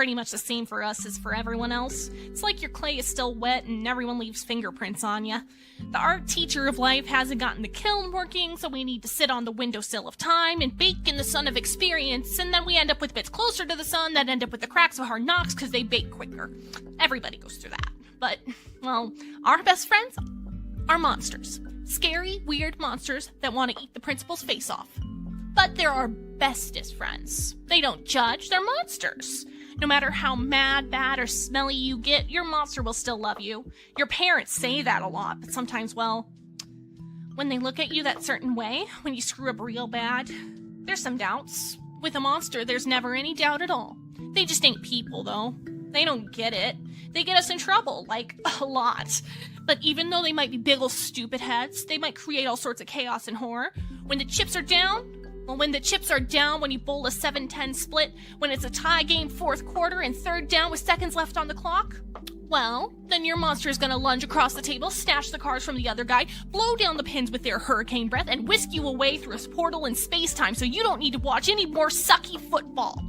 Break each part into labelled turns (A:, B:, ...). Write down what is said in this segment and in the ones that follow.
A: pretty much the same for us as for everyone else. It's like your clay is still wet and everyone leaves fingerprints on ya. The art teacher of life hasn't gotten the kiln working, so we need to sit on the windowsill of time and bake in the sun of experience, and then we end up with bits closer to the sun that end up with the cracks of hard knocks because they bake quicker. Everybody goes through that. But, well, our best friends are monsters. Scary, weird monsters that want to eat the principal's face off. But they're our bestest friends. They don't judge, they're monsters. No matter how mad, bad, or smelly you get, your monster will still love you. Your parents say that a lot, but sometimes, well, when they look at you that certain way, when you screw up real bad, there's some doubts. With a monster, there's never any doubt at all. They just ain't people, though. They don't get it. They get us in trouble, like, a lot. But even though they might be big ol' stupid heads, they might create all sorts of chaos and horror. When the chips are down, when you bowl a 7-10 split, when it's a tie game 4th quarter and 3rd down with seconds left on the clock, well, then your monster is gonna lunge across the table, snatch the cards from the other guy, blow down the pins with their hurricane breath, and whisk you away through a portal in space-time so you don't need to watch any more sucky football.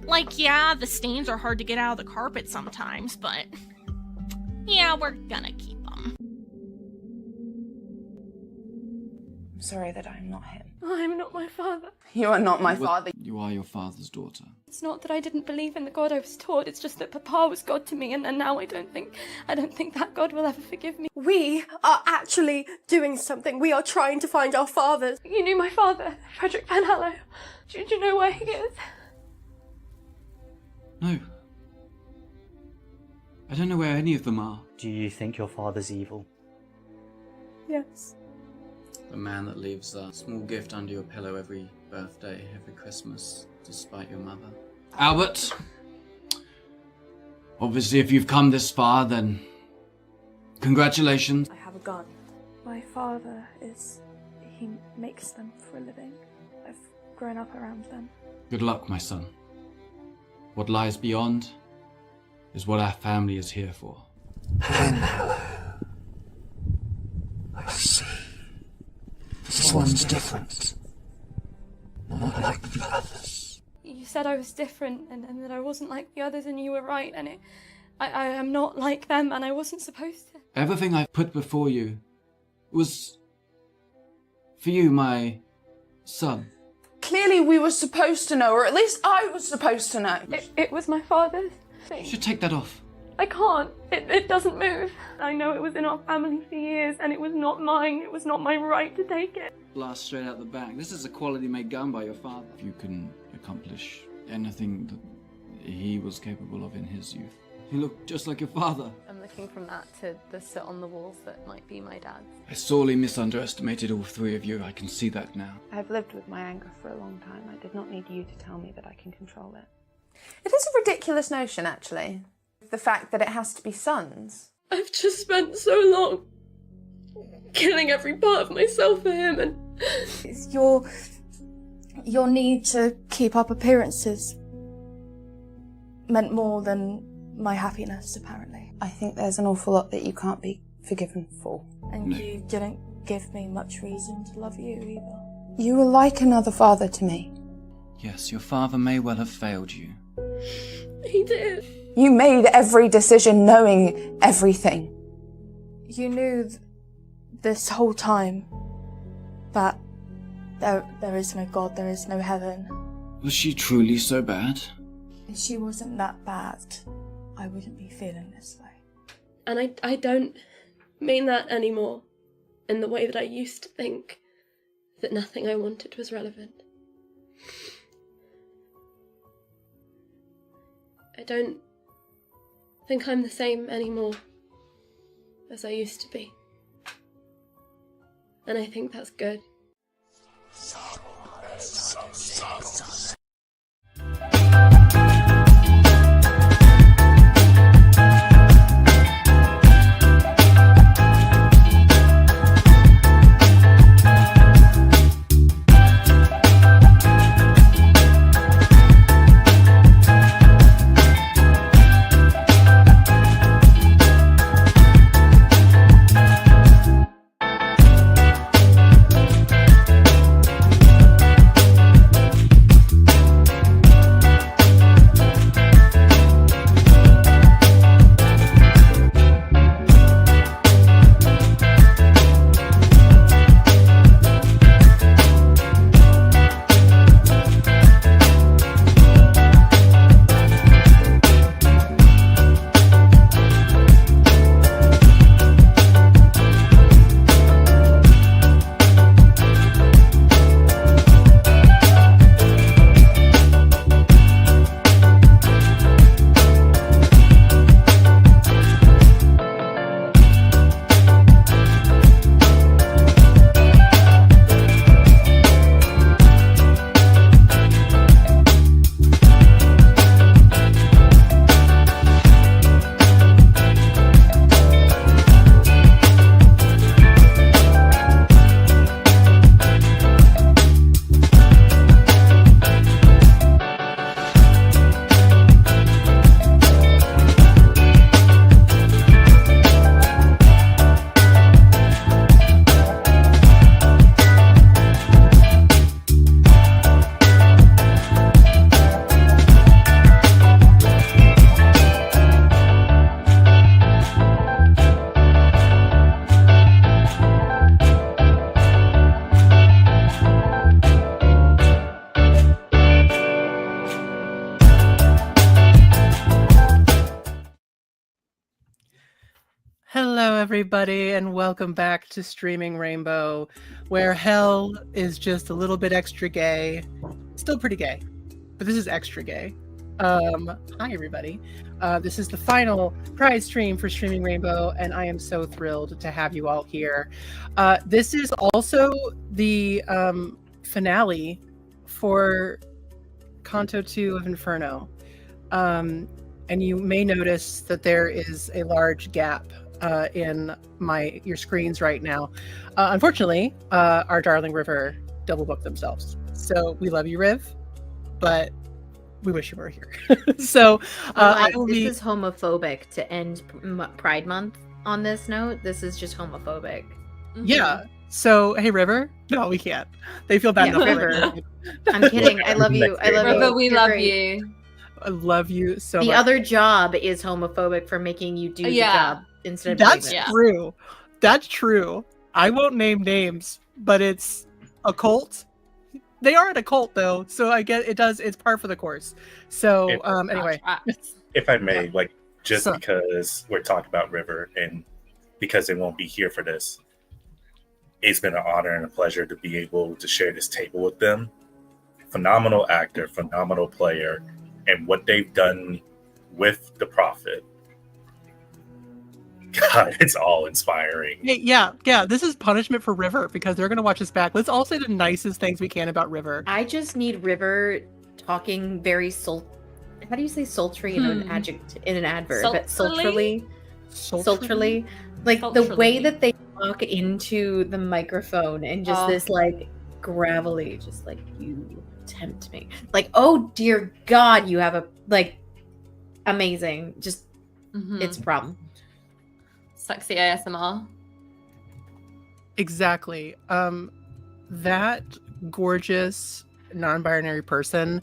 A: Like, yeah, the stains are hard to get out of the carpet sometimes, but yeah, we're gonna keep them.
B: I'm sorry that I'm not him.
C: I'm not my father.
B: You are not my father.
D: You are your father's daughter.
C: It's not that I didn't believe in the God I was taught, it's just that Papa was God to me, and now I don't think that God will ever forgive me.
E: We are actually doing something. We are trying to find our fathers.
C: You knew my father, Frederick Van Hallow. Do you know where he is?
D: No. I don't know where any of them are.
F: Do you think your father's evil?
E: Yes.
D: The man that leaves a small gift under your pillow every birthday, every Christmas, to spite your mother. Albert! Obviously, if you've come this far, then congratulations.
E: I have a gun.
C: My father he makes them for a living. I've grown up around them.
D: Good luck, my son. What lies beyond is what our family is here for.
G: Van Hallow. I see. This one's different. Not like the others.
C: You said I was different and that I wasn't like the others, and you were right, and I am not like them, and I wasn't supposed to.
D: Everything I've put before you was for you, my son.
B: Clearly we were supposed to know, or at least I was supposed to know.
C: It was my father's thing.
D: You should take that off.
C: I can't. It doesn't move. I know it was in our family for years, and it was not mine. It was not my right to take it.
D: Blast straight out the back. This is a quality-made gun by your father. If you can accomplish anything that he was capable of in his youth. You look just like your father.
H: I'm looking from that to the soot on the walls that might be my dad's.
D: I sorely misunderestimated all three of you. I can see that now.
B: I've lived with my anger for a long time. I did not need you to tell me that I can control it. It is a ridiculous notion, actually. The fact that it has to be sons.
C: I've just spent so long killing every part of myself for him, and
E: It's your need to keep up appearances meant more than my happiness, apparently.
B: I think there's an awful lot that you can't be forgiven for.
E: And you didn't give me much reason to love you either.
B: You were like another father to me.
D: Yes, your father may well have failed you.
C: he did.
B: You made every decision knowing everything.
E: You knew this whole time that there is no God, there is no heaven.
D: Was she truly so bad?
E: If she wasn't that bad, I wouldn't be feeling this way.
C: And I don't mean that anymore in the way that I used to think that nothing I wanted was relevant. I don't think I'm the same anymore as I used to be. And I think that's good.
I: Hello, everybody, and welcome back to Streaming Rainbow, where hell is just a little bit extra gay. Still pretty gay, but this is extra gay. Hi, everybody. This is the final prize stream for Streaming Rainbow, and I am so thrilled to have you all here. This is also the finale for Canto 2 of Inferno. And you may notice that there is a large gap in your screens right now. Unfortunately, our darling River double booked themselves. So we love you, Riv, but we wish you were here. So
J: this is homophobic to end Pride Month on this note. This is just homophobic.
I: Yeah. So hey, River. No, we can't. They feel bad enough.
J: River. I'm kidding. I love you. I love you.
H: River, we
J: You're
H: love
J: great.
H: you.
I: I love you so much.
J: The other job is homophobic for making you do the job instead of
I: That's
J: doing it.
I: true. That's true. I won't name names, but it's a cult. They are at a cult though, so I get it's par for the course. So anyway.
K: If I may, because we're talking about River and because they won't be here for this, it's been an honor and a pleasure to be able to share this table with them. Phenomenal actor, phenomenal player, and what they've done with the Prophet. God, it's all inspiring.
I: Hey, yeah. This is punishment for River because they're gonna watch this back. Let's all say the nicest things we can about River.
J: I just need River talking very how do you say sultry in an adjective in an adverb?
H: Sultrily?
J: Sultrily. Like the way that they talk into the microphone and just this like gravelly, just like you tempt me. Like, oh dear God, you have a amazing. Just it's a problem.
H: Sexy ASMR.
I: Exactly. That gorgeous non-binary person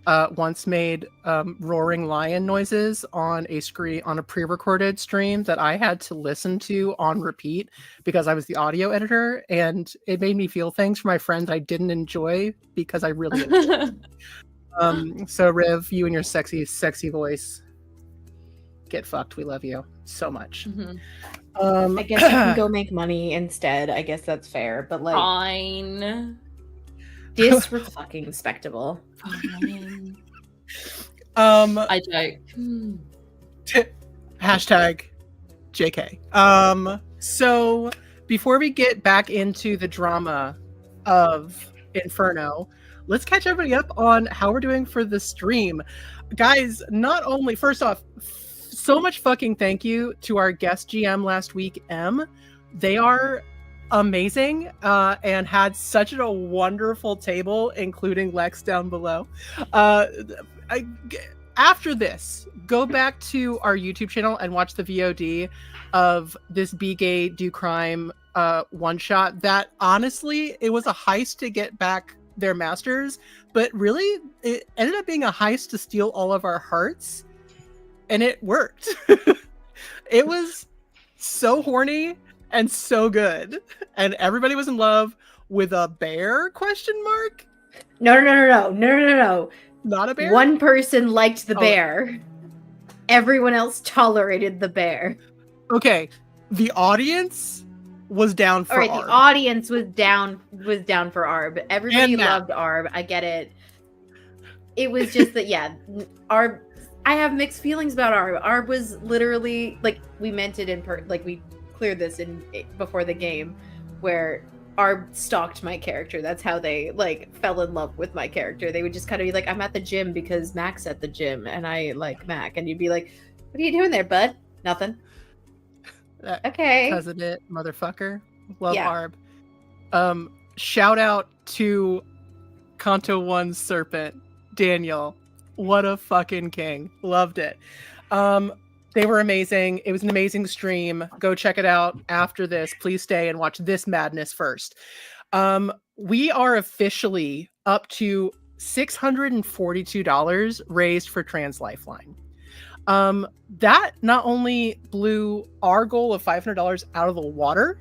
I: once made roaring lion noises on a pre-recorded stream that I had to listen to on repeat because I was the audio editor, and it made me feel things for my friends I didn't enjoy because I really enjoyed it. So Riv, you and your sexy voice, get fucked. We love you so much.
J: I guess you can go make money instead. I guess that's fair, but like
H: fine.
J: Disrespectable. Respectable.
H: Fine. I joke.
I: Hashtag JK. So before we get back into the drama of Inferno, let's catch everybody up on how we're doing for the stream. Guys, not only, first off, so much fucking thank you to our guest GM last week, Em. They are amazing and had such a wonderful table, including Lex down below. After this, go back to our YouTube channel and watch the VOD of this Be Gay, Do Crime one shot. That honestly, it was a heist to get back their masters, but really it ended up being a heist to steal all of our hearts. And it worked. It was so horny and so good. And everybody was in love with a bear, question mark?
J: No.
I: Not a bear?
J: One person liked the bear. Everyone else tolerated the bear.
I: Okay. The audience was down for Arb.
J: The audience was down for Arb. Everybody loved Arb. I get it. It was just that, Arb. I have mixed feelings about Arb. Arb was literally we meant it we cleared this before the game, where Arb stalked my character. That's how they fell in love with my character. They would just kind of be like, "I'm at the gym because Mac's at the gym, and I like Mac," and you'd be like, "What are you doing there, bud?" Nothing. Okay.
I: Because of it, motherfucker. Love Arb. Shout out to Canto 1's Serpent, Daniel. What a fucking king. Loved it. They were amazing. It was an amazing stream. Go check it out after this. Please stay and watch this madness first. We are officially up to $642 raised for Trans LifeLine. That not only blew our goal of $500 out of the water,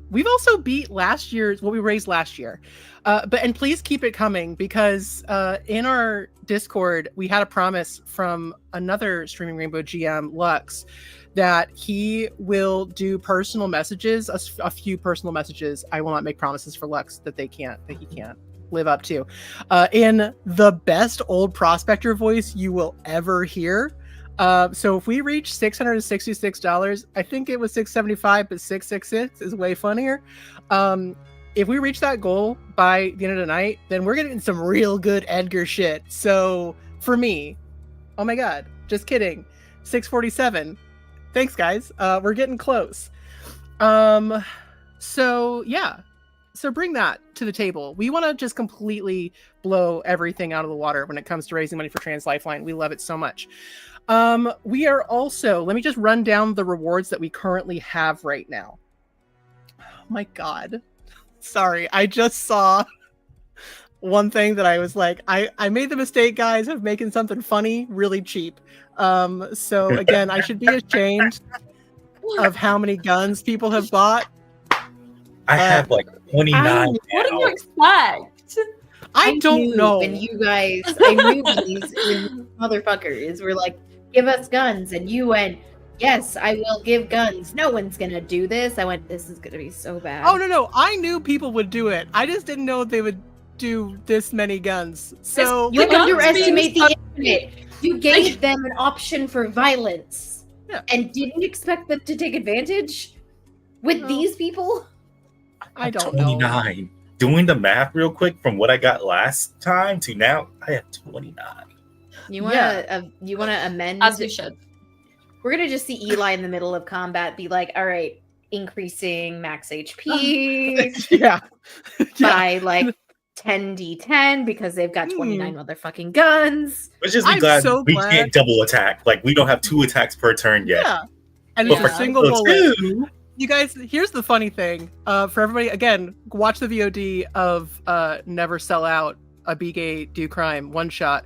I: We've also beat last year's what we raised last year. And please keep it coming, because in our Discord we had a promise from another Streaming Rainbow GM, Lux, that he will do personal messages, a few personal messages. I will not make promises for Lux that he can't live up to, in the best old prospector voice you will ever hear. So if we reach $666, I think it was $675, but 666 is way funnier. If we reach that goal by the end of the night, then we're getting some real good Edgar shit. So for me, oh my god, just kidding, 647. Thanks, guys. We're getting close. So yeah. So bring that to the table. We want to just completely blow everything out of the water when it comes to raising money for Trans LifeLine. We love it so much. We are also, let me just run down the rewards that we currently have right now. Oh my god. Sorry, I just saw one thing that I was like, I made the mistake, guys, of making something funny really cheap. So again, I should be ashamed of how many guns people have bought.
K: I have like 29.
H: What do you expect?
I: I don't know.
J: And you guys, I knew these motherfuckers were like, give us guns. And you went, yes, I will give guns. No one's going to do this. I went, this is going to be so bad.
I: Oh, no. I knew people would do it. I just didn't know they would do this many guns. So
J: you underestimate the internet. You gave them an option for violence.
I: Yeah.
J: And didn't expect them to take advantage with these people?
I: I don't
K: 29.
I: know.
K: Doing the math real quick from what I got last time to now, I have 29.
J: You want to amend?
H: As we should.
J: We're going to just see Eli in the middle of combat be like, all right, increasing max HP
I: yeah.
J: by like 10d10 because they've got 29 motherfucking guns.
K: Which is glad we can't double attack. Like, we don't have 2 attacks per turn yet.
I: Yeah. And it's a single bullet. You guys, here's the funny thing. For everybody, again, watch the VOD of Never Sell Out, a Be Gay, Do Crime one shot.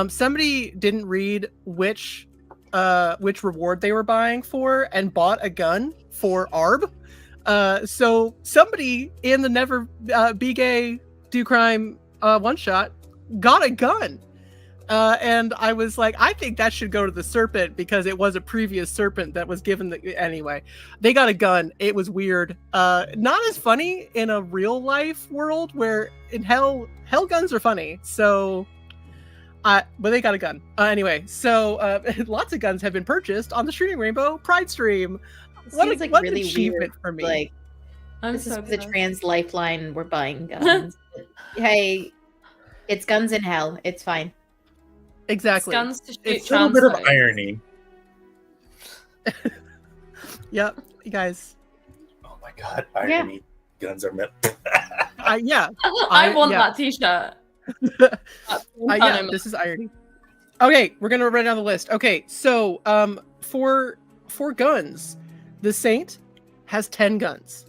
I: Somebody didn't read which reward they were buying for and bought a gun for ARB. So somebody in the Never Be Gay, Do Crime one shot got a gun. And I was like, I think that should go to the serpent because it was a previous serpent that was given anyway. They got a gun. It was weird. Not as funny in a real life world where in hell guns are funny. So, but they got a gun. Anyway, so lots of guns have been purchased on the Streaming Rainbow Pride stream. What an really achievement for me.
J: Like, this is the Trans LifeLine. We're buying guns. Hey, it's guns in hell. It's fine.
I: Exactly.
H: Guns to shoot
K: it's a little bit of irony.
I: Yep, you guys.
K: Oh my god, irony. Yeah. Guns are meant.
I: Yeah.
H: I want that t-shirt.
I: This is irony. Okay, we're gonna run down the list. Okay, so for guns, the Saint has 10 guns.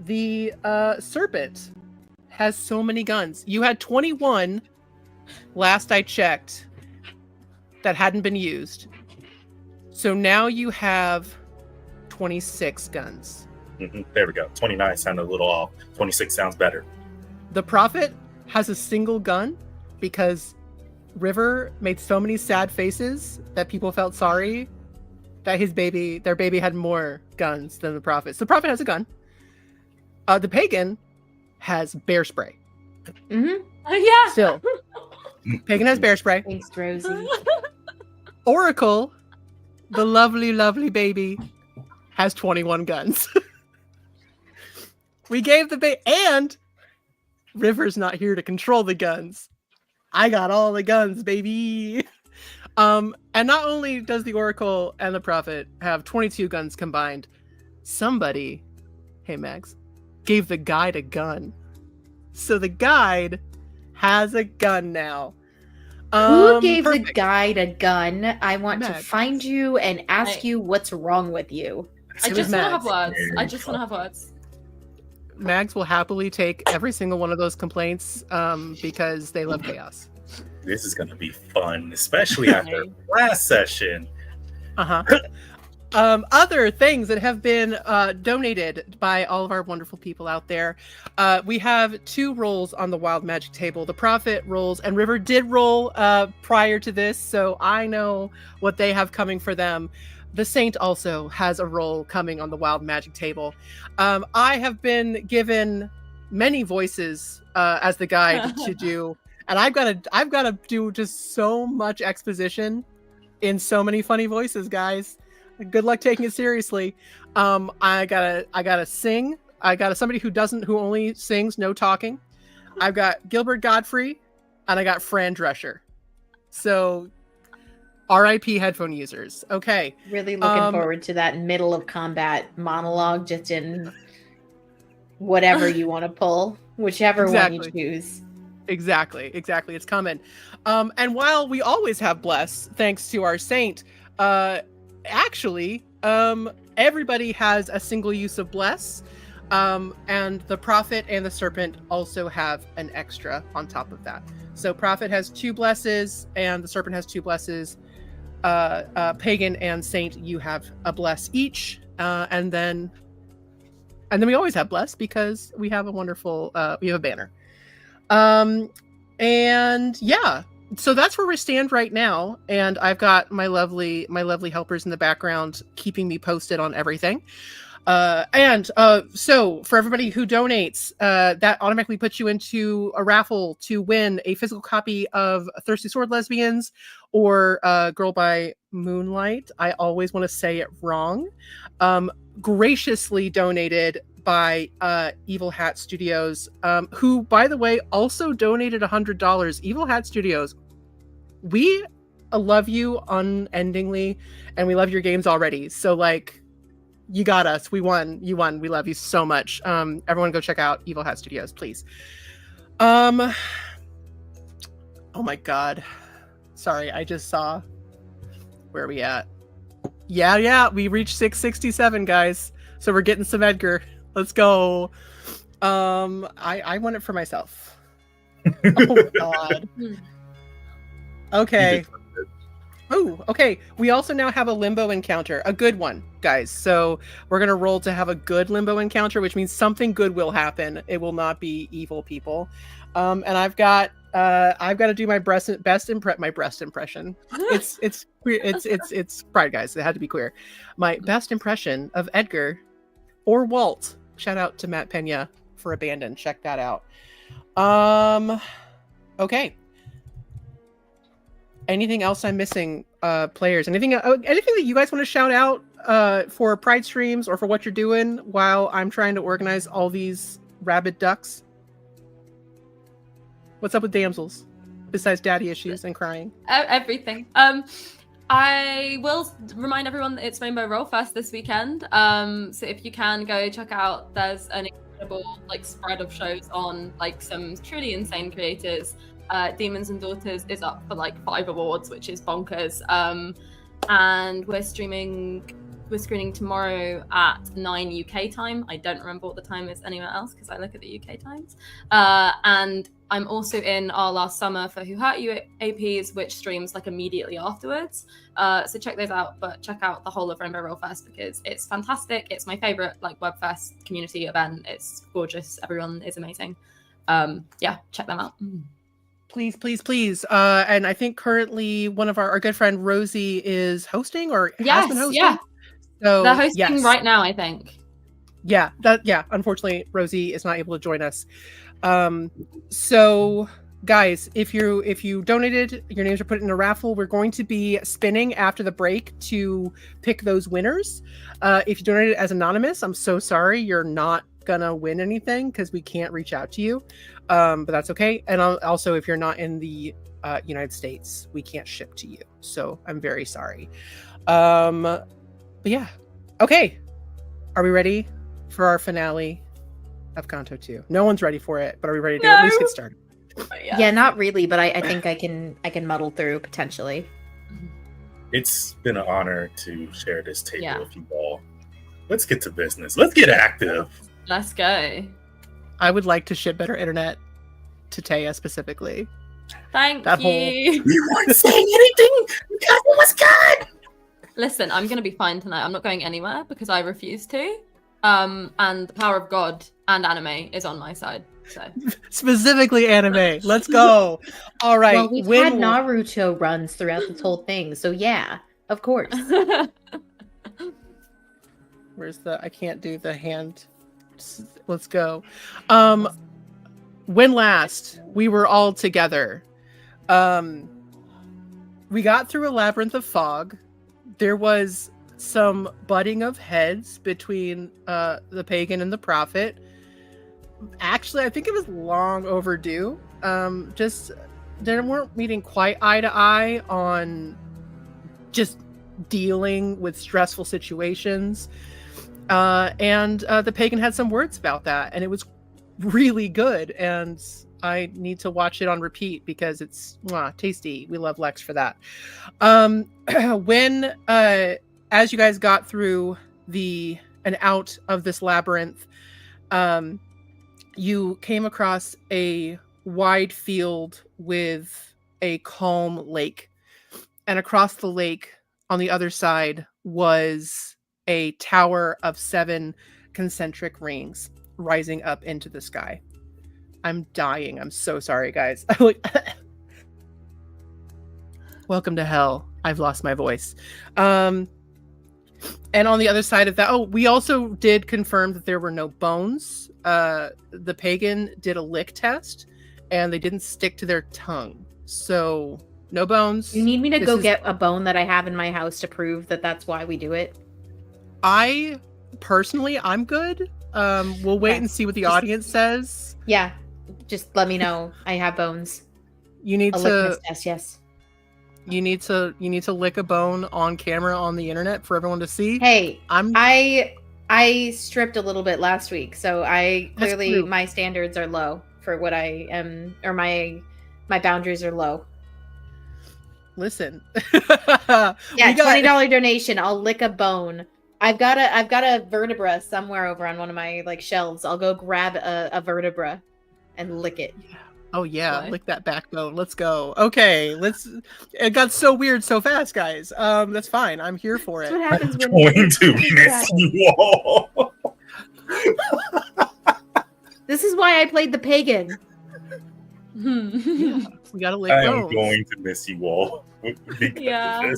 I: The Serpent has so many guns. You had 21 last I checked that hadn't been used. So now you have 26 guns.
K: There we go. 29 sounded a little off. 26 sounds better.
I: The Prophet has a single gun because River made so many sad faces that people felt sorry that their baby had more guns than the Prophet. So the Prophet has a gun. The Pagan has bear spray.
H: Yeah.
I: Still. Pagan has bear spray.
J: Thanks, Rosie.
I: Oracle, the lovely, lovely baby, has 21 guns. We gave the and River's not here to control the guns. I got all the guns, baby. And not only does the Oracle and the Prophet have 22 guns combined, somebody, hey Max, gave the guide a gun. So the guide has a gun now.
J: Who gave the guide a gun? I want to find you and ask you what's wrong with you.
H: I just want to have words. I just want to have words.
I: Mags will happily take every single one of those complaints because they love chaos.
K: This is going to be fun, especially after last session.
I: Other things that have been donated by all of our wonderful people out there. We have 2 rolls on the Wild Magic table. The Prophet rolls, and River did roll prior to this, so I know what they have coming for them. The Saint also has a roll coming on the Wild Magic table. I have been given many voices as the guide to do, and I've got to do just so much exposition in so many funny voices, guys. Good luck taking it seriously. I gotta sing. I got somebody who only sings, no talking. I've got Gilbert Godfrey, and I got Fran Drescher. So, R.I.P. headphone users. Okay.
J: Really looking forward to that middle of combat monologue, just in whatever you want to pull, whichever one you choose.
I: Exactly. It's coming. And while we always have bless, thanks to our saint, actually, everybody has a single use of bless, and the Prophet and the Serpent also have an extra on top of that. So Prophet has 2 blesses, and the Serpent has 2 blesses. Pagan and Saint, you have a bless each, and then we always have bless because we have a wonderful we have a banner. And yeah. So that's where we stand right now, and I've got my lovely helpers in the background keeping me posted on everything. So for everybody who donates, that automatically puts you into a raffle to win a physical copy of Thirsty Sword Lesbians or Girl by Moonlight. I always want to say it wrong. Graciously donated by Evil Hat Studios, who, by the way, also donated $100. Evil Hat Studios, we love you unendingly, and we love your games already. So, like, you got us. We won. You won. We love you so much. Everyone go check out Evil Hat Studios, please. Oh my God. Sorry, I just saw. Where are we at? Yeah, we reached 667, guys. So we're getting some Edgar. Let's go. I want it for myself. Oh God. Okay. Oh, okay. We also now have a limbo encounter, a good one, guys. So we're gonna roll to have a good limbo encounter, which means something good will happen. It will not be evil people. And I've got to do my breast impression. It's queer. It's pride, guys. It had to be queer. My best impression of Edgar or Walt. Shout out to Matt Pena for Abandon. Check that out. Okay. Anything else I'm missing, players? Anything that you guys want to shout out for Pride streams or for what you're doing while I'm trying to organize all these rabid ducks? What's up with damsels besides daddy issues and crying?
C: Everything. I will remind everyone that it's Rainbow Roll Fest this weekend. So if you can go check out, there's an incredible spread of shows on some truly insane creators. Demons and Daughters is up for 5 awards, which is bonkers. And we're screening tomorrow at 9 UK time. I don't remember what the time is anywhere else because I look at the UK times. And I'm also in our last summer for Who Hurt You APs, which streams immediately afterwards. So check those out, but check out the whole of Rainbow Roll Fest because it's fantastic. It's my favorite WebFest community event. It's gorgeous. Everyone is amazing. Yeah, check them out.
I: Please. And I think currently one of our good friend Rosie is hosting or has been hosting.
C: Yeah.
I: So
C: they're hosting right now, I think.
I: Yeah. Unfortunately, Rosie is not able to join us. So guys, if you donated, your names are put in a raffle. We're going to be spinning after the break to pick those winners. If you donated as anonymous, I'm so sorry, you're not gonna win anything because we can't reach out to you. But that's okay. And also, if you're not in the United States, we can't ship to you. So I'm very sorry. But yeah. Okay. Are we ready for our finale of Canto 2? No one's ready for it, but are we ready to at least get started?
J: Yeah, not really, but I think I can muddle through potentially.
K: It's been an honor to share this table with you all. Let's get to business. Let's get active.
C: Let's go.
I: I would like to ship better internet to Taya specifically.
C: Thank you.
K: We weren't saying anything because it was good.
C: Listen, I'm going to be fine tonight. I'm not going anywhere because I refuse to. And the power of God and anime is on my side. So
I: Specifically anime. Let's go. All right.
J: Well, we've had Naruto runs throughout this whole thing, so yeah, of course.
I: Where's the? I can't do the hand. Let's go. When last we were all together, we got through a labyrinth of fog. There was some butting of heads between the pagan and the prophet. Actually, I think it was long overdue. Just they weren't meeting quite eye to eye on just dealing with stressful situations. And the pagan had some words about that, and it was really good. And I need to watch it on repeat because it's tasty. We love Lex for that. When as you guys got through and out of this labyrinth, you came across a wide field with a calm lake, and across the lake on the other side was a tower of 7 concentric rings rising up into the sky. I'm dying. I'm so sorry, guys. Welcome to hell. I've lost my voice. And on the other side of that, we also did confirm that there were no bones. The pagan did a lick test, and they didn't stick to their tongue. So, no bones.
J: You need me to go get a bone that I have in my house to prove that that's why we do it?
I: Personally, I'm good. We'll wait and see what the audience says.
J: Yeah, just let me know. I have bones.
I: You need
J: a
I: to
J: test, yes.
I: You need to lick a bone on camera on the internet for everyone to see.
J: Hey, I stripped a little bit last week, so I clearly my standards are low for what I am, or my boundaries are low.
I: Listen.
J: Yeah, $20 donation. I'll lick a bone. I've got a vertebra somewhere over on one of my shelves. I'll go grab a vertebra and lick it.
I: Oh yeah, lick that backbone. Let's go. Okay, it got so weird so fast, guys. That's fine. I'm here for it.
J: That's what happens when
K: going to miss you all.
J: This is why I played the pagan.
I: Yeah, we gotta lick
K: I
I: bones.
K: am going to miss you all.
C: Yeah.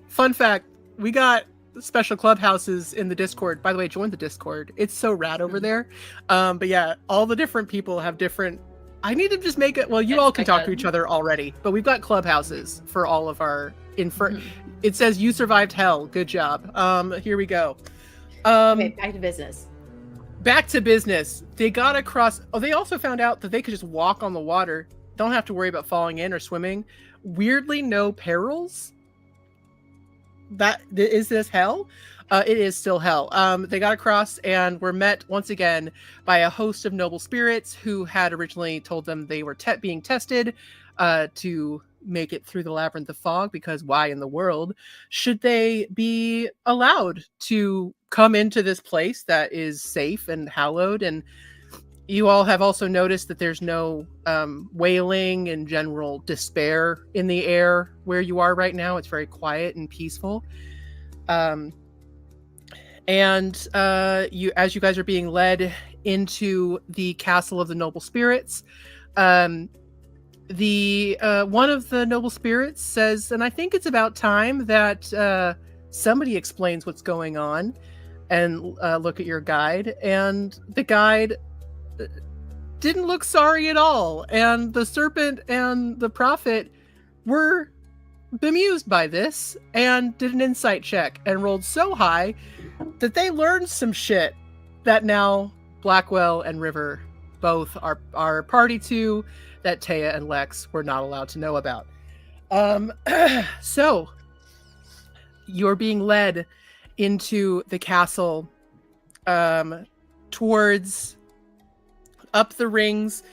I: Fun fact: we got special clubhouses in the Discord. By the way, join the Discord. It's so rad over there. But yeah, all the different people have different. I need to just make it. Well, you all can talk to each other already, but we've got clubhouses for all of our Inferno. It says you survived hell. Good job. Here we go.
J: Okay, back to business.
I: Back to business. They got across. Oh, they also found out that they could just walk on the water. Don't have to worry about falling in or swimming. Weirdly, no perils. Is this hell? It is still hell. They got across and were met once again by a host of noble spirits who had originally told them they were being tested to make it through the labyrinth of fog, because why in the world should they be allowed to come into this place that is safe and hallowed? And you all have also noticed that there's no wailing and general despair in the air where you are right now. It's very quiet and peaceful. And as you guys are being led into the castle of the noble spirits, one of the noble spirits says, and I think it's about time that somebody explains what's going on, and look at your guide. And the guide didn't look sorry at all, and the serpent and the prophet were bemused by this and did an insight check and rolled so high that they learned some shit that now Blackwell and River both are party to, that Taya and Lex were not allowed to know about. So you're being led into the castle, towards up the rings,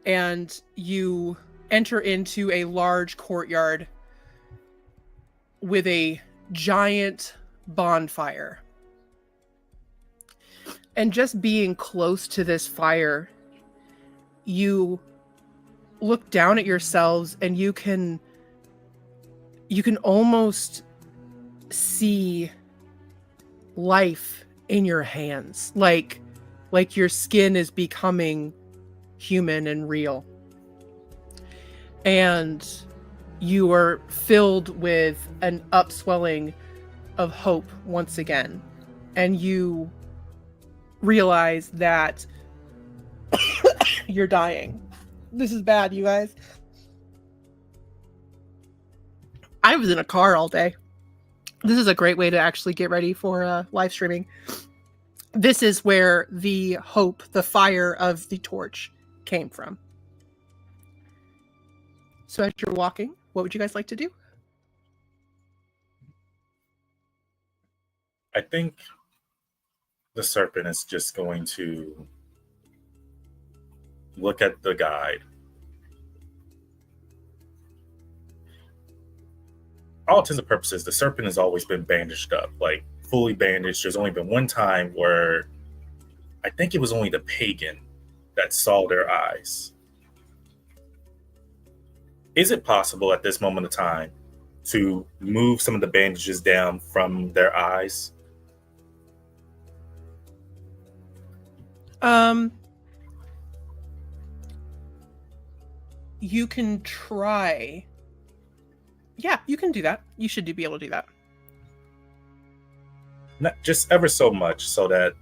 I: and you enter into a large courtyard with a giant bonfire. And just being close to this fire, you look down at yourselves and you can almost see see life in your hands, like your skin is becoming human and real, and you are filled with an upswelling of hope once again, and you realize that you're dying. This is bad, you guys. I was in a car all day. This is a great way to actually get ready for live streaming. This is where the hope, the fire of the torch came from. So as you're walking, what would you guys like to do?
K: I think the serpent is just going to look at the guide. All intents and purposes, the serpent has always been bandaged up, like fully bandaged. There's only been one time where I think it was only the pagan that saw their eyes. Is it possible at this moment of time to move some of the bandages down from their eyes?
I: You can try. Yeah, you can do that. You should be able to do that.
K: Not just ever so much, so that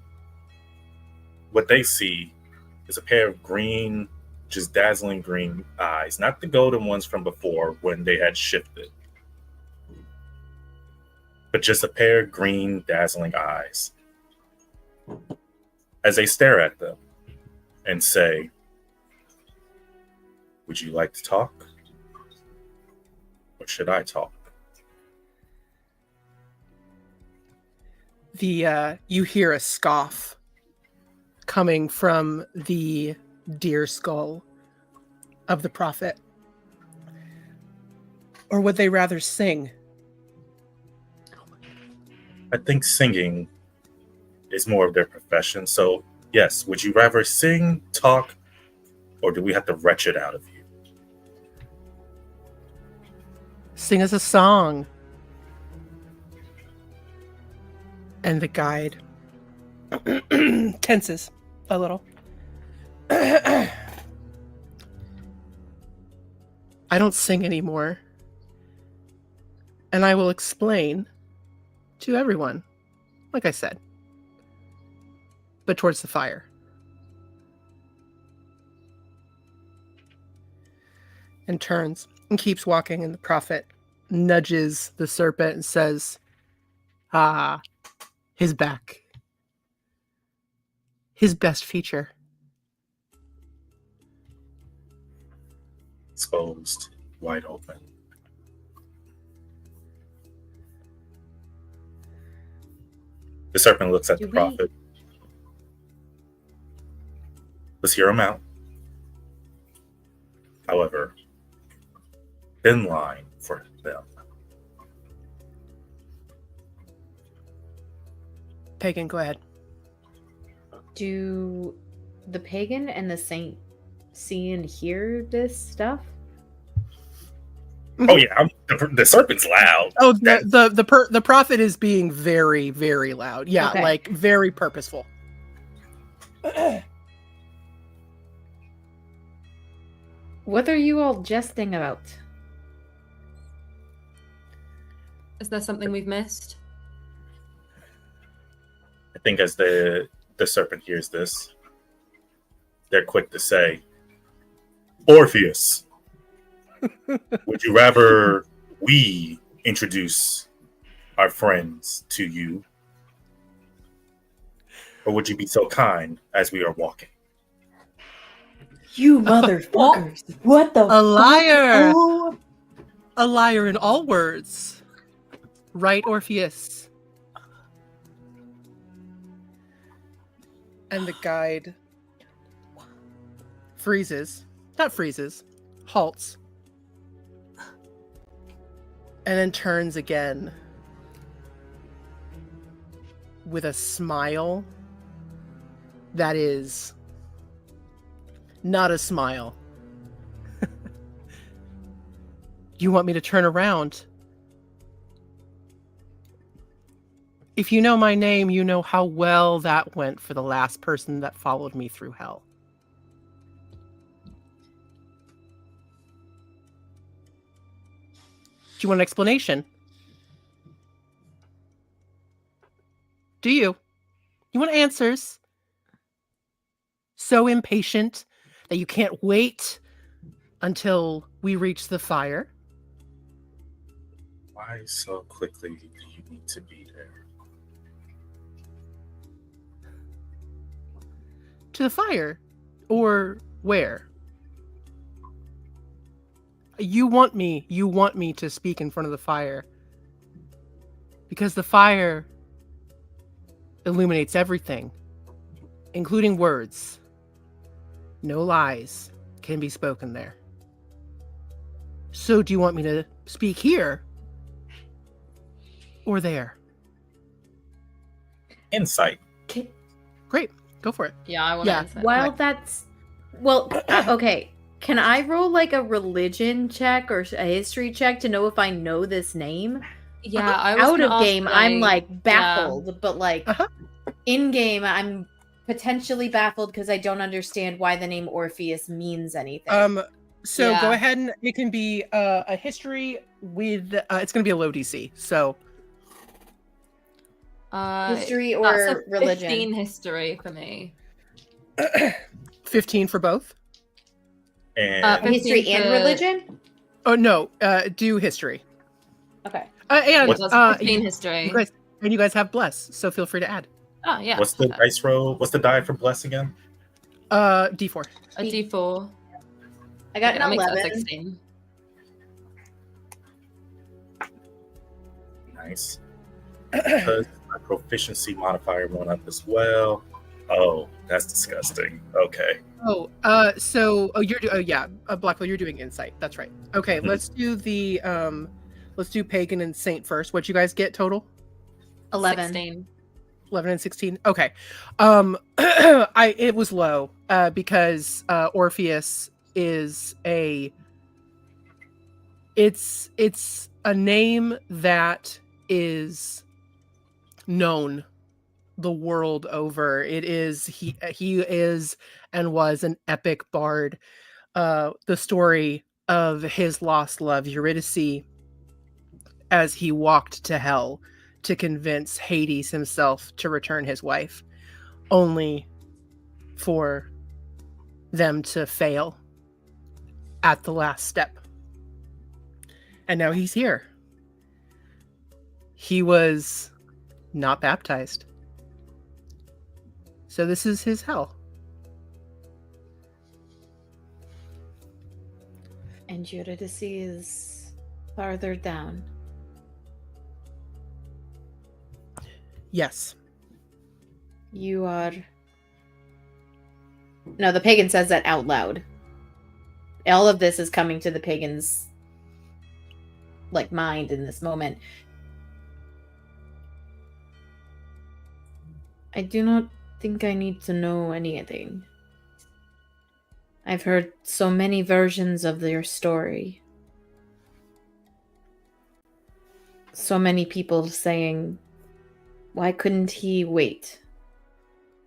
K: what they see is a pair of green, just dazzling green eyes, not the golden ones from before when they had shifted, but just a pair of green, dazzling eyes. As they stare at them and say, "Would you like to talk? Or should I talk?"
I: You hear a scoff coming from the deer skull of the prophet. Or would they rather sing?
K: I think singing is more of their profession. So, yes, would you rather sing, talk, or do we have to retch it out of you?
I: Sing us a song. And the guide tenses a little. I don't sing anymore. And I will explain to everyone, like I said, but towards the fire. And turns and keeps walking, and the prophet nudges the serpent and says, "Ah, his back. His best feature."
K: Exposed, wide open. The serpent looks at the prophet. Let's hear him out. However, thin line for them.
I: Pagan, go ahead.
J: Do the pagan and the saint see and hear this stuff?
K: Oh yeah, the serpent's loud.
I: Oh, the prophet is being very, very loud. Yeah,
J: Okay.
I: like very purposeful.
J: What are you all jesting about?
C: Is there something we've missed?
K: I think as the serpent hears this, they're quick to say, "Orpheus, would you rather we introduce our friends to you? Or would you be so kind as we are walking?"
E: You motherfuckers. What the
I: A liar.
E: fuck?
I: A liar in all words. Right, Orpheus? And the guide halts, and then turns again with a smile that is not a smile. You want me to turn around? If you know my name, you know how well that went for the last person that followed me through hell. Do you want an explanation? Do you? You want answers? So impatient that you can't wait until we reach the fire?
K: Why so quickly do you need to be there?
I: To the fire? Or where? You want me to speak in front of the fire. Because the fire illuminates everything, including words. No lies can be spoken there. So do you want me to speak here? Or there?
K: Insight.
I: Great, go for it.
C: Yeah, I want to answer.
J: Well, that's... Well, okay. Can I roll like a religion check or a history check to know if I know this name?
C: Yeah, I was
J: out
C: gonna
J: of
C: ask
J: game,
C: when
J: I'm like baffled, but like
I: Uh-huh.
J: in game, I'm potentially baffled because I don't understand why the name Orpheus means anything.
I: So
C: Yeah.
I: go ahead and it can be a history with, it's going to be a low DC, so.
J: History
C: That's
J: or
C: a
J: religion?
C: 15 history for me.
I: 15 for both?
K: And
J: History
C: 15
J: and
C: for-
J: religion?
I: Oh, no, do history.
J: Okay.
I: And
K: What's
C: That's 15 history.
I: you guys have bless, so feel free to add.
C: Oh, yeah.
K: what's the dice roll? What's the die for bless again?
I: D4.
C: A D4.
J: I got
C: Okay, that
J: an
C: makes it
J: 11.
C: 16.
K: Nice. Because my proficiency modifier went up as well. Oh, that's disgusting. Okay.
I: Blackwell, you're doing insight. That's right. Okay, let's do the let's do pagan and saint first. What you guys get total?
J: 11.
C: 16.
I: 11 and 16. Okay. It was low because Orpheus is it's a name that is known the world over. It is he is and was an epic bard. The story of his lost love Eurydice as he walked to hell to convince Hades himself to return his wife, only for them to fail at the last step. And now he's here. He was not baptized. So this is his hell.
J: And Eurydice is farther down.
I: Yes.
J: You are... No, the pagan says that out loud. All of this is coming to the pagan's like mind in this moment. I do not think I need to know anything. I've heard so many versions of your story. So many people saying, why couldn't he wait?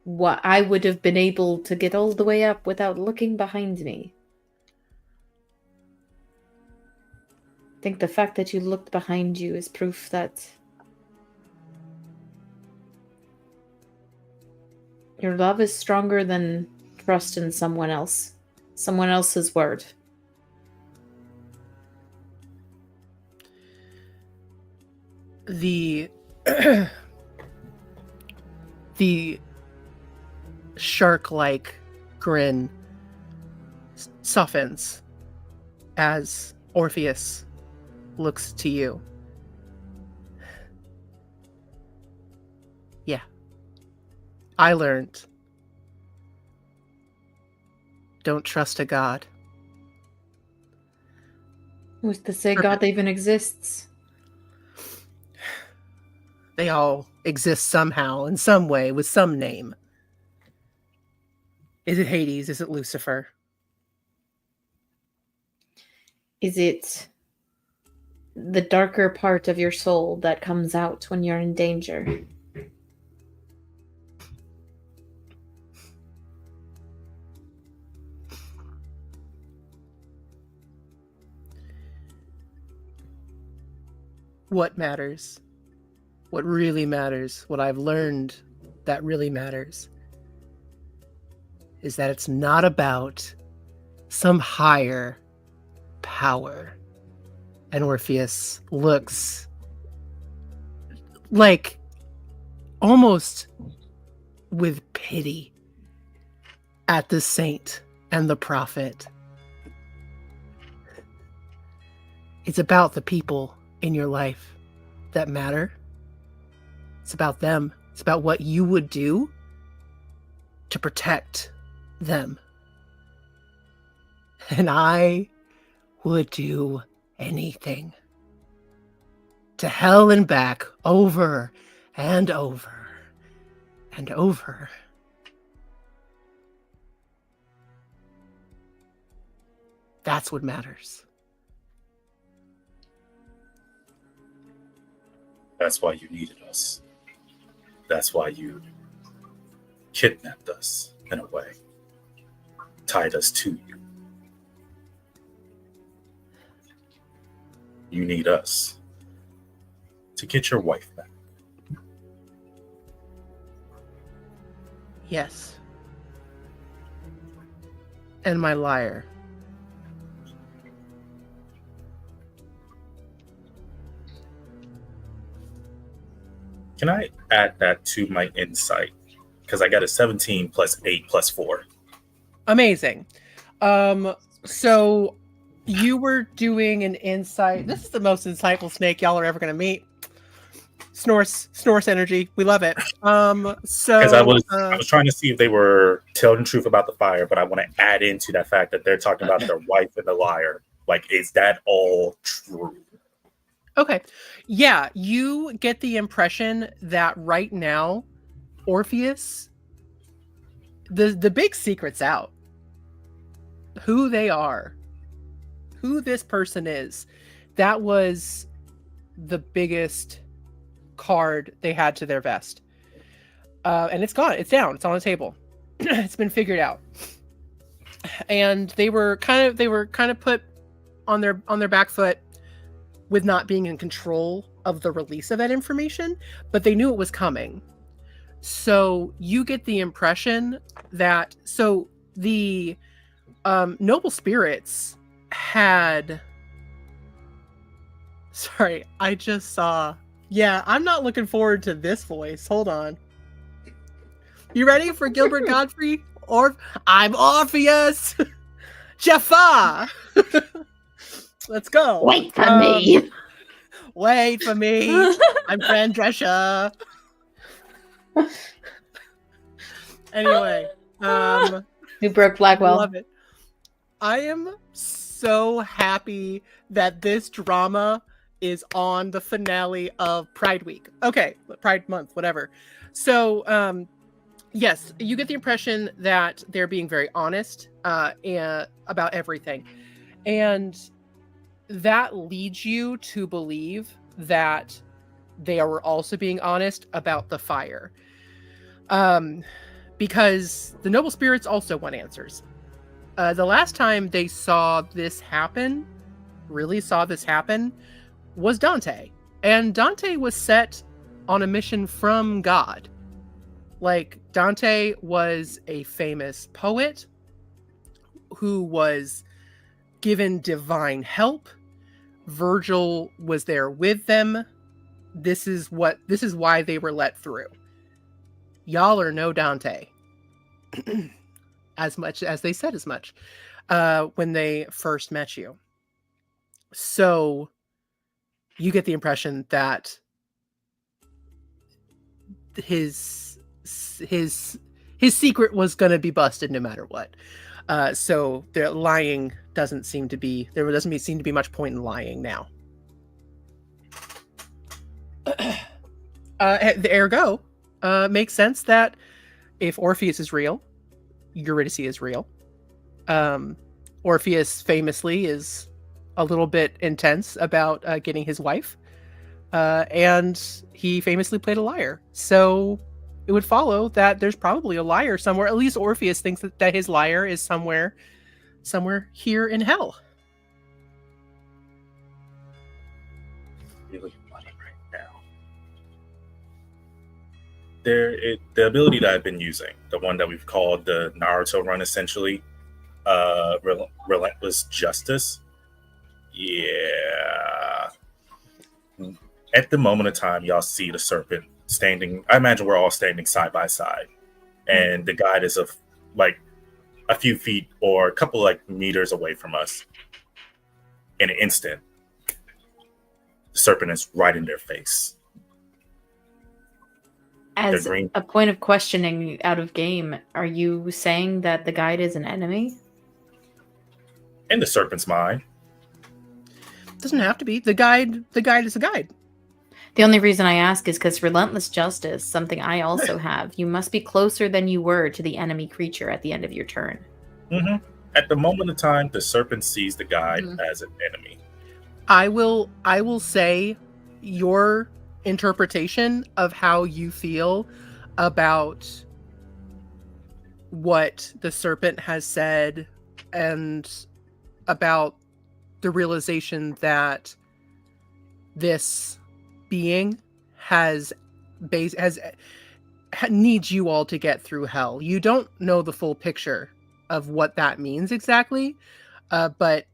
J: What I would have been able to get all the way up without looking behind me. I think the fact that you looked behind you is proof that your love is stronger than trust in someone else. Someone else's word.
I: The the shark-like grin softens as Orpheus looks to you. Yeah. I learned. Don't trust a god.
J: Who's to say God even exists?
I: They all exist somehow, in some way, with some name. Is it Hades? Is it Lucifer?
J: Is it the darker part of your soul that comes out when you're in danger?
I: what matters. What really matters, what I've learned that really matters, is that it's not about some higher power. And Orpheus looks like almost with pity at the saint and the prophet. It's about the people in your life that matter. It's about them. It's about what you would do to protect them. And I would do anything. To hell and back, over and over and over. That's what matters.
K: That's why you needed us. That's why you kidnapped us, in a way. Tied us to you. You need us to get your wife back.
I: Yes. And my lyre.
K: Can I add that to my insight? Because I got a 17 plus 8 plus 4.
I: Amazing. So you were doing an insight. This is the most insightful snake y'all are ever going to meet. Snorse energy. We love it. So
K: because I was trying to see if they were telling the truth about the fire, but I want to add into that fact that they're talking about their wife and the liar. Like, is that all true?
I: Okay. Yeah, you get the impression that right now, Orpheus, the big secret's out. Who they are. Who this person is. That was the biggest card they had to their vest. And it's gone. It's down. It's on the table. It's been figured out. And they were kind of put on their back foot with not being in control of the release of that information, but they knew it was coming. So you get the impression that the noble spirits had. Sorry, I just saw. Yeah, I'm not looking forward to this voice. Hold on. You ready for Gilbert Godfrey? Or I'm Orpheus. Jaffa. Let's go.
J: Wait for me.
I: Wait for me. I'm Fran Drescher. Anyway,
J: New Brooke Blackwell.
I: Love it. I am so happy that this drama is on the finale of Pride Week. Okay, Pride Month, whatever. So, yes, you get the impression that they're being very honest about everything. And that leads you to believe that they are also being honest about the fire. Because the noble spirits also want answers. The last time they really saw this happen, was Dante. And Dante was set on a mission from God. Like, Dante was a famous poet who was given divine help. Virgil was there with them. This is why they were let through. Y'all are no Dante. As much as they said as much when they first met you. So you get the impression that his secret was going to be busted no matter what. So the lying doesn't seem to be much point in lying now. The ergo makes sense that if Orpheus is real, Eurydice is real. Orpheus famously is a little bit intense about getting his wife, and he famously played a liar. So it would follow that there's probably a liar somewhere. At least Orpheus thinks that his liar is somewhere
K: Here in hell. Really, buddy. The ability that I've been using, the one that we've called the Naruto run, essentially, Relentless Justice. Yeah. At the moment of time, y'all see the serpent standing. I imagine we're all standing side by side, and the guide is like a few feet or a couple like meters away from us. In an instant, the serpent is right in their face.
J: As a point of questioning out of game, are you saying that the guide is an enemy?
K: In the serpent's mind.
I: Doesn't have to be. The guide is a guide.
J: The only reason I ask is because Relentless Justice, something I also have. You must be closer than you were to the enemy creature at the end of your turn.
K: Mm-hmm. At the moment of time, the serpent sees the guide as an enemy.
I: I will say your interpretation of how you feel about what the serpent has said and about the realization that this being needs you all to get through hell. You don't know the full picture of what that means exactly, but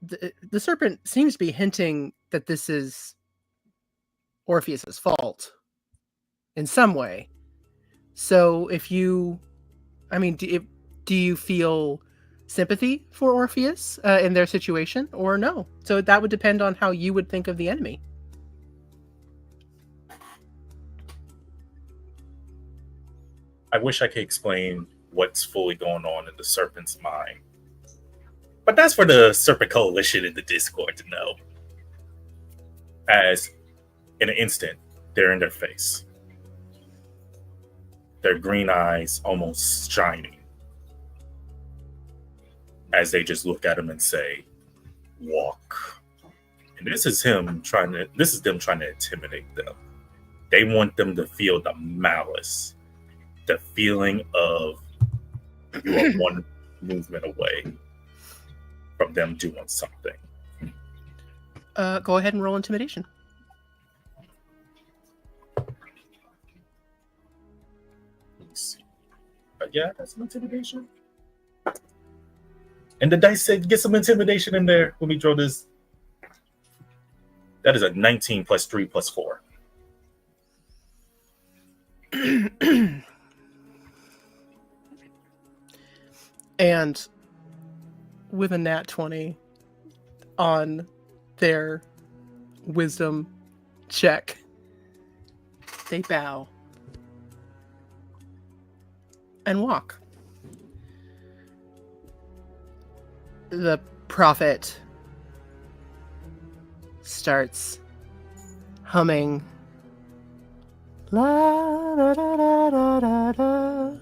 I: the serpent seems to be hinting that this is Orpheus's fault in some way. So do you feel sympathy for Orpheus in their situation or no? So that would depend on how you would think of the enemy.
K: I wish I could explain what's fully going on in the serpent's mind. But that's for the Serpent Coalition in the Discord to know. As in an instant, they're in their face. Their green eyes almost shining. As they just look at him and say, walk. And this is them trying to intimidate them. They want them to feel the malice. The feeling of you are one movement away from them doing something.
I: Go ahead and roll intimidation.
K: Let's see. Yeah, that's some intimidation. And the dice said get some intimidation in there when we draw this. That is a 19 plus 3 plus 4.
I: And with a nat 20 on their wisdom check, they bow and walk. The prophet starts humming la da da da da da da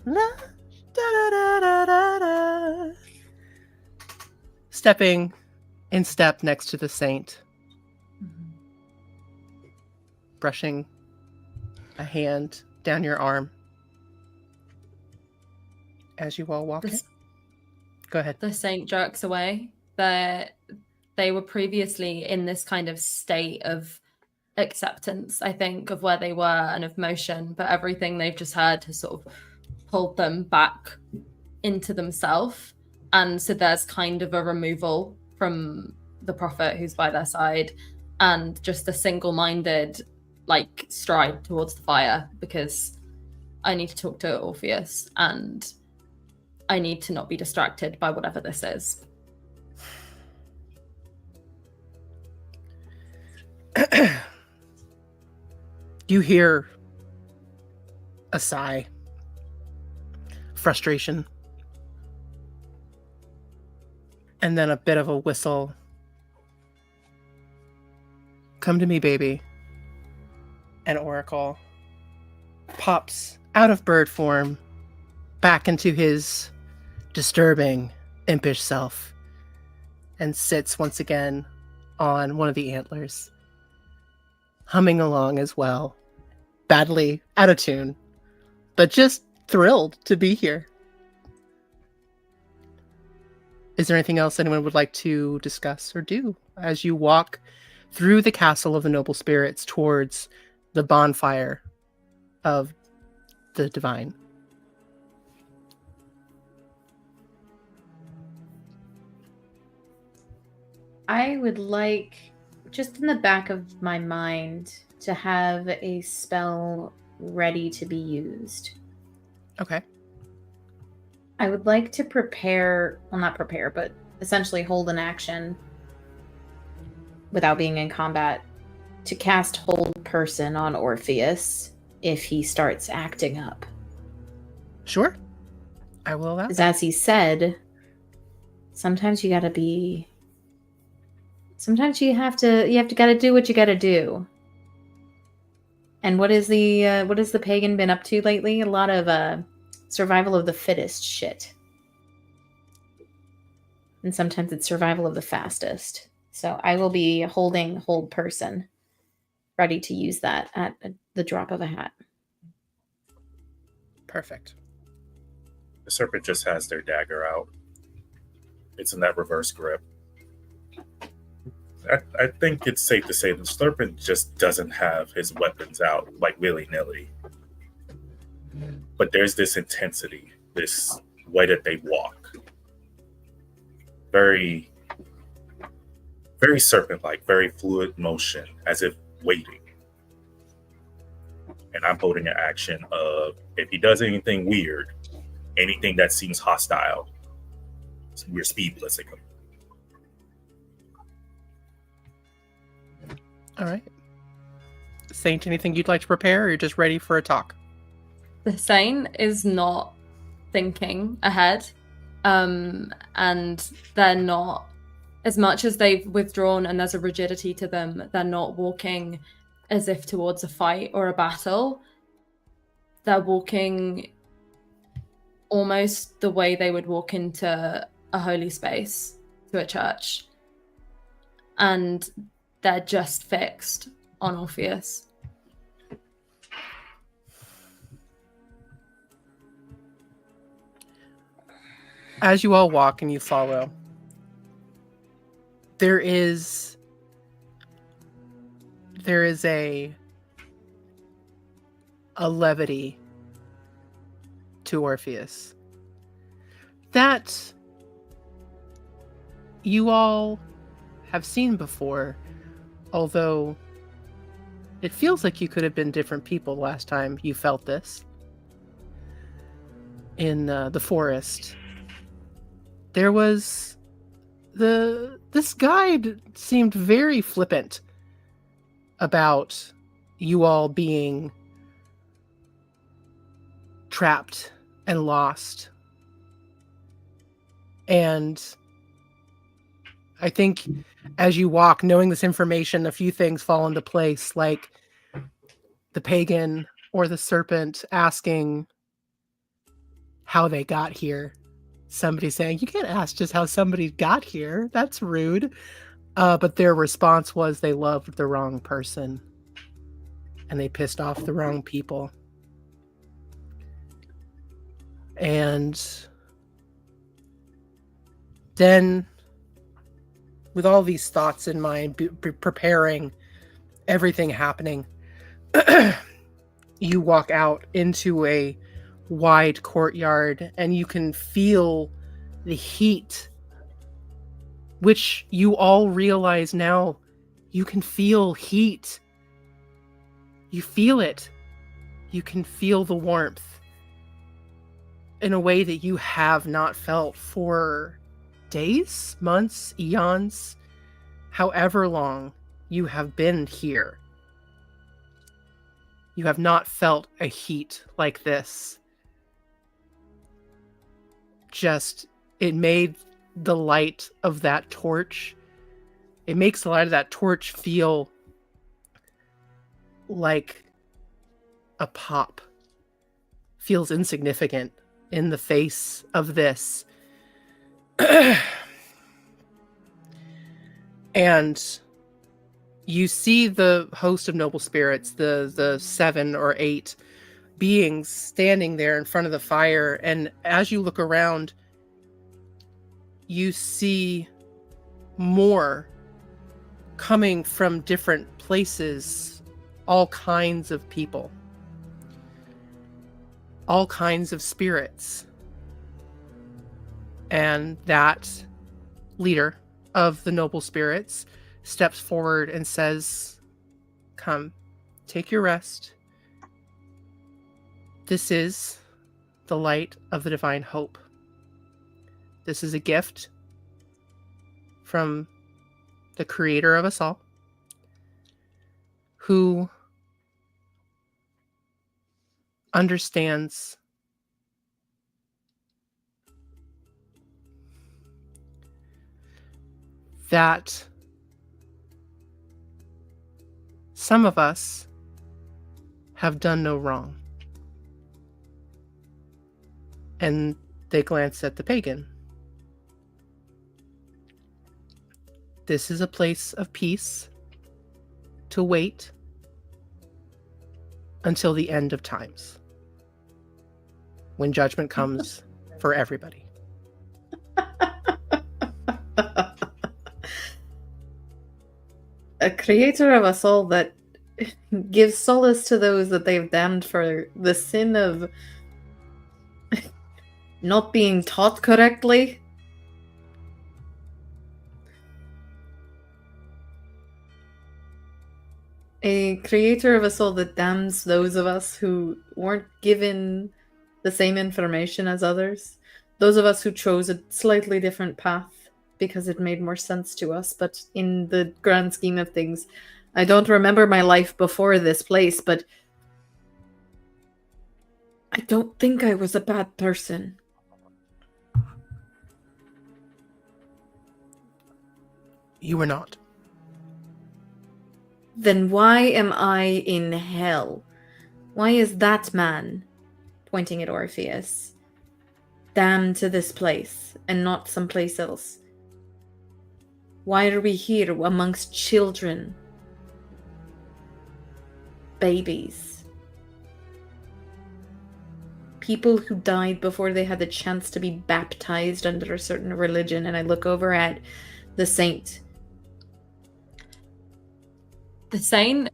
I: la da da da da da, stepping in step next to the saint, brushing a hand down your arm as you all walk in. Go ahead.
C: The saint jerks away. They were previously in this kind of state of acceptance, I think, of where they were and of motion, but everything they've just heard has sort of pulled them back into themselves. And so there's kind of a removal from the prophet who's by their side and just a single-minded like stride towards the fire, because I need to talk to Orpheus and I need to not be distracted by whatever this is.
I: You hear a sigh, frustration, and then a bit of a whistle. Come to me, baby. And Oracle pops out of bird form back into his disturbing, impish self and sits once again on one of the antlers, humming along as well, badly out of tune, but just thrilled to be here. Is there anything else anyone would like to discuss or do as you walk through the castle of the noble spirits towards the bonfire of the divine.
J: I would like, just in the back of my mind, to have a spell ready to be used.
I: Okay.
J: I would like to prepare, well, not prepare, but essentially hold an action without being in combat to cast Hold Person on Orpheus if he starts acting up.
I: Sure. I will allow
J: Because
I: that.
J: as he said, sometimes you gotta be... Sometimes you have to gotta do what you gotta do. And what is the pagan been up to lately? A lot of survival of the fittest shit. And sometimes it's survival of the fastest. So I will be holding Hold Person, ready to use that at the drop of a hat.
I: Perfect.
K: The serpent just has their dagger out. It's in that reverse grip. I think it's safe to say the serpent just doesn't have his weapons out like willy-nilly. But there's this intensity, this way that they walk. Very, very serpent-like, very fluid motion, as if waiting. And I'm holding an action of, if he does anything weird, anything that seems hostile, we're speed blitzing him.
I: All right. Saint, anything you'd like to prepare, or you're just ready for a talk?
C: The Saint is not thinking ahead, and they're not, as much as they've withdrawn and there's a rigidity to them, they're not walking as if towards a fight or a battle. They're walking almost the way they would walk into a holy space, to a church. And they're just fixed on Orpheus.
I: As you all walk and you follow, there is a levity to Orpheus that you all have seen before, although it feels like you could have been different people last time you felt this. In the forest, there was this guide seemed very flippant about you all being trapped and lost. And I think as you walk, knowing this information, a few things fall into place, like the pagan or the serpent asking how they got here. Somebody saying, you can't ask just how somebody got here. That's rude. But their response was they loved the wrong person and they pissed off the wrong people. And then, with all these thoughts in mind, preparing everything happening, you walk out into a wide courtyard and you can feel the heat, which you all realize now. You can feel heat. You feel it. You can feel the warmth in a way that you have not felt for days, months, eons, however long you have been here. You have not felt a heat like this. Just, it made the light of that torch, it makes the light of that torch feel like a pop. Feels insignificant in the face of this. And you see the host of noble spirits, the 7 or 8 beings standing there in front of the fire, and as you look around, you see more coming from different places all kinds of people, all kinds of spirits. And that leader of the noble spirits steps forward and says, "Come, take your rest. This is the light of the divine hope. This is a gift from the creator of us all, who understands that some of us have done no wrong." And they glance at the pagan. "This is a place of peace to wait until the end of times, when judgment comes for everybody."
J: A creator of us all that gives solace to those that they've damned for the sin of not being taught correctly. A creator of a soul that damns those of us who weren't given the same information as others. Those of us who chose a slightly different path because it made more sense to us. But in the grand scheme of things, I don't remember my life before this place, but I don't think I was a bad person.
I: You were not.
J: Then why am I in hell? Why is that man, pointing at Orpheus, damned to this place and not someplace else? Why are we here amongst children? Babies. People who died before they had the chance to be baptized under a certain religion. And I look over at the saint.
C: The saint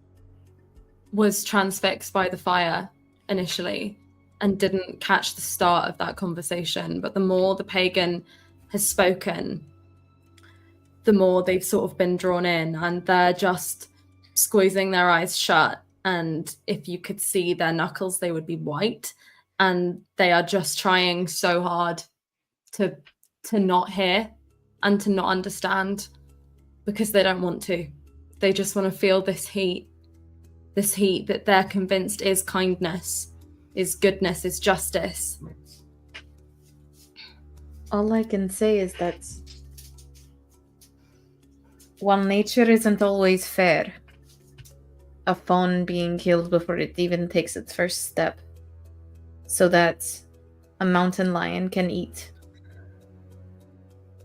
C: was transfixed by the fire initially and didn't catch the start of that conversation. But the more the pagan has spoken, the more they've sort of been drawn in, and they're just squeezing their eyes shut. And if you could see their knuckles, they would be white. And they are just trying so hard to not hear and to not understand, because they don't want to. They just want to feel this heat that they're convinced is kindness, is goodness, is justice.
J: All I can say is that while nature isn't always fair, a fawn being killed before it even takes its first step, so that a mountain lion can eat,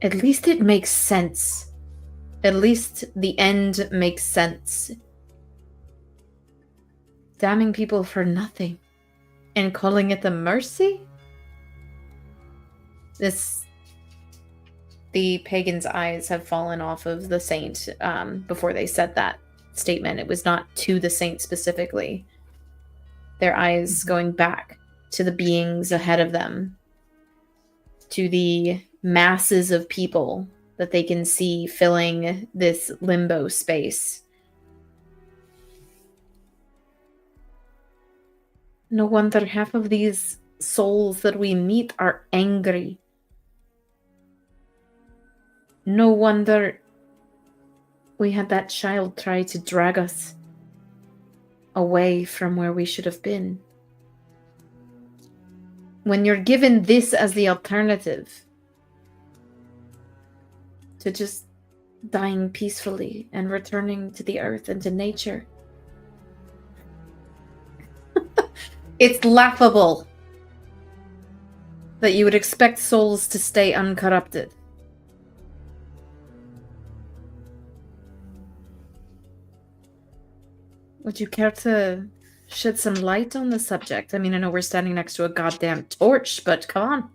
J: at least it makes sense. At least the end makes sense. Damning people for nothing and calling it a mercy? The pagan's eyes have fallen off of the saint before they said that statement. It was not to the saint specifically. Their eyes going back to the beings ahead of them, to the masses of people that they can see filling this limbo space. No wonder half of these souls that we meet are angry. No wonder we had that child try to drag us away from where we should have been. When you're given this as the alternative to just dying peacefully and returning to the earth and to nature, it's laughable that you would expect souls to stay uncorrupted. Would you care to shed some light on the subject? I mean, I know we're standing next to a goddamn torch, but come on.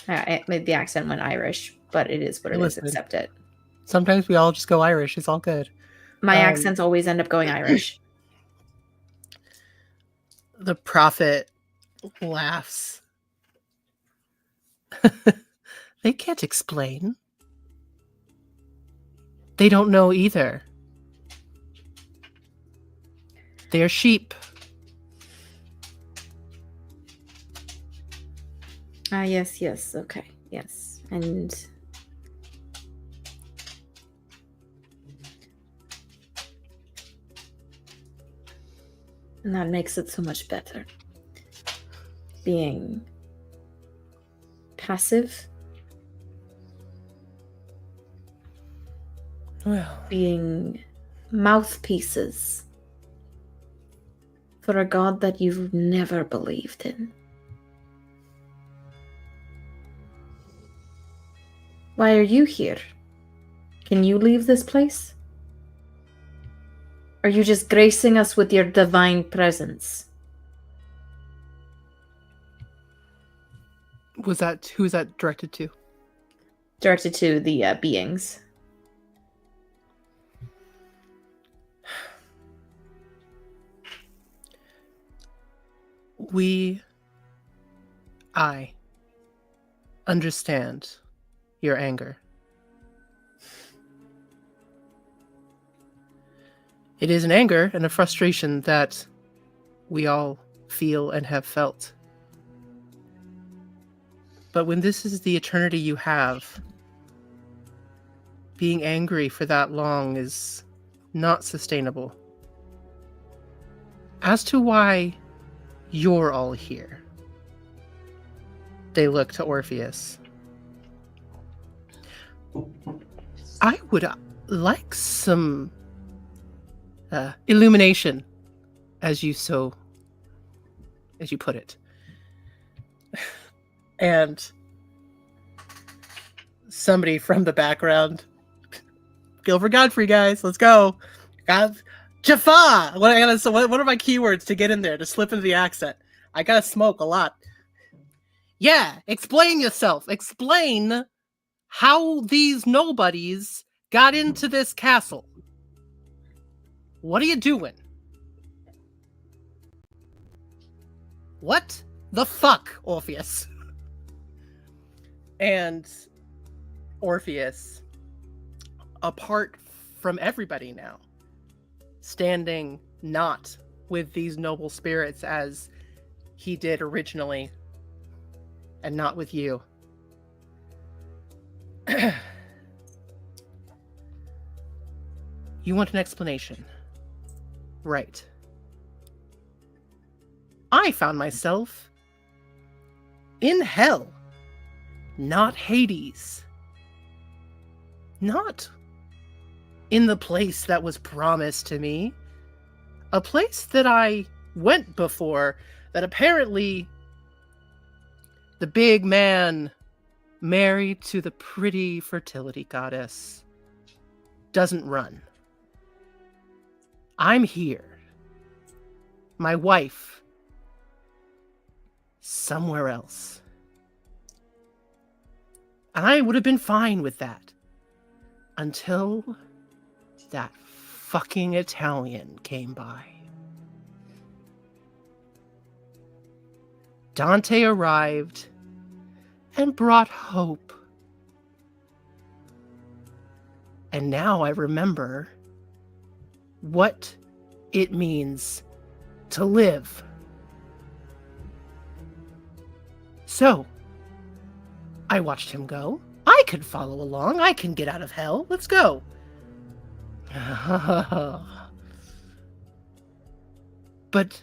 J: The accent went Irish, but it is what it is. Accept it.
I: Sometimes we all just go Irish. It's all good.
J: My accents always end up going Irish.
I: The prophet laughs. They can't explain. They don't know either. They're sheep.
J: Yes, okay, yes. And that makes it so much better. Being passive.
I: Well,
J: being mouthpieces for a god that you've never believed in. Why are you here? Can you leave this place? Are you just gracing us with your divine presence?
I: who's that directed to?
J: Directed to the beings.
I: I understand your anger. It is an anger and a frustration that we all feel and have felt. But when this is the eternity you have, being angry for that long is not sustainable. As to why you're all here, they look to Orpheus. I would like some illumination, as you put it. And somebody from the background, Gilbert Godfrey, guys, let's go. Jaffa! What are my keywords to get in there, to slip into the accent? I gotta smoke a lot. Yeah, explain yourself. Explain how these nobodies got into this castle. What are you doing? What the fuck, Orpheus? And Orpheus, apart from everybody now, standing not with these noble spirits as he did originally, and not with you. You want an explanation? Right. I found myself in hell, not Hades. Not in the place that was promised to me. A place that I went before that apparently the big man married to the pretty fertility goddess doesn't run. I'm here. My wife, somewhere else. And I would have been fine with that. Until that fucking Italian came by. Dante arrived and brought hope. And now I remember what it means to live. So, I watched him go. I can follow along. I can get out of hell. Let's go. But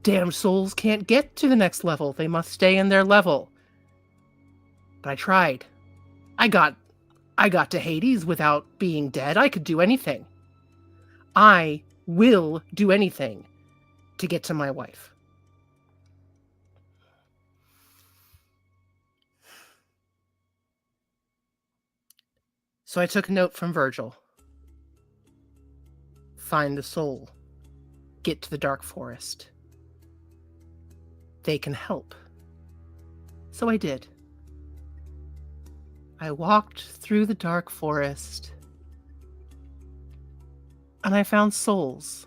I: damn souls can't get to the next level. They must stay in their level. But I tried. I got to Hades without being dead. I could do anything. I will do anything to get to my wife. So I took a note from Virgil. Find the soul. Get to the dark forest. They can help. So I did. I walked through the dark forest And I found souls.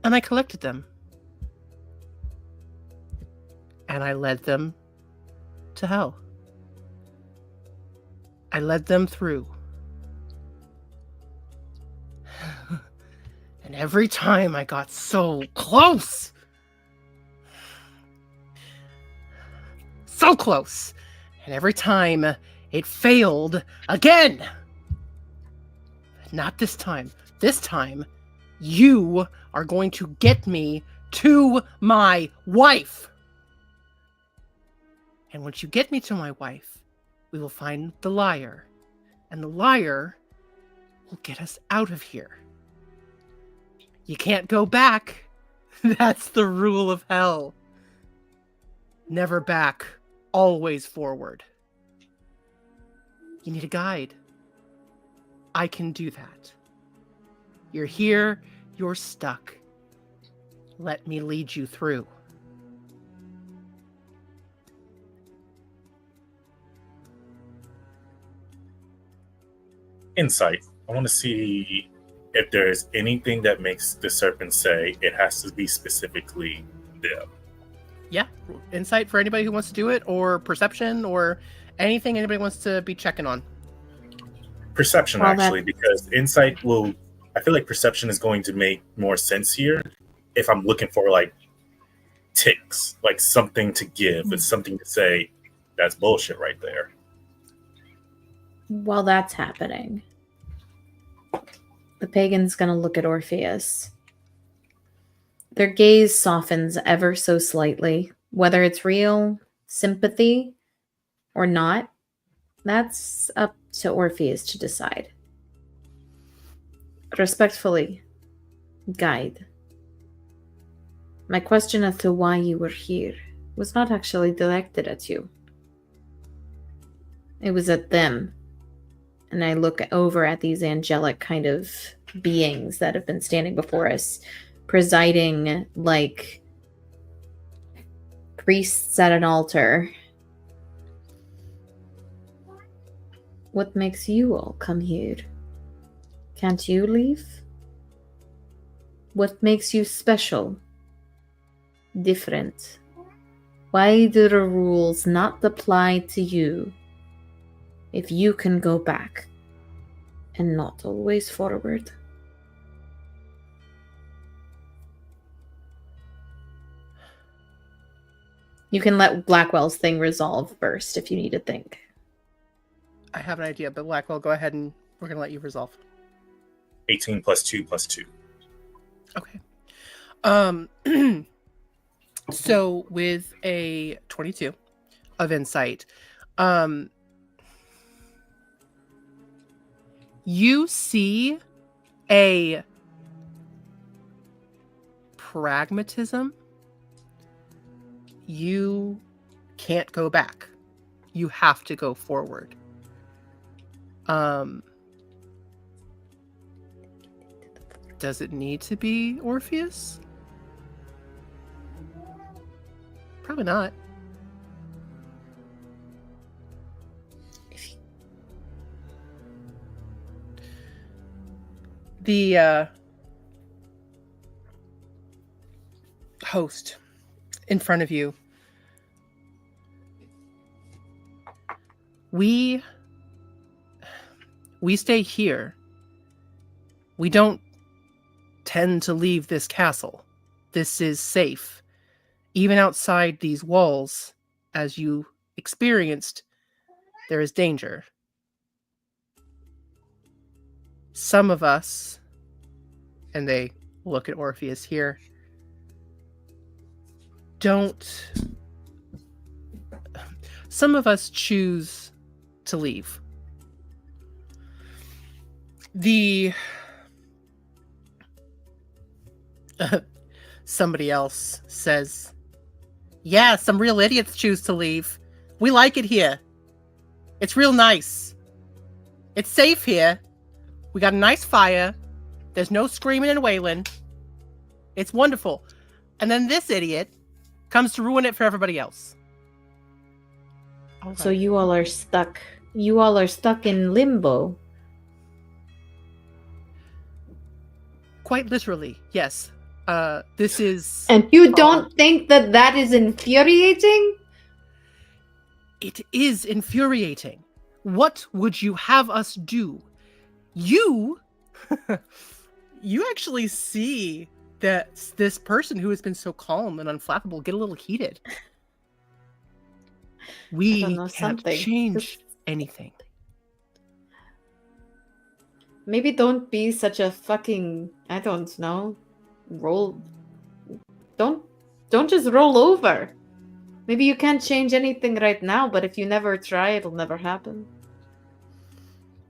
I: And I collected them. And I led them to hell. I led them through. And every time I got so close. So close. And every time it failed again. Not this time. This time, you are going to get me to my wife. And once you get me to my wife, we will find the liar. And the liar will get us out of here. You can't go back. That's the rule of hell. Never back, always forward. You need a guide. I can do that. You're here, you're stuck. Let me lead you through.
K: Insight. I want to see if there's anything that makes the serpent say it has to be specifically them.
I: Yeah, insight for anybody who wants to do it, or perception, or anything anybody wants to be checking on.
K: Perception,
J: Well,
K: actually, because insight will... I feel like perception is going to make more sense here if I'm looking for, like, ticks, like something to give, it's something to say, that's bullshit right there.
J: While that's happening, the pagan's gonna look at Orpheus. Their gaze softens ever so slightly. Whether it's real sympathy or not, that's up to Orpheus to decide. Respectfully, guide. My question as to why you were here was not actually directed at you. It was at them. And I look over at these angelic kind of beings that have been standing before us, presiding like priests at an altar. What makes you all come here? Can't you leave? What makes you special? Different? Why do the rules not apply to you if you can go back and not always forward? You can let Blackwell's thing resolve first if you need to think.
I: I have an idea, but Blackwell, go ahead and we're going to let you resolve.
K: 18 plus 2 plus 2.
I: Okay. So with a 22 of insight, you see a pragmatism. You can't go back. You have to go forward. Does it need to be Orpheus? Probably not. The host in front of you. We stay here. We don't tend to leave this castle. This is safe. Even outside these walls, as you experienced, there is danger. Some of us, and they look at Orpheus here, some of us choose to leave. Somebody else says, yeah, some real idiots choose to leave. We like it here. It's real nice. It's safe here. We got a nice fire. There's no screaming and wailing. It's wonderful. And then this idiot comes to ruin it for everybody else.
J: So you all are stuck you all are stuck in limbo.
I: Quite literally, yes. This is...
J: And you don't think that that is infuriating?
I: It is infuriating. What would you have us do? You actually see that this person who has been so calm and unflappable get a little heated. We can't change anything.
J: Maybe don't be such a fucking, I don't know, don't just roll over. Maybe you can't change anything right now, but if you never try, it'll never happen.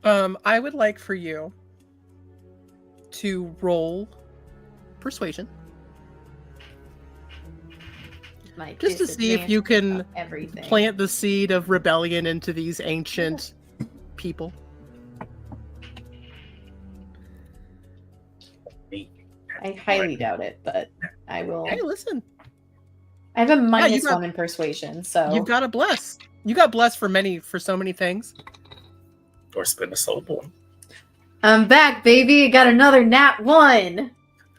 I: I would like for you to roll persuasion. Just to see if you can plant the seed of rebellion into these ancient people.
J: I highly doubt it, but I will.
I: Hey, listen.
J: I have a -1 in persuasion, so
I: you've got a bless. You got blessed for so many things.
K: Or spend a soul point.
J: I'm back, baby. Got another nat 1.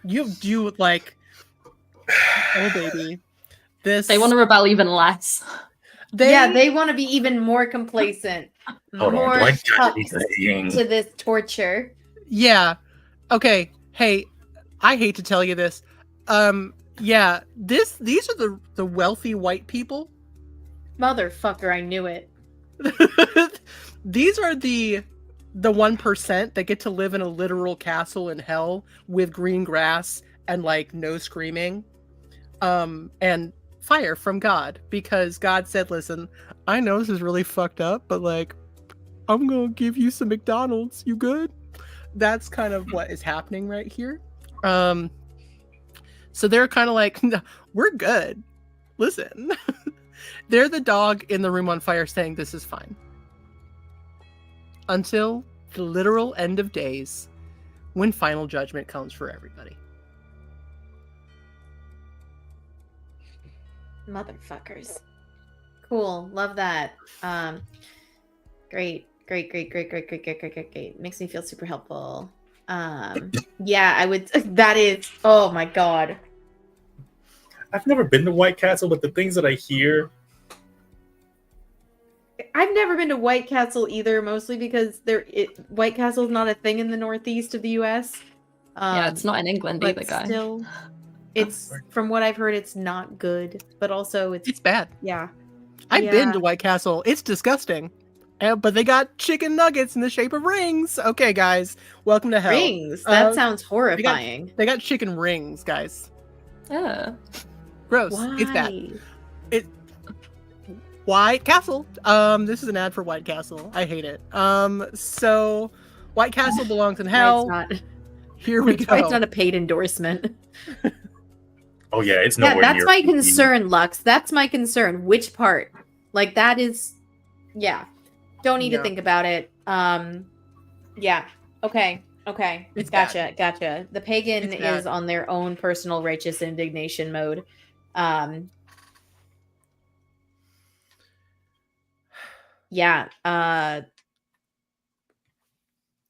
I: You like, oh baby.
C: They want to rebel even less.
J: They want to be even more complacent, more tough to this torture.
I: Yeah. Okay. Hey, I hate to tell you this. Yeah, these are the wealthy white people.
J: Motherfucker, I knew it.
I: These are the 1% that get to live in a literal castle in hell with green grass and like no screaming. And fire from God, because God said, listen, I know this is really fucked up, but like, I'm gonna give you some McDonald's. You good? That's kind of what is happening right here. So they're kind of like, no, we're good. Listen, they're the dog in the room on fire saying this is fine. Until the literal end of days, when final judgment comes for everybody.
J: Motherfuckers. Cool. Love that. Great. Makes me feel super helpful. Yeah, I would. That is. Oh my god.
K: I've never been to White Castle, but the things that I hear.
J: I've never been to White Castle either, mostly because White Castle is not a thing in the northeast of the U.S.
C: Yeah, it's not in England either, guys.
J: Still, it's from what I've heard, it's not good, but also it's
I: bad.
J: Yeah,
I: I've been to White Castle. It's disgusting. But they got chicken nuggets in the shape of rings. Okay, guys, welcome to hell.
J: Rings? That sounds horrifying.
I: They got chicken rings, guys.
C: Yeah.
I: Gross.
J: Why?
I: It's bad. White Castle. This is an ad for White Castle. I hate it. So White Castle belongs in hell. Here we go.
J: It's not a paid endorsement.
K: Oh yeah, it's nowhere
J: that's
K: near
J: my concern, Lux. That's my concern. Which part? Like that is, yeah. Don't need to think about it. Yeah. Okay.
I: It's
J: gotcha. The pagan is on their own personal righteous indignation mode. Yeah. I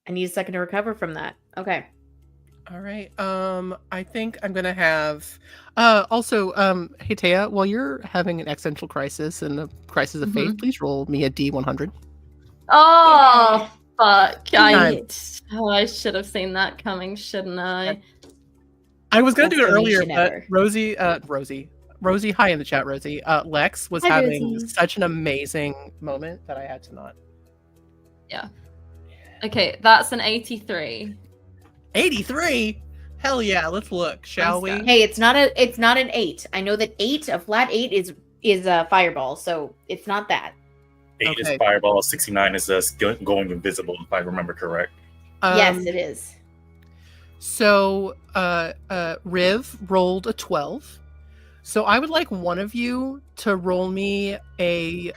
J: need a second to recover from that. Okay.
I: All right. I think I'm gonna have also hey Taya, while you're having an existential crisis and a crisis of faith, please roll me a D100.
C: Oh fuck. I should have seen that coming, shouldn't I?
I: I was gonna do it earlier, but Rosie, hi in the chat, Rosie. Lex was having such an amazing moment that I had to not.
C: Yeah. Okay, that's an 83.
I: 83? Hell yeah, let's look, shall we?
J: Hey, it's not an 8. I know that a flat 8 is a fireball, so it's not that.
K: 8 is fireball, 69 is us going invisible, if I remember correct.
J: Yes, it is.
I: So Riv rolled a 12. So I would like one of you to roll me a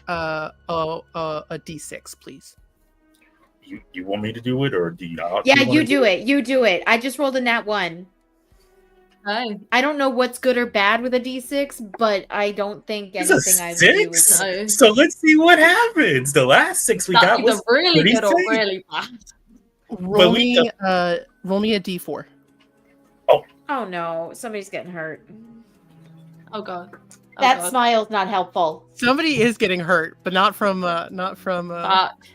I: D6, please.
K: You want me to do it, or do you?
J: Yeah, you do it. You do it. I just rolled a nat 1.
C: Okay.
J: I don't know what's good or bad with a D6, but I don't think
K: It's a
J: anything I would do is
K: six?
J: good.
K: So let's see what happens. The last 6 we
C: That's
K: got
C: either
K: was
C: really
K: pretty
C: good or
K: safe.
C: really bad.
I: Roll
K: we
I: me a d4.
J: Oh no, somebody's getting hurt.
C: Oh god. Oh,
J: That
C: god.
J: smile's not helpful.
I: Somebody is getting hurt, but not from
C: Fuck.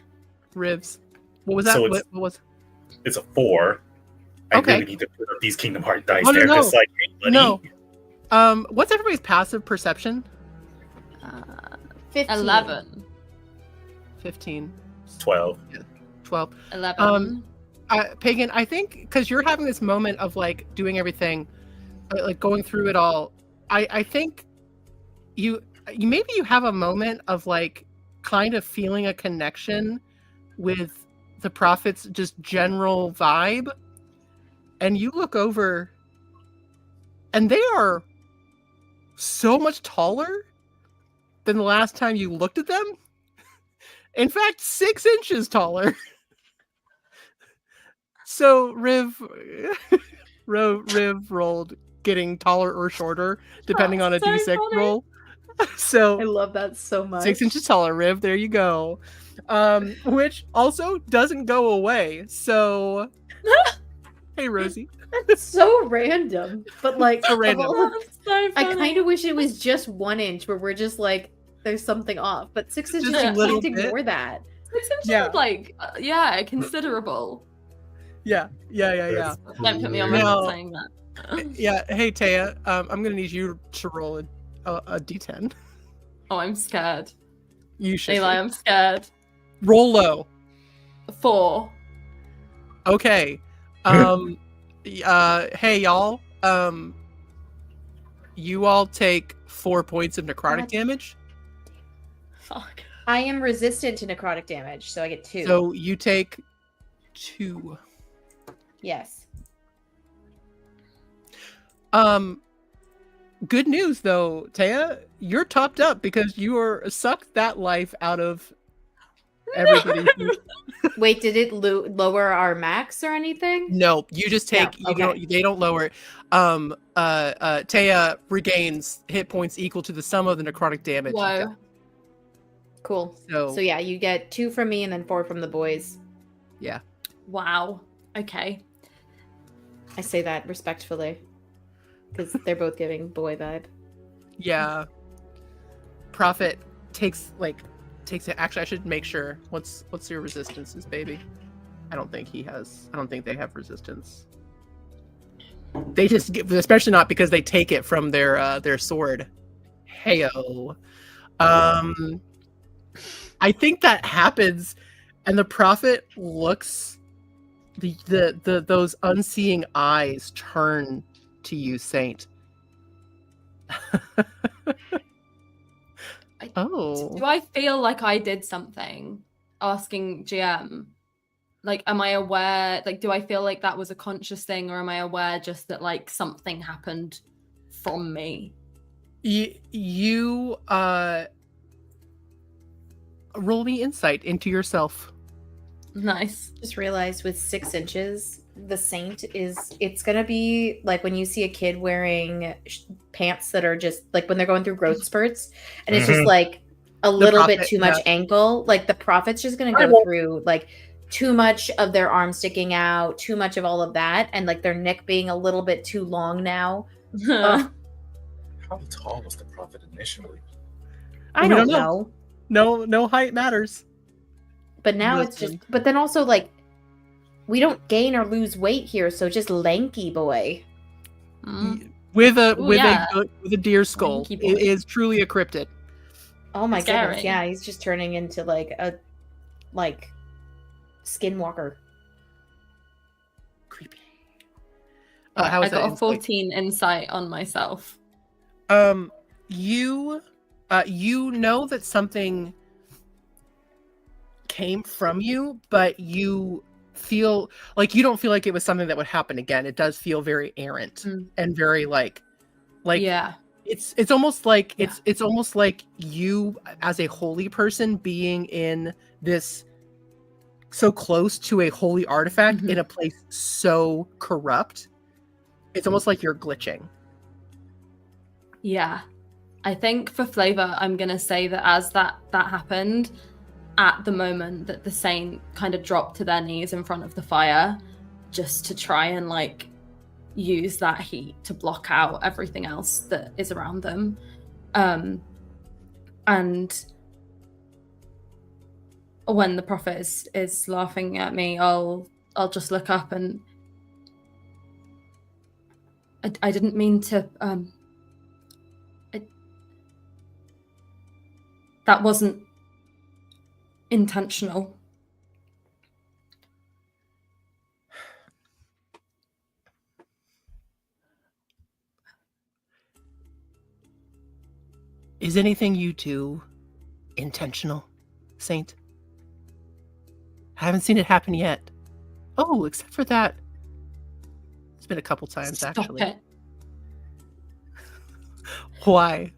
I: ribs. What was that?
K: So
I: What was?
K: It's a 4. I
I: Okay.
K: really need to put up these Kingdom Hearts dice
I: Oh, no,
K: there.
I: no.
K: Just like, hey, buddy.
I: No. What's everybody's passive perception?
J: 15.
C: 11.
I: 15.
K: 12.
I: 12.
C: 11.
I: Pagan, I think because you're having this moment of like doing everything, like going through it all. I think you maybe you have a moment of like kind of feeling a connection with the prophet's just general vibe, and you look over, and they are so much taller than the last time you looked at them. In fact, 6 inches taller. So Riv rolled getting taller or shorter, depending on a
C: That's so
I: D6
C: funny.
I: roll. So
J: I love that so much.
I: 6 inches taller, Riv. There you go. Which also doesn't go away. So, hey, Rosie.
J: That's so random. But like,
I: So
J: of
I: random.
J: all of-
C: That's so
J: I
C: funny.
J: kind of wish it was just 1 inch where we're just like, there's something off. But 6 inches,
I: Just a
J: I
I: little
J: can't
I: bit.
J: ignore that.
C: 6 inches
I: Yeah.
C: is like, considerable.
I: Yeah.
C: Don't put me on
I: No.
C: record saying that.
I: Yeah. Hey, Taya. I'm gonna need you to roll a D10.
C: Oh, I'm scared.
I: You should
C: Eli, I'm scared.
I: roll low.
C: 4.
I: Okay. Hey y'all. You all take 4 points of necrotic
J: What?
I: damage.
C: Fuck.
J: I am resistant to necrotic damage, so I get 2.
I: So you take 2.
J: yes.
I: Good news though, Taya, you're topped up because you are sucked that life out of everybody.
J: Wait, did it lower our max or anything?
I: No, you just take.
J: No,
I: You don't. They don't lower it. Taya regains hit points equal to the sum of the necrotic damage. you
C: Whoa.
I: got.
J: Cool.
I: So,
J: So yeah, you get 2 from me and then 4 from the boys.
I: yeah.
C: Wow. Okay.
J: I say that respectfully because they're both giving boy vibe.
I: Yeah. Prophet takes it. Actually, I should make sure. What's your resistances, baby? I don't think he has. I don't think they have resistance. They just give, especially not because they take it from their sword. Heyo. I think that happens, and the prophet looks. Those unseeing eyes turn to you, Saint.
C: Do I feel like I did something? Asking GM. Like, am I aware? Like, do I feel like that was a conscious thing, or am I aware just that like something happened from me?
I: You roll me insight into yourself.
C: Nice.
J: Just realized with 6 inches, the saint it's gonna be like when you see a kid wearing pants that are just like when they're going through growth spurts, and it's just like a little bit too much ankle. Like the prophet's just gonna go through like too much of their arm sticking out, too much of all of that, and like their neck being a little bit too long now.
K: How tall was the prophet initially?
J: I don't know.
I: No height matters.
J: But now it's just. But then also like, we don't gain or lose weight here, so just lanky boy.
I: With a deer skull.
J: Lanky boy.
I: It is truly a cryptid.
J: Oh my
C: Scary.
J: goodness! Yeah, he's just turning into like a skinwalker.
I: Creepy.
C: I got a 14 insight on myself.
I: You know that something came from you, but you feel like you don't feel like it was something that would happen again. It does feel very errant and very like
C: yeah.
I: It's almost like it's almost like you as a holy person being in this so close to a holy artifact in a place so corrupt It's almost like you're glitching.
C: Yeah. I think for flavor, I'm going to say that as that happened, at the moment that the Saint kind of dropped to their knees in front of the fire, just to try and like use that heat to block out everything else that is around them. And when the prophet is laughing at me, I'll just look up and I didn't mean to that wasn't intentional.
I: Is anything you do intentional, Saint? I haven't seen it happen yet. Oh, except for that. It's been a couple times,
C: Stop
I: actually.
C: it.
I: Why?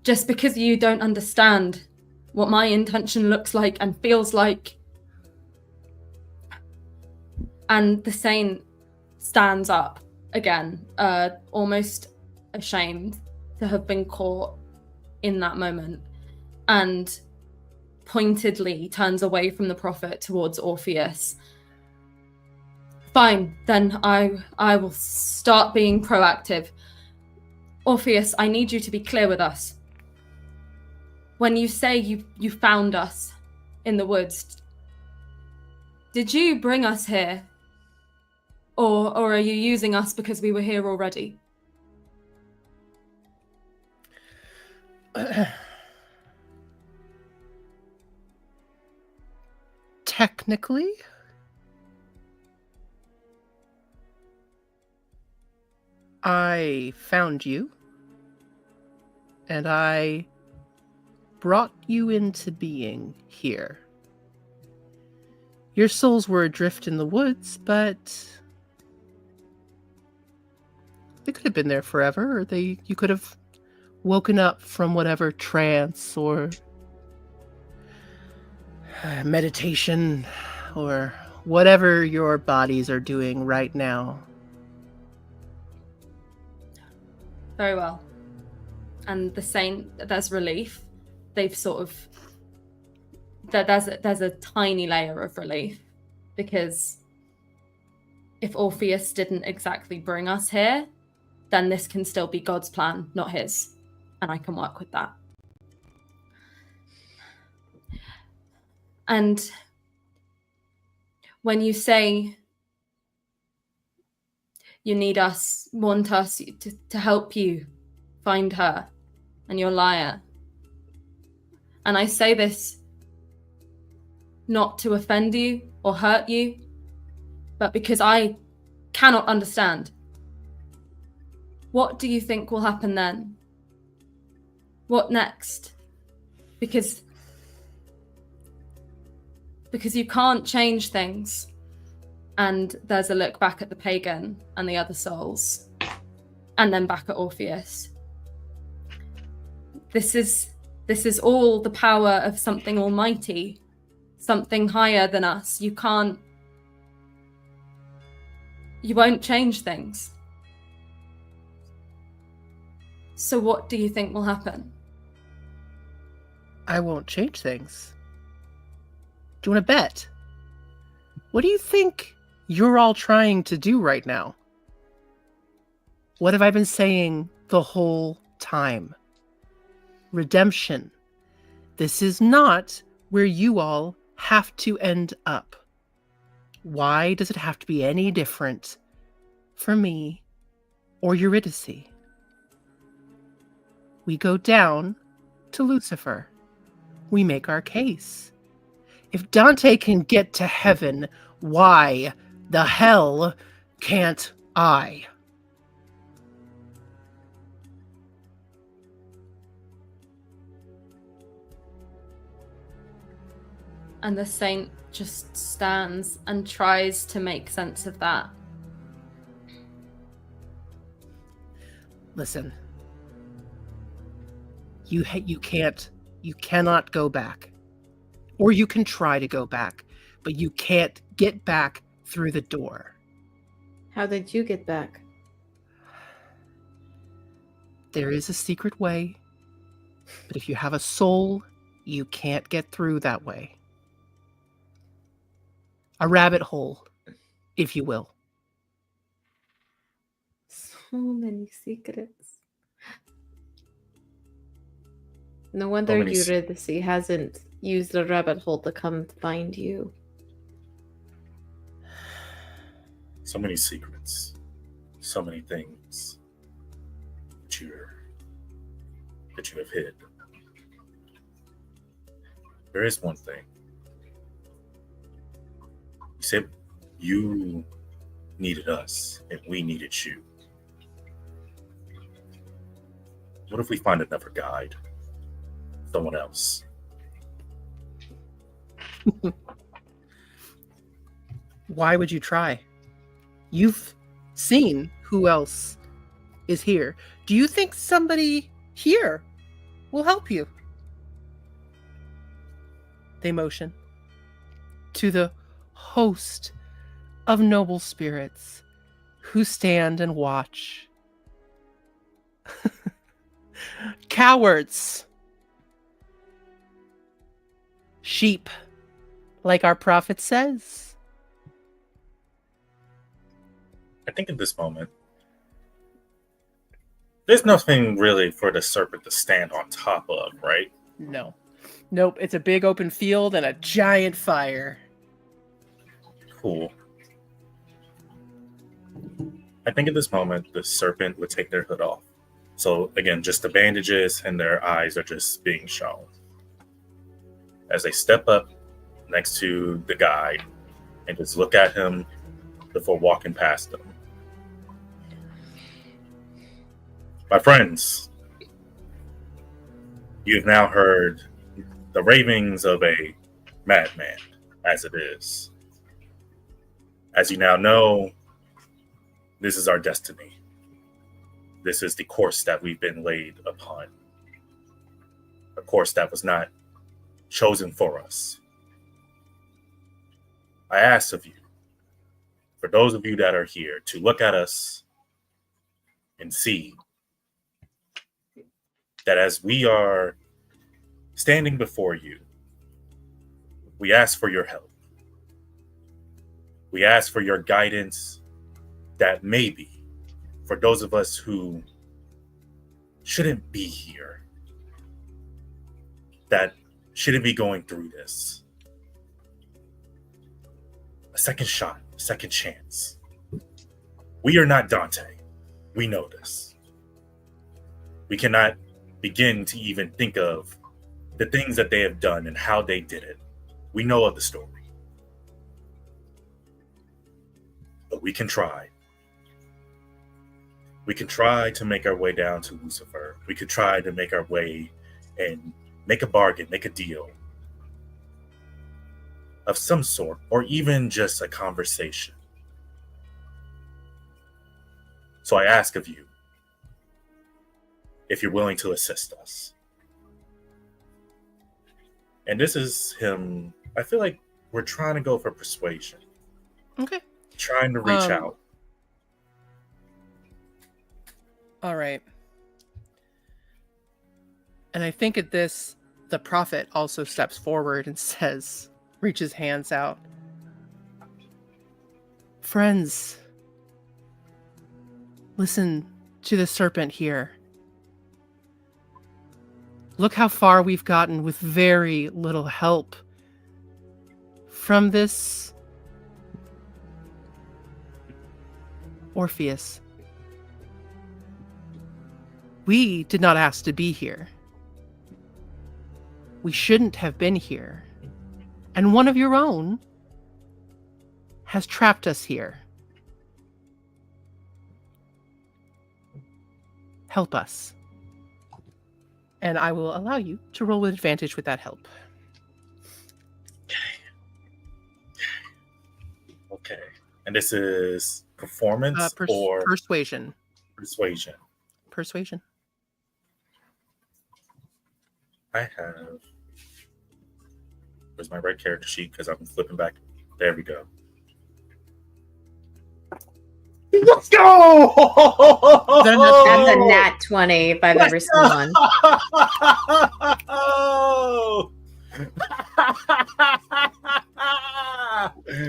C: Just because you don't understand what my intention looks like and feels like. And the Saint stands up again, almost ashamed to have been caught in that moment, and pointedly turns away from the prophet towards Orpheus. Fine, then I will start being proactive. Orpheus, I need you to be clear with us. When you say you found us in the woods, did you bring us here? Or are you using us because we were here already?
I: Technically, I found you, and I brought you into being here. Your souls were adrift in the woods, but they could have been there forever, or you could have woken up from whatever trance or meditation or whatever your bodies are doing right now.
C: Very well. And the Saint, there's relief. They've sort of there's a tiny layer of relief, because if Orpheus didn't exactly bring us here, then this can still be God's plan, not his. And I can work with that. And when you say you need us, want us to help you find her, and you're a liar, and I say this not to offend you or hurt you, but because I cannot understand. What do you think will happen then? What next? Because you can't change things. And there's a look back at the pagan and the other souls, and then back at Orpheus. This is all the power of something almighty, something higher than us. You won't change things. So what do you think will happen?
I: I won't change things. Do you want to bet? What do you think you're all trying to do right now? What have I been saying the whole time? Redemption. This is not where you all have to end up. Why does it have to be any different for me or Eurydice? We go down to Lucifer. We make our case. If Dante can get to heaven, why the hell can't I?
C: And the Saint just stands and tries to make sense of that.
I: Listen. You cannot go back. Or you can try to go back, but you can't get back through the door.
J: How did you get back?
I: There is a secret way, but if you have a soul, you can't get through that way. A rabbit hole, if you will.
J: So many secrets. No wonder Eurydice hasn't used the rabbit hole to come to find you.
K: So many secrets. So many things that you have hid. There is one thing. You said you needed us and we needed you. What if we find another guide? Someone else.
I: Why would you try? You've seen who else is here. Do you think somebody here will help you? They motion to the host of noble spirits who stand and watch. Cowards. Sheep, like our prophet says.
K: I think at this moment, there's nothing really for the serpent to stand on top of, right?
I: No. Nope, it's a big open field and a giant fire.
K: Cool. I think at this moment, the serpent would take their hood off. So again, just the bandages and their eyes are just being shown. As they step up next to the guide and just look at him before walking past them. My friends, you've now heard the ravings of a madman, as it is. As you now know, this is our destiny. This is the course that we've been laid upon. A course that was not chosen for us. I ask of you, for those of you that are here, to look at us and see that as we are standing before you, we ask for your help. We ask for your guidance that maybe for those of us who shouldn't be here, that shouldn't be going through this. A second shot, second chance. We are not Dante. We know this. We cannot begin to even think of the things that they have done and how they did it. We know of the story. But we can try. We can try to make our way down to Lucifer. We could try to make our way and make a bargain, make a deal of some sort, or even just a conversation. So I ask of you, if you're willing to assist us. And this is him, I feel like we're trying to go for persuasion.
I: Okay.
K: Trying to reach out.
I: All right. And I think at this, the prophet also steps forward and says, reaches hands out. Friends, listen to the serpent here. Look how far we've gotten with very little help from this Orpheus. We did not ask to be here. We shouldn't have been here. And one of your own has trapped us here. Help us. And I will allow you to roll with advantage with that help.
K: Okay. And this is performance or
I: persuasion?
K: Persuasion.
I: Persuasion.
K: I have... Where's my right character sheet? Because I'm flipping back. There we go.
G: Let's go!
J: That's a nat 20 if I've ever seen one.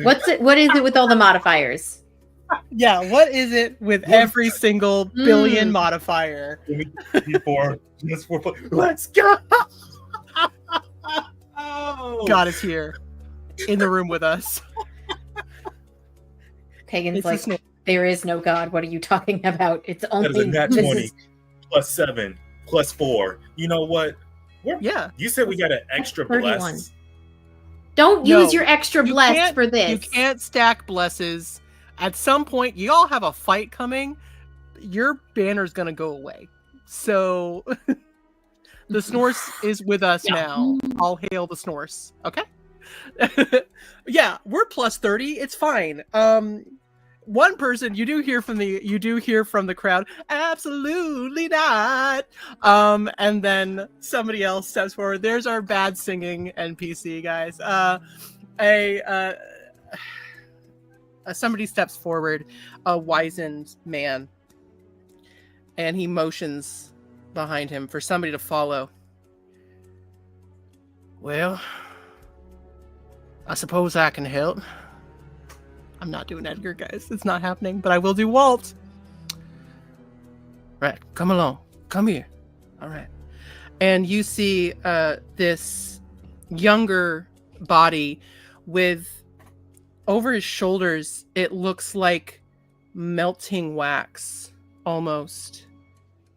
J: What is it with all the modifiers?
I: Yeah, what is it with every single billion modifier?
K: Let's go!
I: God is here in the room with us.
J: Pagan's like, there is no God. What are you talking about? It's only
K: that is a nat 20 plus 7 plus 4. You know what? You said we got an extra
J: 31.
K: bless.
J: Don't use your extra bless for this.
I: You can't stack blesses. At some point, you all have a fight coming. Your banner's gonna go away. So the Snorse is with us now. All hail the Snorse. Okay. Yeah, we're plus 30. It's fine. One person you do hear from the crowd, absolutely not. And then somebody else steps forward. There's our bad singing NPC, guys. Somebody steps forward, a wizened man, and he motions behind him for somebody to follow. Well, I suppose I can help. I'm not doing Edgar, guys. It's not happening, but I will do Walt. Right, come along. Come here. All right. And you see this younger body with, over his shoulders, it looks like melting wax, almost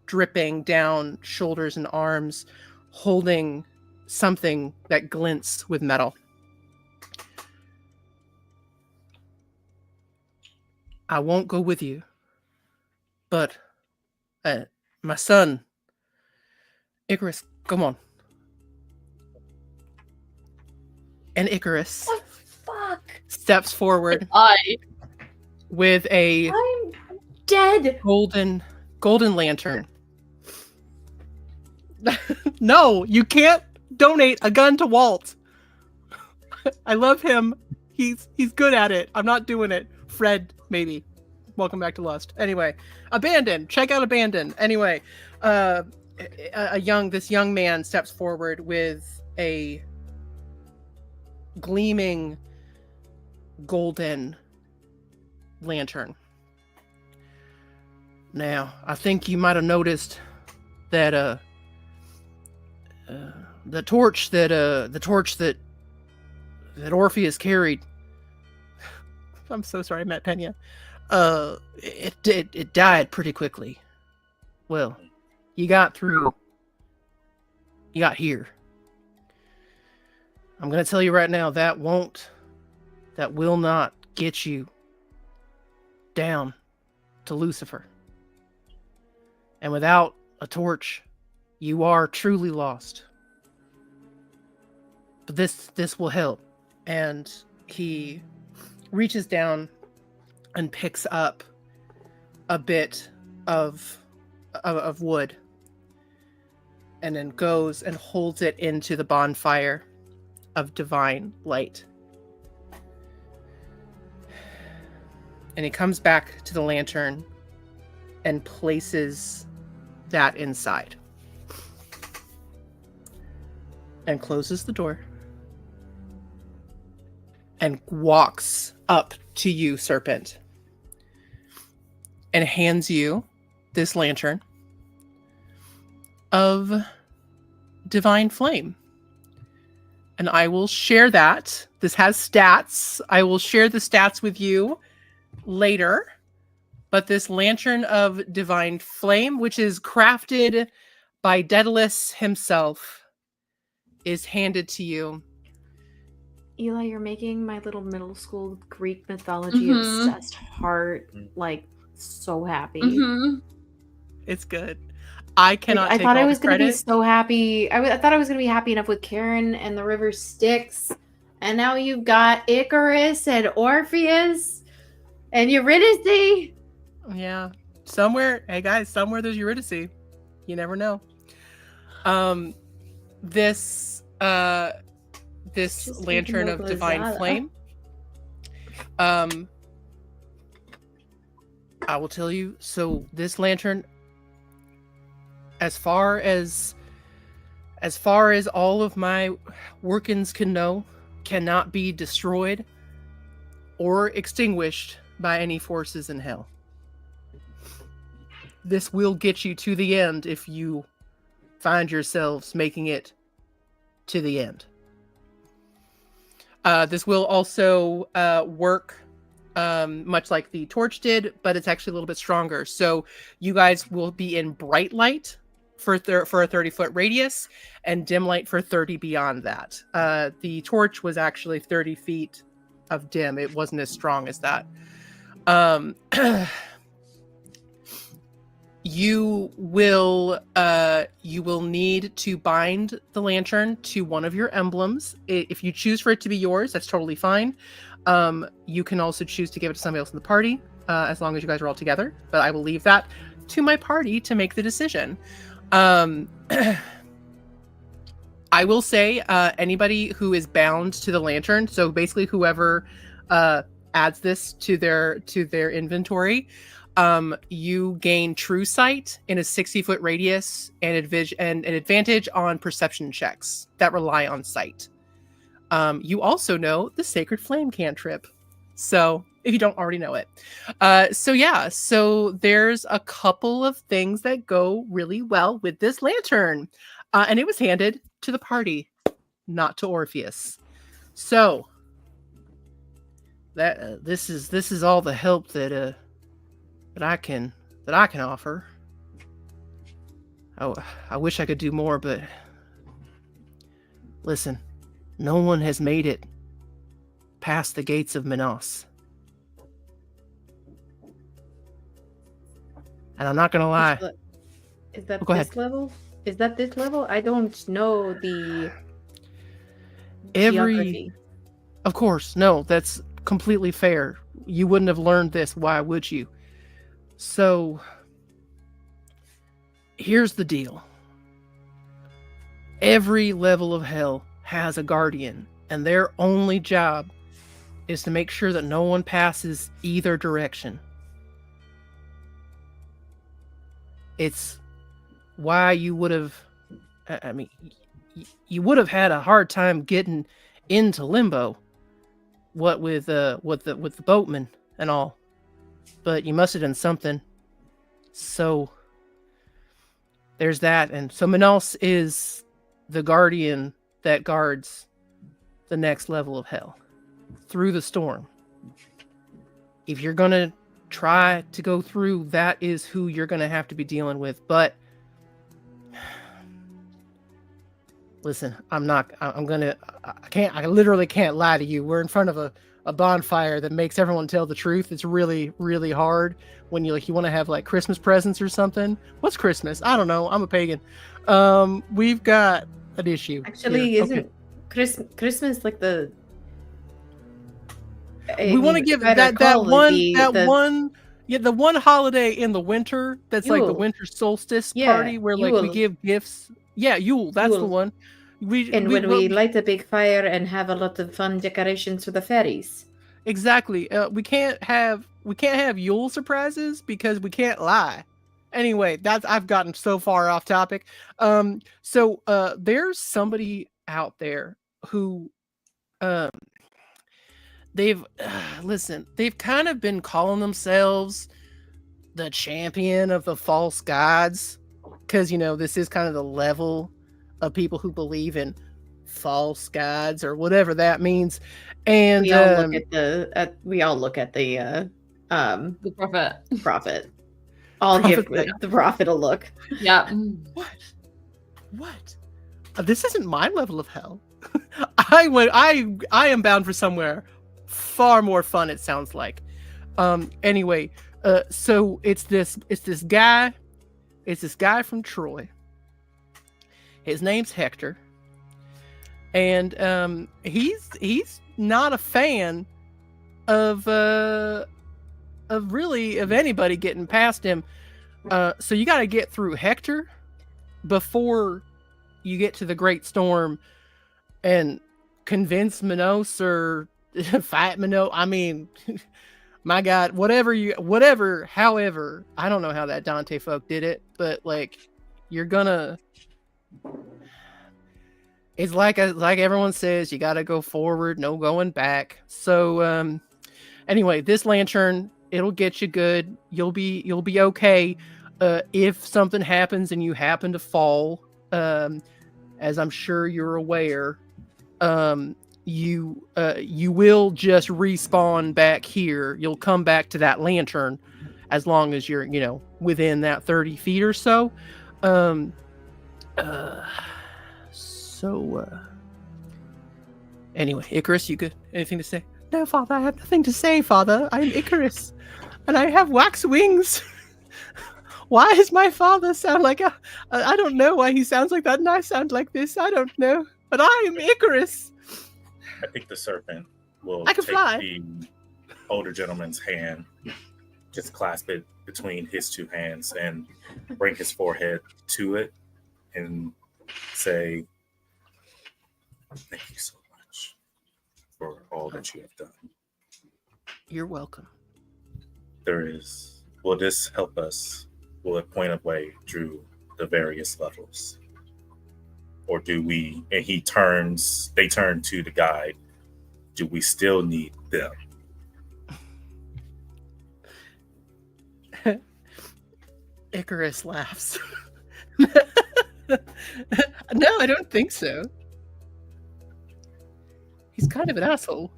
I: dripping down shoulders and arms, holding something that glints with metal. I won't go with you, but my son, Icarus, come on. And Icarus steps forward with a
J: I'm dead
I: golden lantern. No, you can't donate a gun to Walt. I love him. He's good at it. I'm not doing it. Fred, maybe. Welcome back to Lust. Anyway, Abandon. Check out Abandon. Anyway, this young man steps forward with a gleaming golden lantern. Now, I think you might have noticed that the torch that Orpheus carried. I'm so sorry, Matt Pena. It died pretty quickly. Well, you got through. You got here. I'm gonna tell you right now, that will not get you down to Lucifer. And without a torch, you are truly lost. But this will help. And he reaches down and picks up a bit of wood, and then goes and holds it into the bonfire of divine light. And he comes back to the lantern and places that inside. And closes the door. And walks up to you, Serpent. And hands you this lantern of divine flame. And I will share that. This has stats. I will share the stats with you later. But this lantern of divine flame, which is crafted by Daedalus himself, is handed to you.
J: Eli, you're making my little middle school Greek mythology obsessed heart like so happy.
I: It's good. I cannot.
J: I thought I was going to be so happy. I thought I was going to be happy enough with Karen and the River Styx, and now you've got Icarus and Orpheus and Eurydice.
I: Yeah, somewhere. Hey guys, somewhere there's Eurydice. You never know. This lantern of divine flame I will tell you. So this lantern, as far as all of my workings can know, cannot be destroyed or extinguished by any forces in hell. This will get you to the end if you find yourselves making it to the end. This will also work much like the torch did, but it's actually a little bit stronger. So you guys will be in bright light for a 30-foot radius and dim light for 30 beyond that. The torch was actually 30 feet of dim. It wasn't as strong as that. You will need to bind the lantern to one of your emblems. If you choose for it to be yours, that's totally fine. You can also choose to give it to somebody else in the party, as long as you guys are all together. But I will leave that to my party to make the decision. I will say, anybody who is bound to the lantern, so basically whoever adds this to their inventory, you gain true sight in a 60-foot radius and an advantage on perception checks that rely on sight. You also know the Sacred Flame cantrip. So if you don't already know it. So there's a couple of things that go really well with this lantern. And it was handed to the party, not to Orpheus. So that this is all the help that I can offer. Oh, I wish I could do more, but listen, no one has made it past the gates of Minos. And I'm not gonna lie.
J: Is that
I: Go
J: this
I: ahead.
J: level? Is that this level? I don't know the geography.
I: Of course, no, that's completely fair. You wouldn't have learned this, why would you? So, here's the deal. Every level of hell has a guardian, and their only job is to make sure that no one passes either direction. It's why you would have, you would have had a hard time getting into limbo, what with the boatman and all, but you must have done something. So there's that, and so Minos is the guardian that guards the next level of hell through the storm. If you're gonna try to go through, that is who you're gonna have to be dealing with. But listen, I literally can't lie to you. We're in front of a bonfire that makes everyone tell the truth. It's really, really hard when you want to have like Christmas presents or something. What's Christmas? I don't know. I'm a pagan. We've got an issue.
J: Actually,
I: here.
J: isn't Christmas like the?
I: We want to give the one holiday in the winter that's
J: Yule.
I: like the winter solstice party where like we give gifts. Yeah, Yule. That's the one.
J: When we light a big fire and have a lot of fun decorations for the fairies.
I: Exactly. We can't have Yule surprises because we can't lie. Anyway, I've gotten so far off topic. So there's somebody out there who they've kind of been calling themselves the champion of the false gods, because this is kind of the level of people who believe in false gods or whatever that means. And
J: we all look at the prophet. I'll give the prophet a look.
C: Yeah.
I: What? This isn't my level of hell. I am bound for somewhere far more fun, it sounds like. Anyway, so it's this guy from Troy. His name's Hector, and he's not a fan of anybody getting past him. So you got to get through Hector before you get to the Great Storm and convince Minos or fight Minos. I mean, my God, however, I don't know how that Dante folk did it, but like, you're gonna. It's like everyone says, you gotta go forward, no going back. So, anyway, this lantern, it'll get you good. You'll be okay. If something happens and you happen to fall, as I'm sure you're aware, you will just respawn back here. You'll come back to that lantern as long as you're, within that 30 feet or so. Anyway, Icarus, you good? Anything to say? No, Father, I have nothing to say, Father. I'm Icarus, and I have wax wings. Why does my father sound like I don't know why he sounds like that, and I sound like this. I don't know, but I am Icarus.
K: I think the serpent will
I: I can
K: take
I: fly.
K: the older gentleman's hand, just clasp it between his two hands, and bring his forehead to it, and say, "Thank you so much for all that you have done."
I: You're welcome.
K: Will this help us? Will it point a way through the various levels? Or do we, and they turn to the guide, do we still need them?
I: Icarus laughs. No, I don't think so. He's kind of an asshole.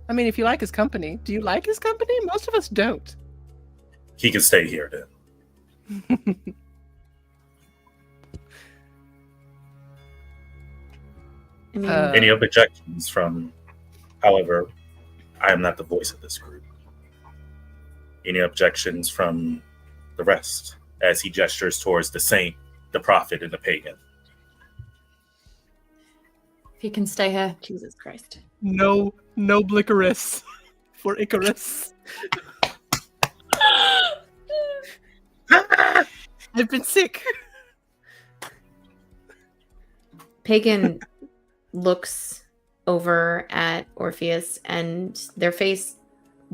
I: I mean, if you like his company, do you like his company? Most of us don't.
K: He can stay here then. Any objections from, however, I am not the voice of this group. Any objections from the rest as he gestures towards the saint, the prophet, and the pagan?
C: If you can stay here.
J: Jesus Christ.
I: No Icarus for Icarus. I've been sick.
J: Pagan looks over at Orpheus, and their face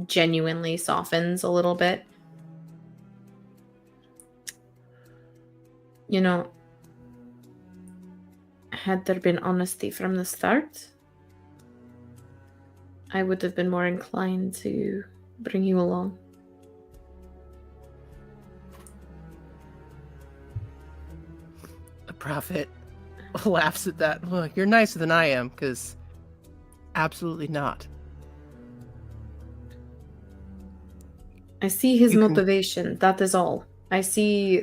J: genuinely softens a little bit. Had there been honesty from the start, I would have been more inclined to bring you along.
I: The prophet laughs at that. Well, you're nicer than I am, because absolutely not.
J: I see his motivation. That is all. I see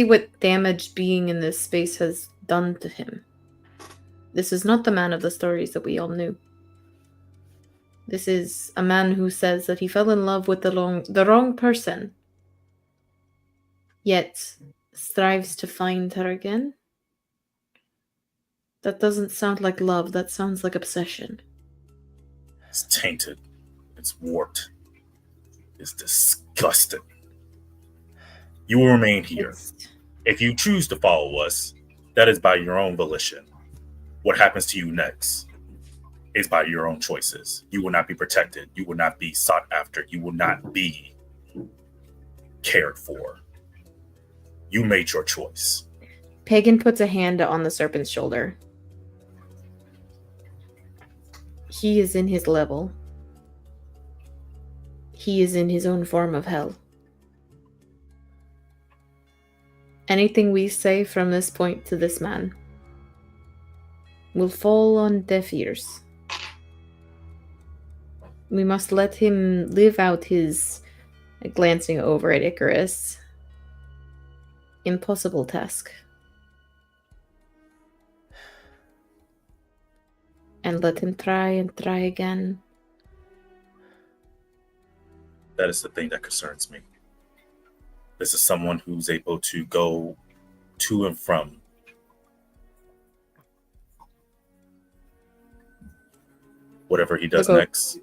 J: what damage being in this space has done to him. This is not the man of the stories that we all knew. This is a man who says that he fell in love with the wrong person, yet strives to find her again. That doesn't sound like love. That sounds like obsession.
K: It's tainted. It's warped. It's disgusting. You will remain here. If you choose to follow us, that is by your own volition. What happens to you next is by your own choices. You will not be protected. You will not be sought after. You will not be cared for. You made your choice.
J: Pagan puts a hand on the serpent's shoulder. He is in his level. He is in his own form of hell. Anything we say from this point to this man will fall on deaf ears. We must let him live out his, glancing over at Icarus, impossible task. And let him try and try again.
K: That is the thing that concerns me. This is someone who's able to go to and from whatever he does next.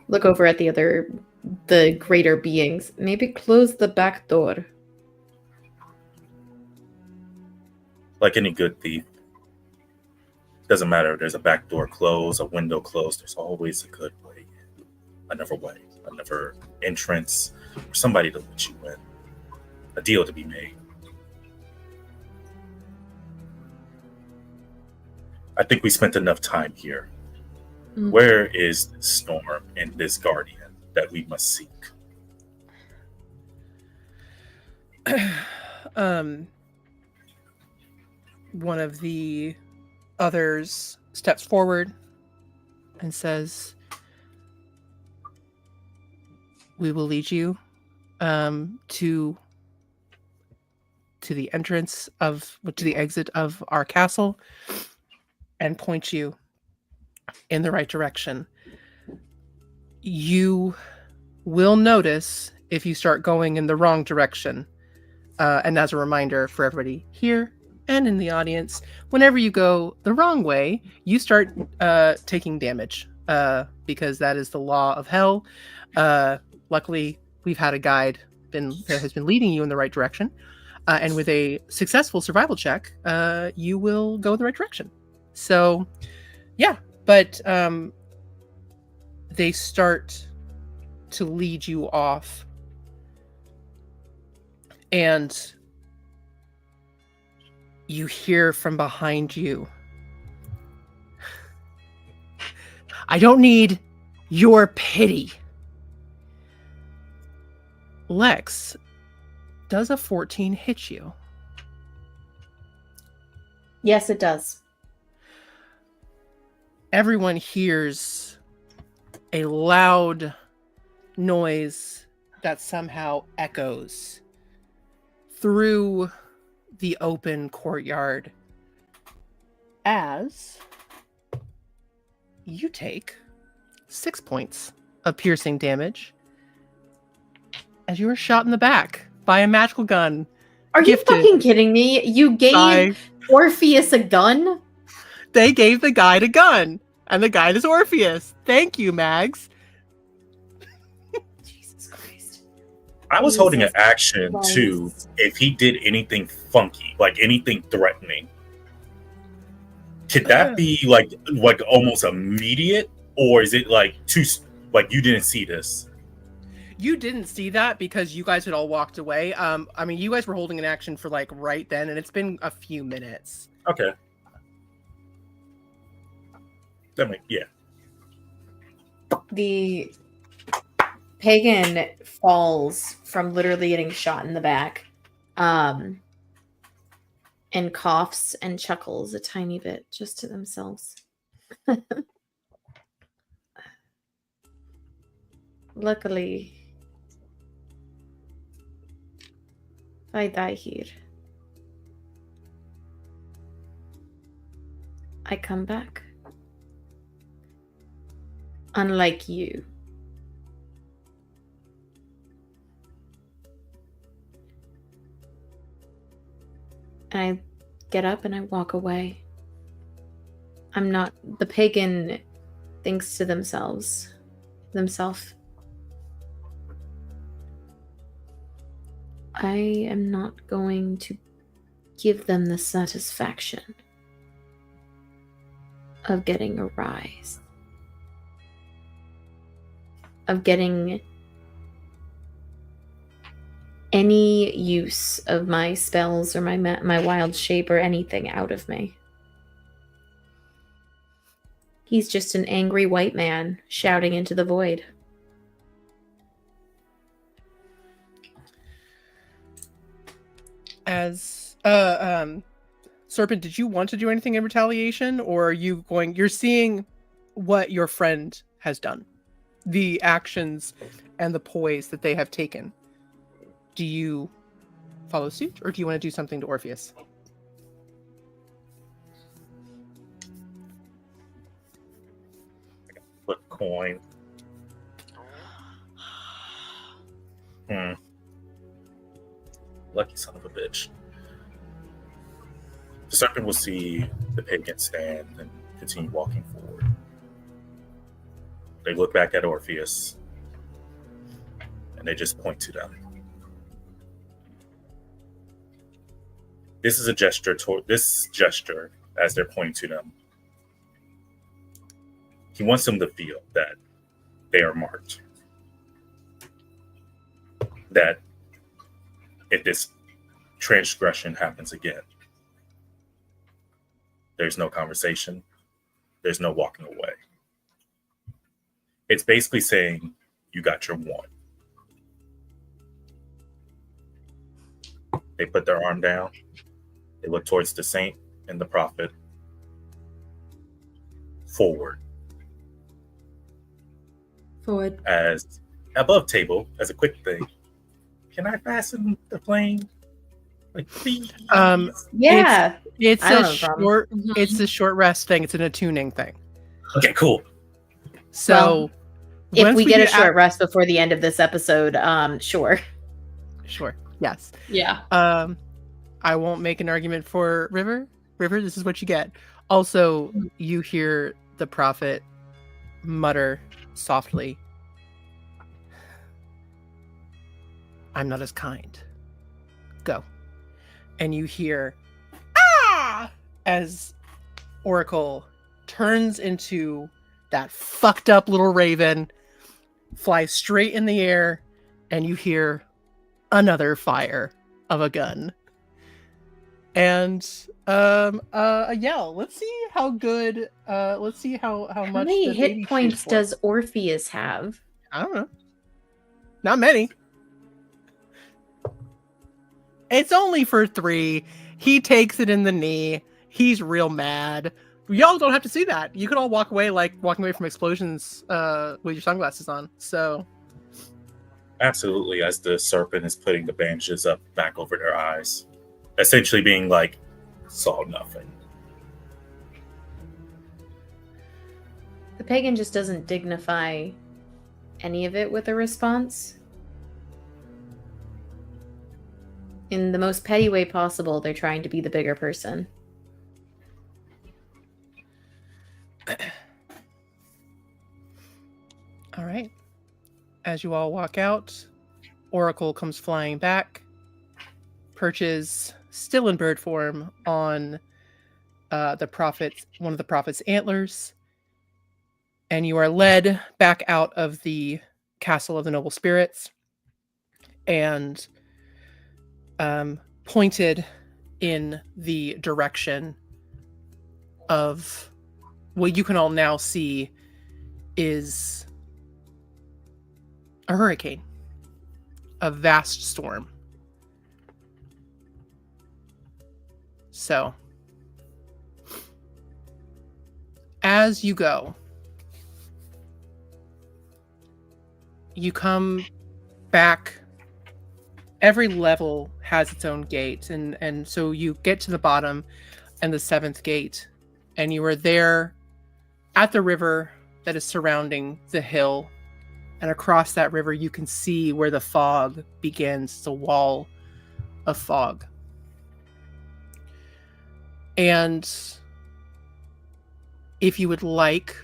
J: Look over at the greater beings. Maybe close the back door.
K: Like any good thief, Doesn't matter if there's a back door closed, a window closed, there's always a good way, another entrance, or somebody to let you in, a deal to be made. I think we spent enough time here. Where is this storm and this guardian that we must seek?
I: One of the others steps forward and says, "We will lead you to the entrance to the exit of our castle and point you in the right direction. You will notice if you start going in the wrong direction. And as a reminder for everybody here and in the audience, whenever you go the wrong way, you start taking damage because that is the law of hell. Luckily, we've had a guide that has been leading you in the right direction. And with a successful survival check, you will go in the right direction. So, yeah, but they start to lead you off. And you hear from behind you, "I don't need your pity." Lex, does a 14 hit you?
J: Yes, it does.
I: Everyone hears a loud noise that somehow echoes through the open courtyard as you take 6 points of piercing damage as you are shot in the back by a magical gun.
J: Are you fucking kidding me? You gave Orpheus a gun?
I: They gave the guy a gun, and the guy is Orpheus. Thank you, Mags.
J: Jesus Christ.
K: I was holding an action too. If he did anything funky, like anything threatening, could that be like almost immediate, or is it like you didn't see this?
I: You didn't see that because you guys had all walked away. I mean, you guys were holding an action for like right then, and it's been a few minutes.
K: Okay. Yeah.
J: The pagan falls from literally getting shot in the back, and coughs and chuckles a tiny bit just to themselves. Luckily, if I die here, I come back. Unlike you. And I get up and I walk away. I'm not... The pagan thinks to themselves. I am not going to give them the satisfaction of getting a rise. Of getting any use of my spells or my wild shape or anything out of me. He's just an angry white man shouting into the void.
I: As Serpent, did you want to do anything in retaliation, or are you you're seeing what your friend has done? The actions and the poise that they have taken. Do you follow suit, or do you want to do something to Orpheus?
K: Flip coin. Lucky son of a bitch. The serpent will see the pagan stand and continue walking forward. They look back at Orpheus, and they just point to them. This is a gesture as they're pointing to them, He wants them to feel that they are marked. That if this transgression happens again, there's no conversation, there's no walking away. It's basically saying, you got your one. They put their arm down, they look towards the saint and the prophet. Forward. As above table, as a quick thing, can I fasten the plane? Like, please.
J: Yeah.
I: It's a short rest thing. It's an attuning thing.
K: Okay, cool.
I: So
J: if we get a short rest before the end of this episode, sure.
I: Sure. Yes.
C: Yeah.
I: I won't make an argument for River. River, this is what you get. Also, you hear the prophet mutter softly, I'm not as kind. Go. And you hear, ah! As Oracle turns into that fucked up little raven, flies straight in the air, and you hear another fire of a gun. And a yell. Let's see how good. Let's see how much.
J: How many hit points does Orpheus have?
I: I don't know. Not many. It's only for 3. He takes it in the knee. He's real mad. Y'all don't have to see that. You can all walk away like walking away from explosions with your sunglasses on. So.
K: Absolutely, as the serpent is putting the bandages up back over their eyes. Essentially being like, saw nothing.
J: The pagan just doesn't dignify any of it with a response. In the most petty way possible, they're trying to be the bigger person.
I: All right. As you all walk out, Oracle comes flying back, perches still in bird form on one of the prophet's antlers, and you are led back out of the castle of the noble spirits and pointed in the direction of what you can all now see is a hurricane, a vast storm. So, as you go, you come back. Every level has its own gate, and so you get to the bottom and the 7th gate, and you are there at the river that is surrounding the hill. And across that river, you can see where the fog begins, the wall of fog. And if you would like,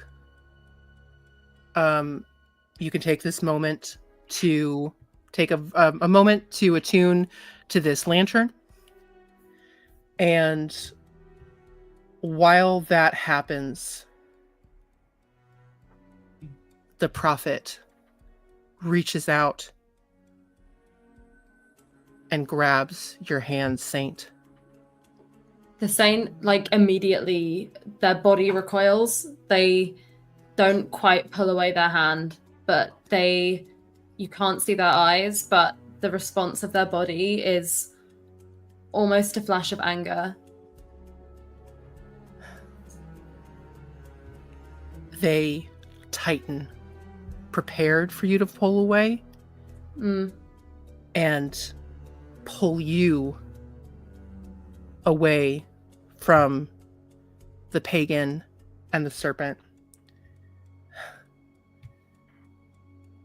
I: you can take this moment to take a moment to attune to this lantern. And while that happens, the prophet reaches out and grabs your hand, Saint.
C: The saint, like, immediately, their body recoils. They don't quite pull away their hand, but you can't see their eyes, but the response of their body is almost a flash of anger.
I: They tighten, prepared for you to pull away, and pull you away from the pagan and the serpent.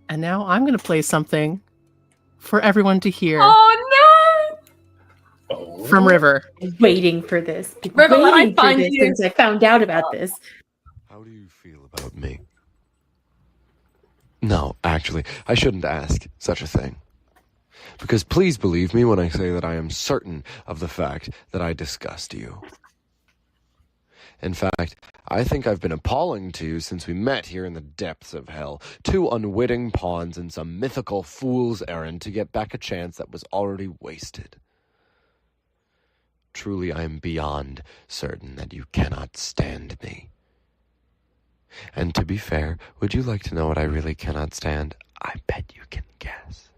I: And now I'm going to play something for everyone to hear.
C: Oh
K: no!
I: From River.
J: Waiting for this.
C: River, when I find you.
J: Since I found out about this.
L: How do you feel about me? No, actually, I shouldn't ask such a thing. Because please believe me when I say that I am certain of the fact that I disgust you. In fact, I think I've been appalling to you since we met here in the depths of hell, two unwitting pawns in some mythical fool's errand to get back a chance that was already wasted. Truly, I am beyond certain that you cannot stand me. And to be fair, would you like to know what I really cannot stand? I bet you can guess.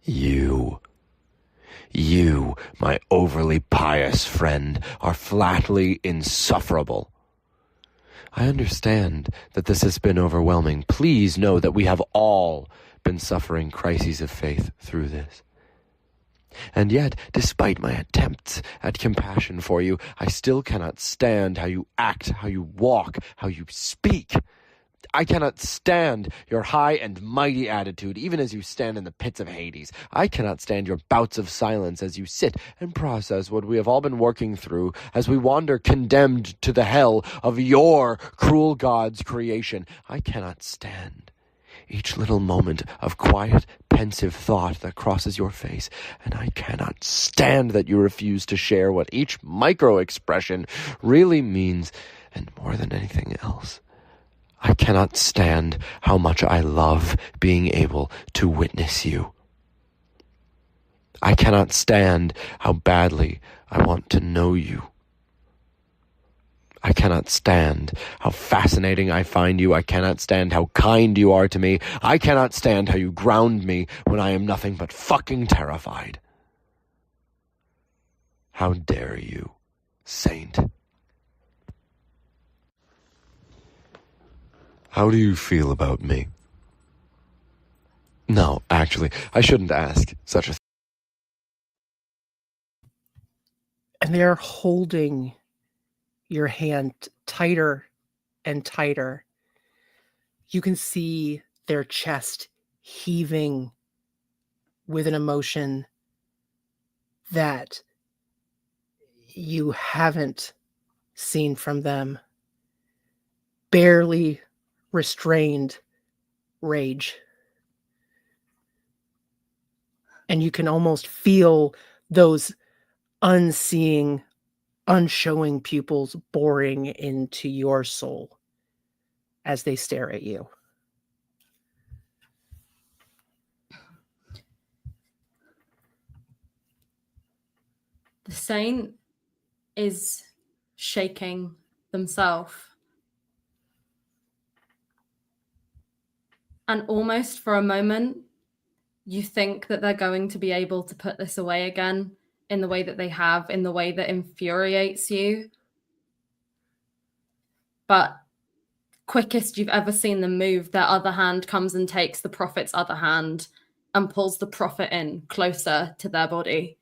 L: You, my overly pious friend, are flatly insufferable. I understand that this has been overwhelming. Please know that we have all been suffering crises of faith through this. And yet, despite my attempts at compassion for you, I still cannot stand how you act, how you walk, how you speak. I cannot stand your high and mighty attitude, even as you stand in the pits of Hades. I cannot stand your bouts of silence as you sit and process what we have all been working through as we wander condemned to the hell of your cruel God's creation. I cannot stand each little moment of quiet, pensive thought that crosses your face, and I cannot stand that you refuse to share what each micro-expression really means, and more than anything else, I cannot stand how much I love being able to witness you. I cannot stand how badly I want to know you. I cannot stand how fascinating I find you. I cannot stand how kind you are to me. I cannot stand how you ground me when I am nothing but fucking terrified. How dare you, Saint? How do you feel about me? No, actually, I shouldn't ask such a thing.
I: And they're holding your hand tighter and tighter. You can see their chest heaving with an emotion that you haven't seen from them. Barely restrained rage. And you can almost feel those unseeing, unshowing pupils boring into your soul as they stare at you.
C: The saint is shaking themselves. And almost for a moment, you think that they're going to be able to put this away again in the way that they have, in the way that infuriates you. But quickest you've ever seen them move, their other hand comes and takes the prophet's other hand and pulls the prophet in closer to their body.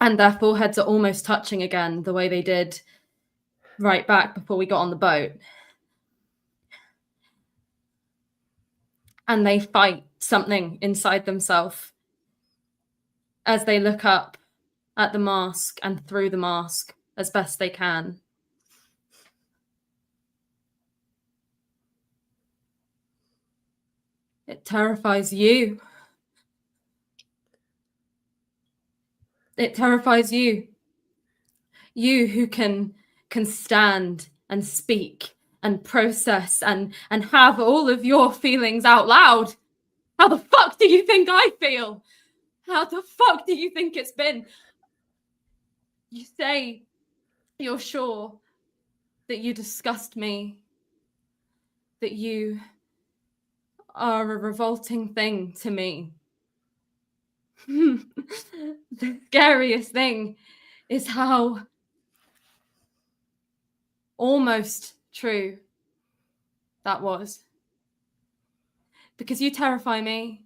C: And their foreheads are almost touching again, the way they did right back before we got on the boat. And they fight something inside themselves as they look up at the mask and through the mask as best they can. It terrifies you. It terrifies you. You who can stand and speak and process and have all of your feelings out loud. How the fuck do you think I feel? How the fuck do you think it's been? You say you're sure that you disgust me, that you are a revolting thing to me. The scariest thing is how almost true that was. Because you terrify me.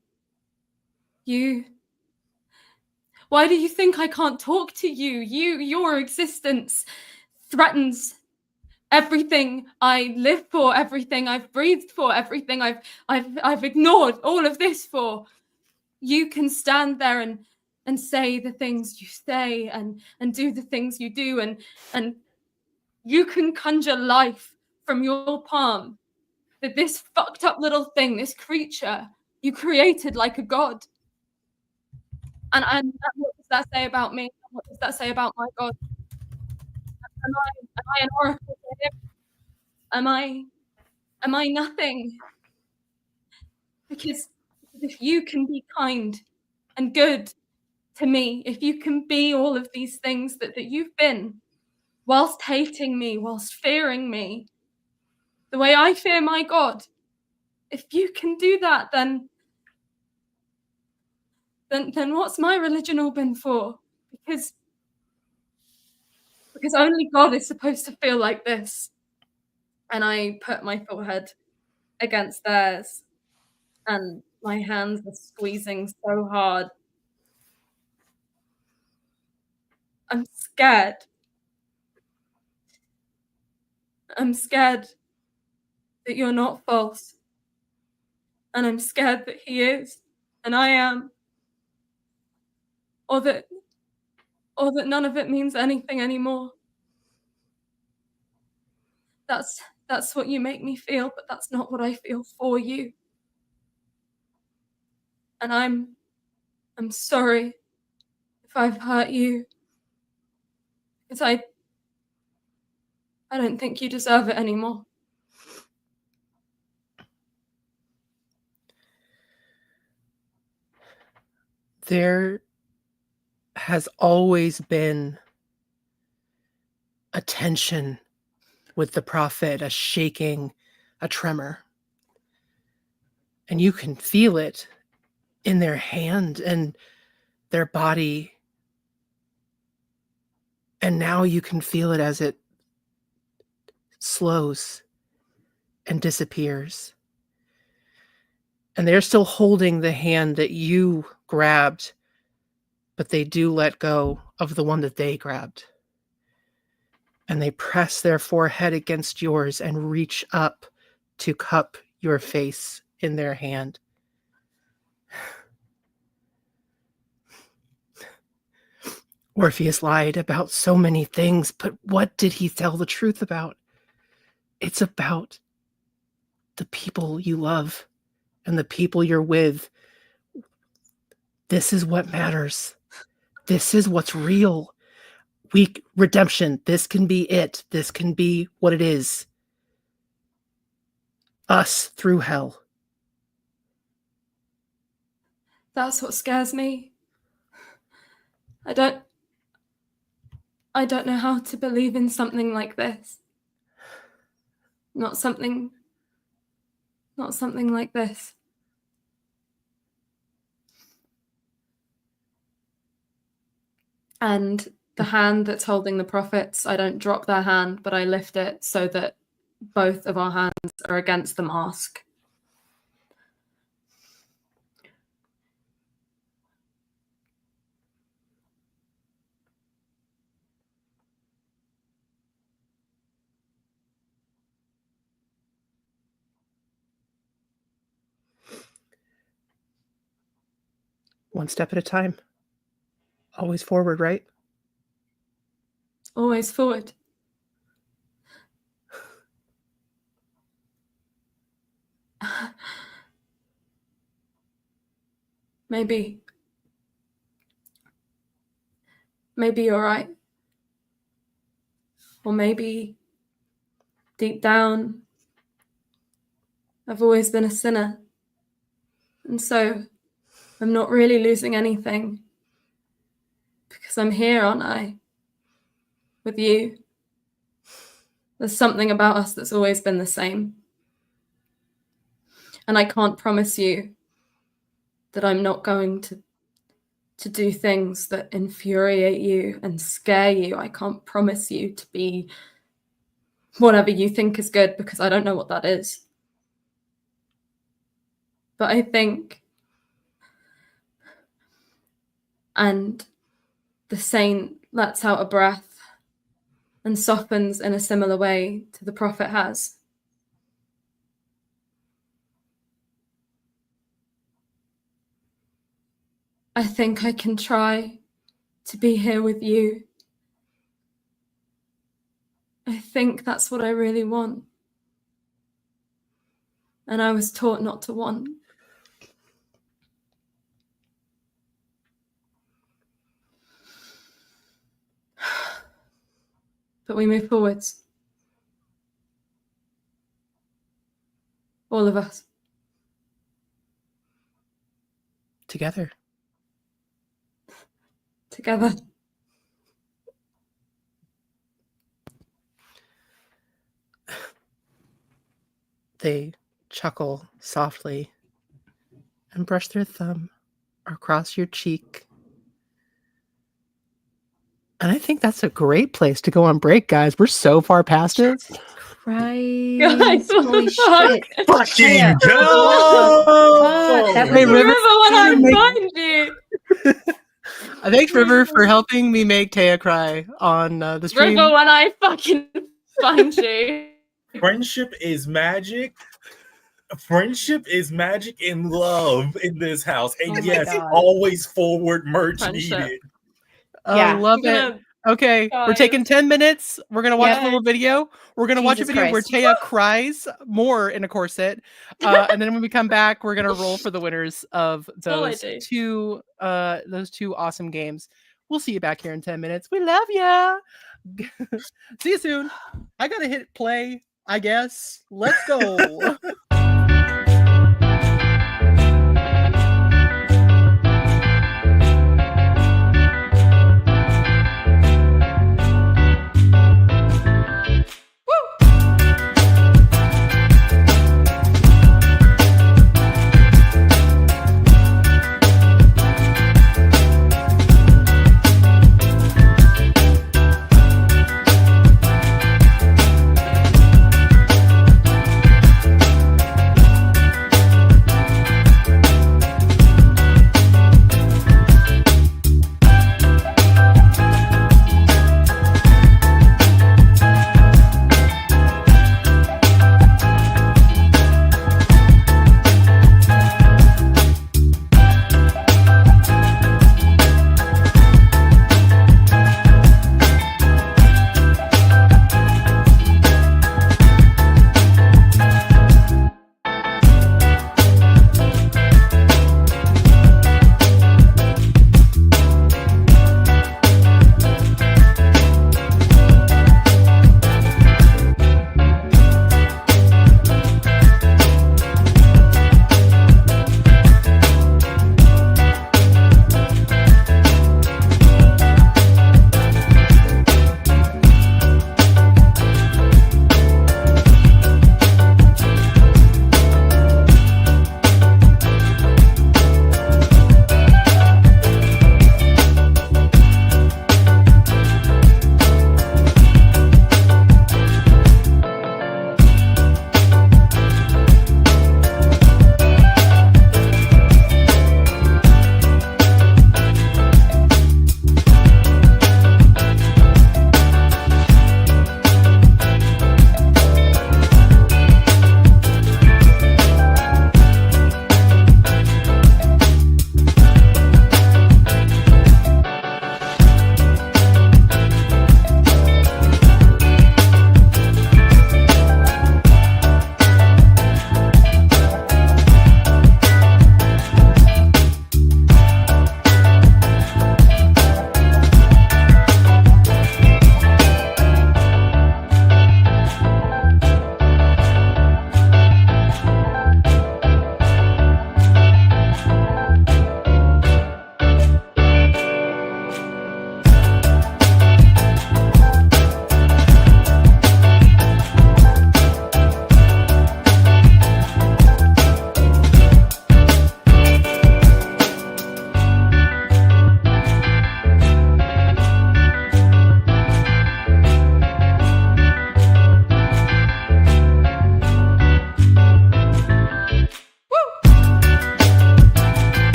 C: Why do you think I can't talk to you? Your existence threatens everything I live for, everything I've breathed for, everything I've ignored all of this for. You can stand there and say the things you say and do the things you do and you can conjure life from your palm. That this fucked up little thing, this creature, you created like a god. And what does that say about me? What does that say about my God? Am I an oracle to him? Am I nothing? Because if you can be kind and good to me, if you can be all of these things that you've been, whilst hating me, whilst fearing me, the way I fear my God, if you can do that, then what's my religion all been for? Because only God is supposed to feel like this. And I put my forehead against theirs, and my hands were squeezing so hard. I'm scared. I'm scared that you're not false. And I'm scared that he is, and I am. Or that none of it means anything anymore. That's what you make me feel, but that's not what I feel for you. And I'm sorry if I've hurt you. Because I don't think you deserve it anymore.
I: There has always been a tension with the prophet, a shaking, a tremor. And you can feel it in their hand and their body. And now you can feel it as it slows and disappears. And they're still holding the hand that you grabbed, but they do let go of the one that they grabbed. And they press their forehead against yours and reach up to cup your face in their hand. Orpheus lied about so many things, but what did he tell the truth about? It's about the people you love and the people you're with. This is what matters. This is what's real. Redemption. This can be it. This can be what it is. Us through hell.
C: That's what scares me. I don't know how to believe in something like this. Not something like this. And the hand that's holding the prophets, I don't drop their hand, but I lift it so that both of our hands are against the mask.
I: One step at a time. Always forward, right?
C: Always forward. Maybe you're right. Or maybe deep down, I've always been a sinner. And so I'm not really losing anything. Because I'm here, aren't I? With you. There's something about us that's always been the same. And I can't promise you that I'm not going to do things that infuriate you and scare you. I can't promise you to be whatever you think is good, because I don't know what that is. But I think, and the saint lets out a breath and softens in a similar way to the prophet has. I think I can try to be here with you. I think that's what I really want. And I was taught not to want. But we move forwards. All of us.
I: Together.
C: Together.
I: They chuckle softly and brush their thumb across your cheek. And I think that's a great place to go on break, guys. We're so far past it.
J: Christ. Holy shit.
K: Fucking
J: go!
I: Hey, River,
C: when I find you.
I: thanks, River, for helping me make Taya cry on the stream.
C: River, when I fucking find you.
K: Friendship is magic. Friendship is magic and love in this house. And
J: Oh my
K: yes,
J: God.
K: always forward merch
C: Friendship.
K: needed.
I: I love
C: I'm
I: it.
C: gonna
I: Okay, we're
C: die.
I: taking 10 minutes. We're going to watch
J: Yep.
I: a little video. We're going to watch a
J: Jesus
I: video where
J: Christ.
I: Taya cries more in a corset. And then when we come back, we're going to roll for the winners of
C: all I
I: those
C: do.
I: two awesome games. We'll see you back here in 10 minutes. We love ya. See you soon. I got to hit play, I guess. Let's go.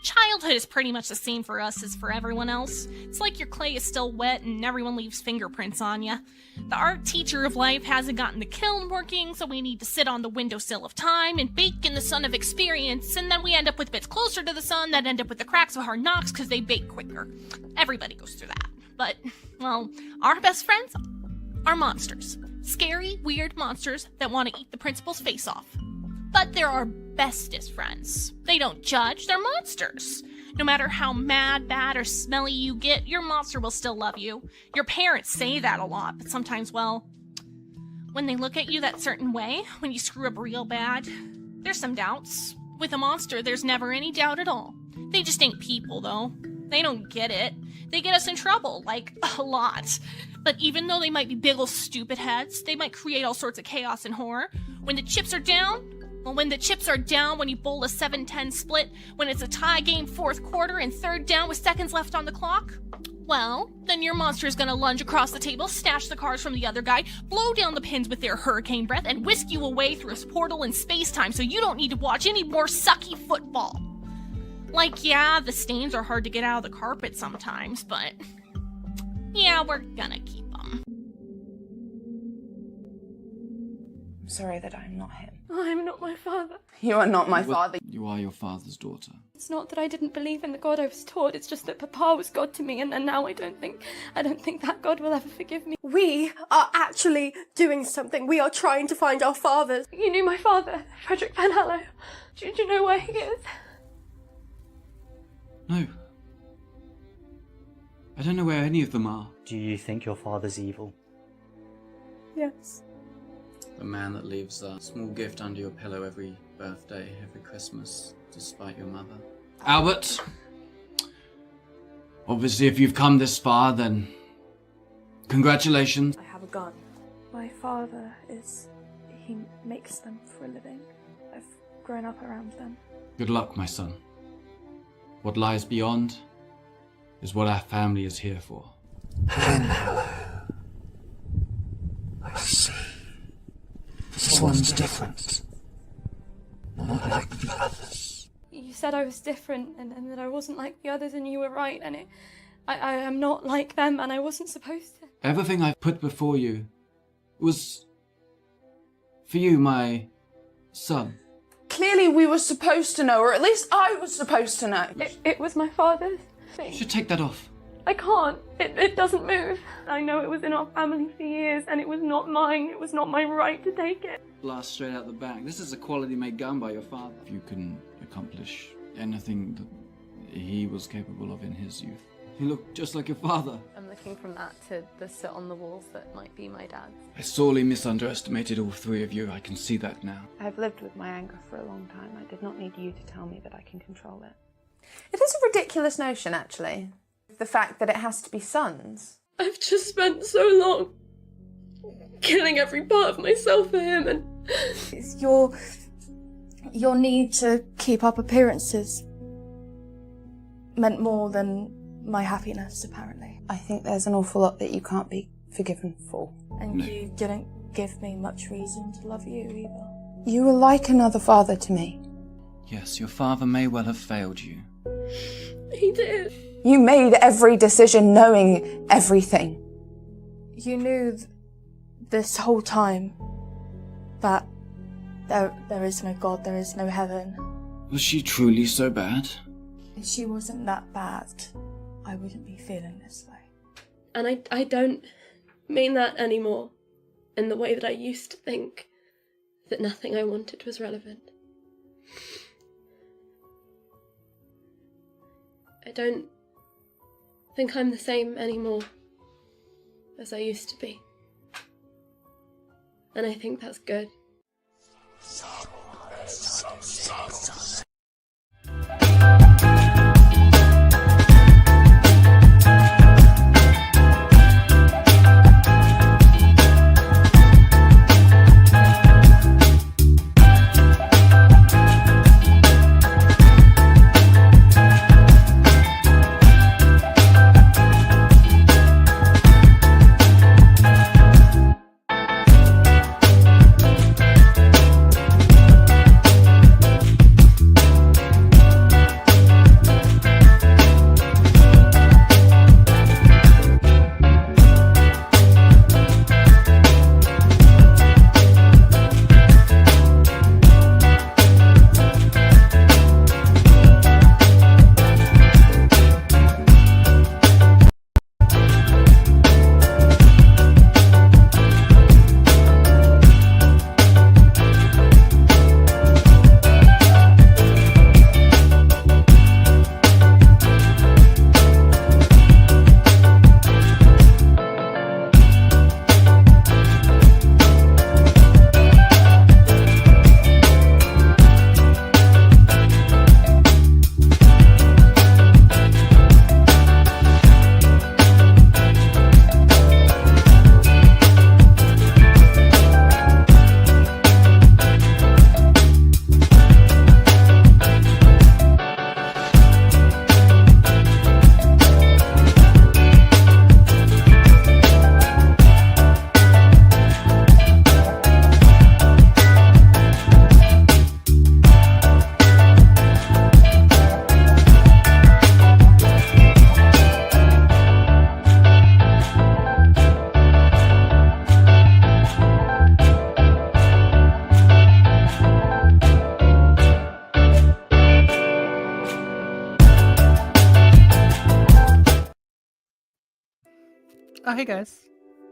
A: Childhood is pretty much the same for us as for everyone else. It's like your clay is still wet and everyone leaves fingerprints on you. The art teacher of life hasn't gotten the kiln working, so we need to sit on the windowsill of time and bake in the sun of experience, and then we end up with bits closer to the sun that end up with the cracks of hard knocks because they bake quicker. Everybody goes through that. But, well, our best friends are monsters. Scary, weird monsters that want to eat the principal's face off. But they're our bestest friends. They don't judge, they're monsters. No matter how mad, bad, or smelly you get, your monster will still love you. Your parents say that a lot, but sometimes, well, when they look at you that certain way, when you screw up real bad, there's some doubts. With a monster, there's never any doubt at all. They just ain't people, though. They don't get it. They get us in trouble, like, a lot. But even though they might be big ol' stupid heads, they might create all sorts of chaos and horror. When the chips are down, when you bowl a 7-10 split, when it's a tie game 4th quarter and 3rd down with seconds left on the clock, well, then your monster is gonna lunge across the table, snatch the cards from the other guy, blow down the pins with their hurricane breath, and whisk you away through a portal in space-time so you don't need to watch any more sucky football. Like, yeah, the stains are hard to get out of the carpet sometimes, but yeah, we're gonna keep them.
B: I'm sorry that I'm not him.
E: I'm not my father.
B: You are not my father.
D: You are your father's daughter.
E: It's not that I didn't believe in the God I was taught, it's just that Papa was God to me, and now I don't think that God will ever forgive me.
M: We are actually doing something. We are trying to find our fathers.
E: You knew my father, Frederick Van Hallow. Do you know where he is?
D: No. I don't know where any of them are.
F: Do you think your father's evil?
E: Yes.
D: The man that leaves a small gift under your pillow every birthday, every Christmas, despite your mother. Albert! Obviously, if you've come this far, then congratulations.
E: I have a gun. My father he makes them for a living. I've grown up around them.
D: Good luck, my son. What lies beyond is what our family is here for.
G: Hello. I see. This one's different. Not like the others.
E: You said I was different and that I wasn't like the others, and you were right, and I am not like them, and I wasn't supposed to.
D: Everything I've put before you was for you, my son.
B: Clearly we were supposed to know, or at least I was supposed to know.
E: It was my father's thing.
D: You should take that off.
E: I can't. It doesn't move. I know it was in our family for years, and it was not mine. It was not my right to take it.
D: Blast straight out the back. This is a quality-made gun by your father. If you can accomplish anything that he was capable of in his youth. He looked just like your father.
H: I'm looking from that to the soot on the walls that might be my dad's.
D: I sorely misunderestimated all three of you. I can see that now.
B: I've lived with my anger for a long time. I did not need you to tell me that I can control it. It is a ridiculous notion, actually. The fact that it has to be sons.
E: I've just spent so long killing every part of myself for him, and
M: It's your need to keep up appearances meant more than my happiness, apparently.
B: I think there's an awful lot that you can't be forgiven for.
M: And you didn't give me much reason to love you either.
B: You were like another father to me.
D: Yes, your father may well have failed you.
E: he did.
B: You made every decision knowing everything.
M: You knew this whole time that there is no God, there is no heaven.
D: Was she truly so bad?
M: If she wasn't that bad, I wouldn't be feeling this way.
E: And I don't mean that anymore in the way that I used to think that nothing I wanted was relevant. I don't think I'm the same anymore as I used to be. And I think that's good.
I: Oh, hey guys.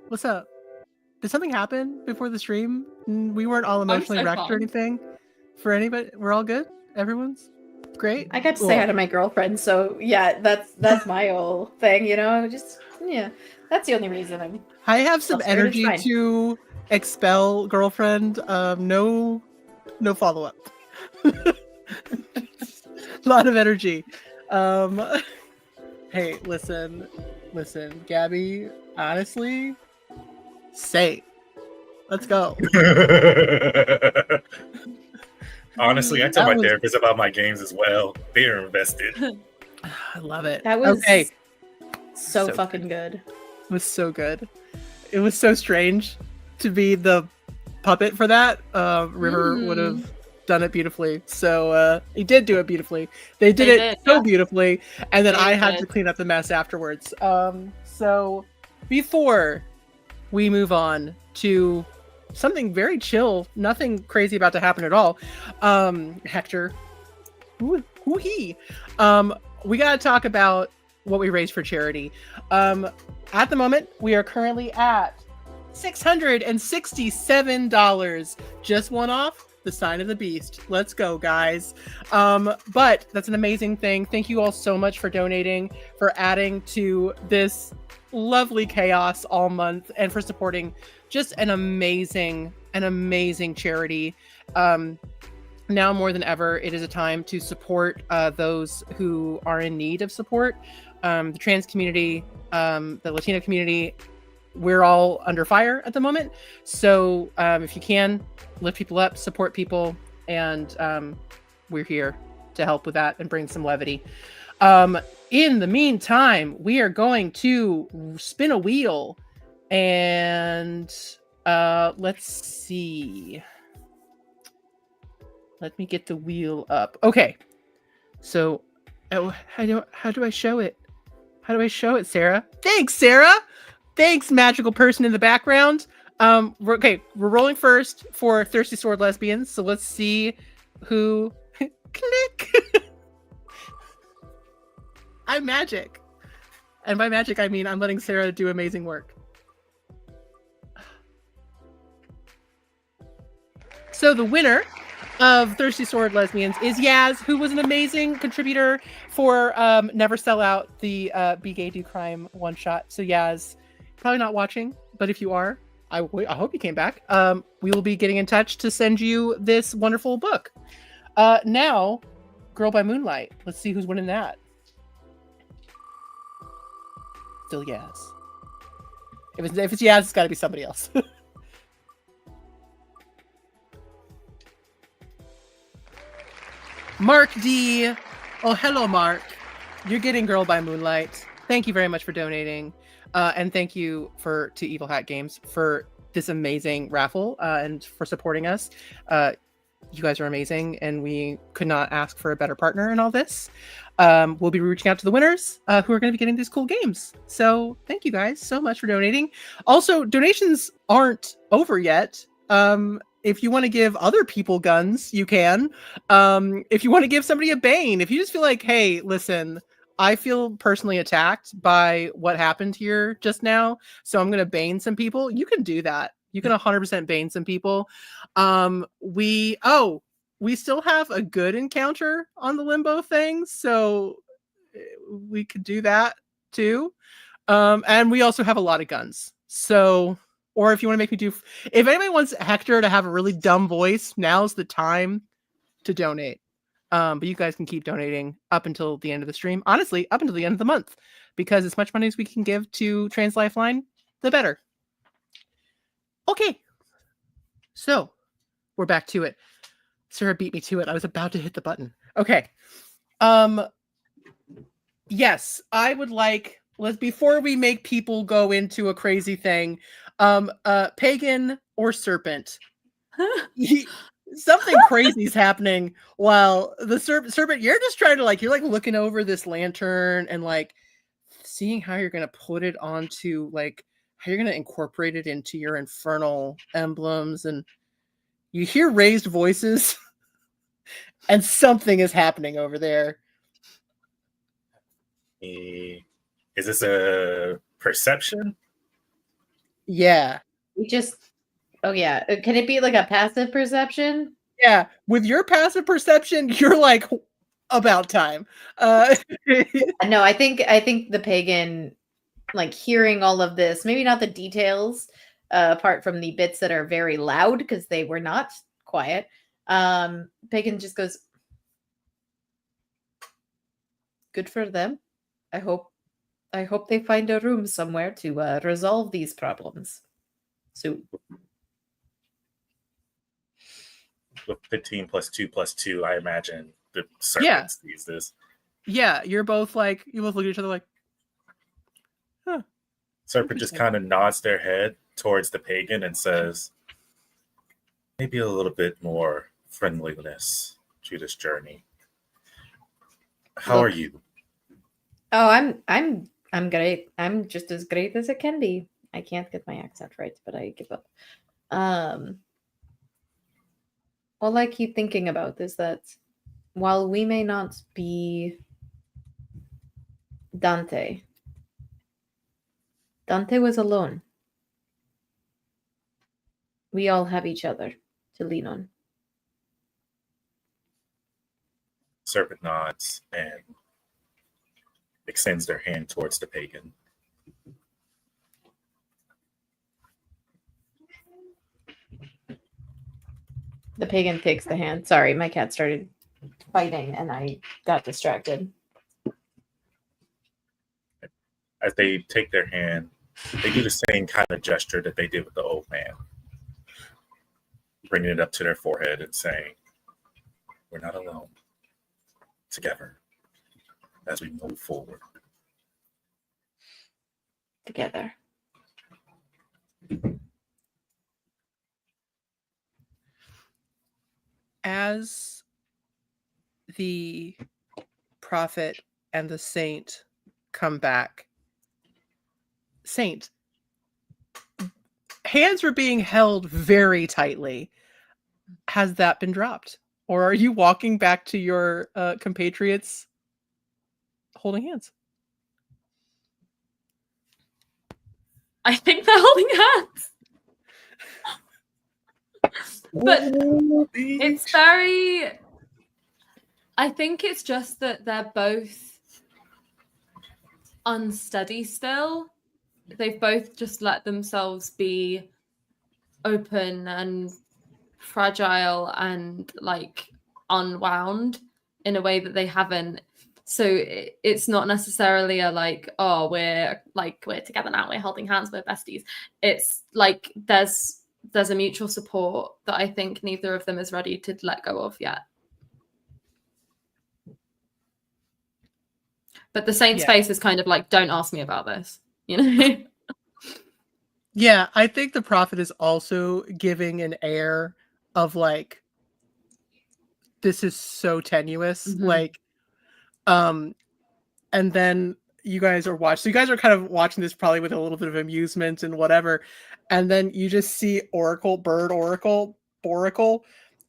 I: What's up? Did something happen before the stream? We weren't all emotionally wrecked or anything? For anybody? We're all good? Everyone's great?
J: I got to say hi to my girlfriend, so yeah, that's my whole thing, you know? Just, yeah. That's the only reason I'm...
I: I have some
J: Well, Spirit is
I: energy
J: fine.
I: to expel girlfriend. No follow-up. A lot of energy. Hey, listen, Gabby, honestly, say, let's go.
K: Honestly, I tell my therapist about my games as well. They're invested.
I: I love it.
J: That was
I: okay.
J: so fucking good.
I: It was so good. It was so strange to be the puppet for that. River would have done it beautifully. So he did do it beautifully. They did it so beautifully, and then I had to clean up the mess afterwards. So before we move on to something very chill, nothing crazy about to happen at all. Hector, who he? We gotta talk about what we raised for charity. At the moment, we are currently at $667. Just one off the Sign of the Beast. Let's go, guys. But that's an amazing thing. Thank you all so much for donating, for adding to this lovely chaos all month, and for supporting just an amazing charity. Now more than ever, it is a time to support those who are in need of support. The trans community, the Latino community, we're all under fire at the moment. So if you can, lift people up, support people, and we're here to help with that and bring some levity. In the meantime, we are going to spin a wheel, and let's see. Let me get the wheel up. Okay. So, how do I show it? How do I show it, Sarah? Thanks, Sarah. Thanks, magical person in the background. We're rolling first for Thirsty Sword Lesbians. So let's see who. Click. I'm magic, and by magic I mean I'm letting Sarah do amazing work. So the winner of Thirsty Sword Lesbians is Yaz, who was an amazing contributor for Never Sell Out, the Be Gay Do Crime one shot. So Yaz, probably not watching, but if you are, I hope you came back. We will be getting in touch to send you this wonderful book. Now, Girl by Moonlight. Let's see who's winning that. Still Yaz. If it's Yaz, it's got to be somebody else. Mark D. Oh, hello, Mark. You're getting Girl by Moonlight. Thank you very much for donating. And thank you to Evil Hat Games for this amazing raffle and for supporting us. You guys are amazing, and we could not ask for a better partner in all this. We'll be reaching out to the winners who are going to be getting these cool games. So thank you guys so much for donating. Also, donations aren't over yet. If you want to give other people guns, you can. If you want to give somebody a Bane, if you just feel like, hey, listen, I feel personally attacked by what happened here just now, so I'm going to Bane some people, you can do that. You can 100% Bane some people. We still have a good encounter on the limbo thing, so we could do that too. And we also have a lot of guns. So, or if you want to make me if anybody wants Hector to have a really dumb voice, now's the time to donate. But you guys can keep donating up until the end of the stream. Honestly, up until the end of the month, because as much money as we can give to Trans LifeLine, the better. Okay. So we're back to it. Sarah beat me to it. I was about to hit the button. Okay. Yes, I would like, before we make people go into a crazy thing, pagan or serpent. Something crazy is happening while the serpent, you're just trying to you're looking over this lantern and seeing how you're going to put it onto how you're going to incorporate it into your infernal emblems, and you hear raised voices and something is happening over there.
K: Is this a perception?
I: Yeah.
J: We just. Oh yeah. Can it be like a passive perception?
I: Yeah. With your passive perception, you're like about time.
J: No, I think the pagan, like hearing all of this, maybe not the details, apart from the bits that are very loud because they were not quiet. Pagan just goes, "Good for them. I hope they find a room somewhere to resolve these problems soon."
K: With 15 plus 2 plus 2, I imagine the serpent sees this.
I: Yeah, you both look at each other like, huh.
K: Serpent just kind of nods their head towards the pagan and says, maybe a little bit more friendliness to this journey. How are you?
J: Oh, I'm great. I'm just as great as it can be. I can't get my accent right, but I give up. All I keep thinking about is that while we may not be Dante was alone. We all have each other to lean on.
K: Serpent nods and extends their hand towards the pagan.
J: The pagan takes the hand. Sorry, my cat started fighting and I got distracted.
K: As they take their hand, they do the same kind of gesture that they did with the old man, bringing it up to their forehead and saying, we're not alone. Together, as we move forward.
J: Together.
I: As the prophet and the saint come back, Saint, hands were being held very tightly. Has that been dropped? Or are you walking back to your compatriots holding hands?
C: I think they're holding hands. But it's very... I think it's just that they're both unsteady still. They've both just let themselves be open and fragile and like unwound in a way that they haven't. So it's not necessarily a like, oh, we're together now, we're holding hands, we're besties. It's like there's a mutual support that I think neither of them is ready to let go of yet. But the saint's face is kind of like, don't ask me about this, you know?
I: Yeah, I think the prophet is also giving an air of like, this is so tenuous.
C: Mm-hmm.
I: Like, and then you guys are watching. So you guys are kind of watching this probably with a little bit of amusement and whatever. And then you just see Boracle,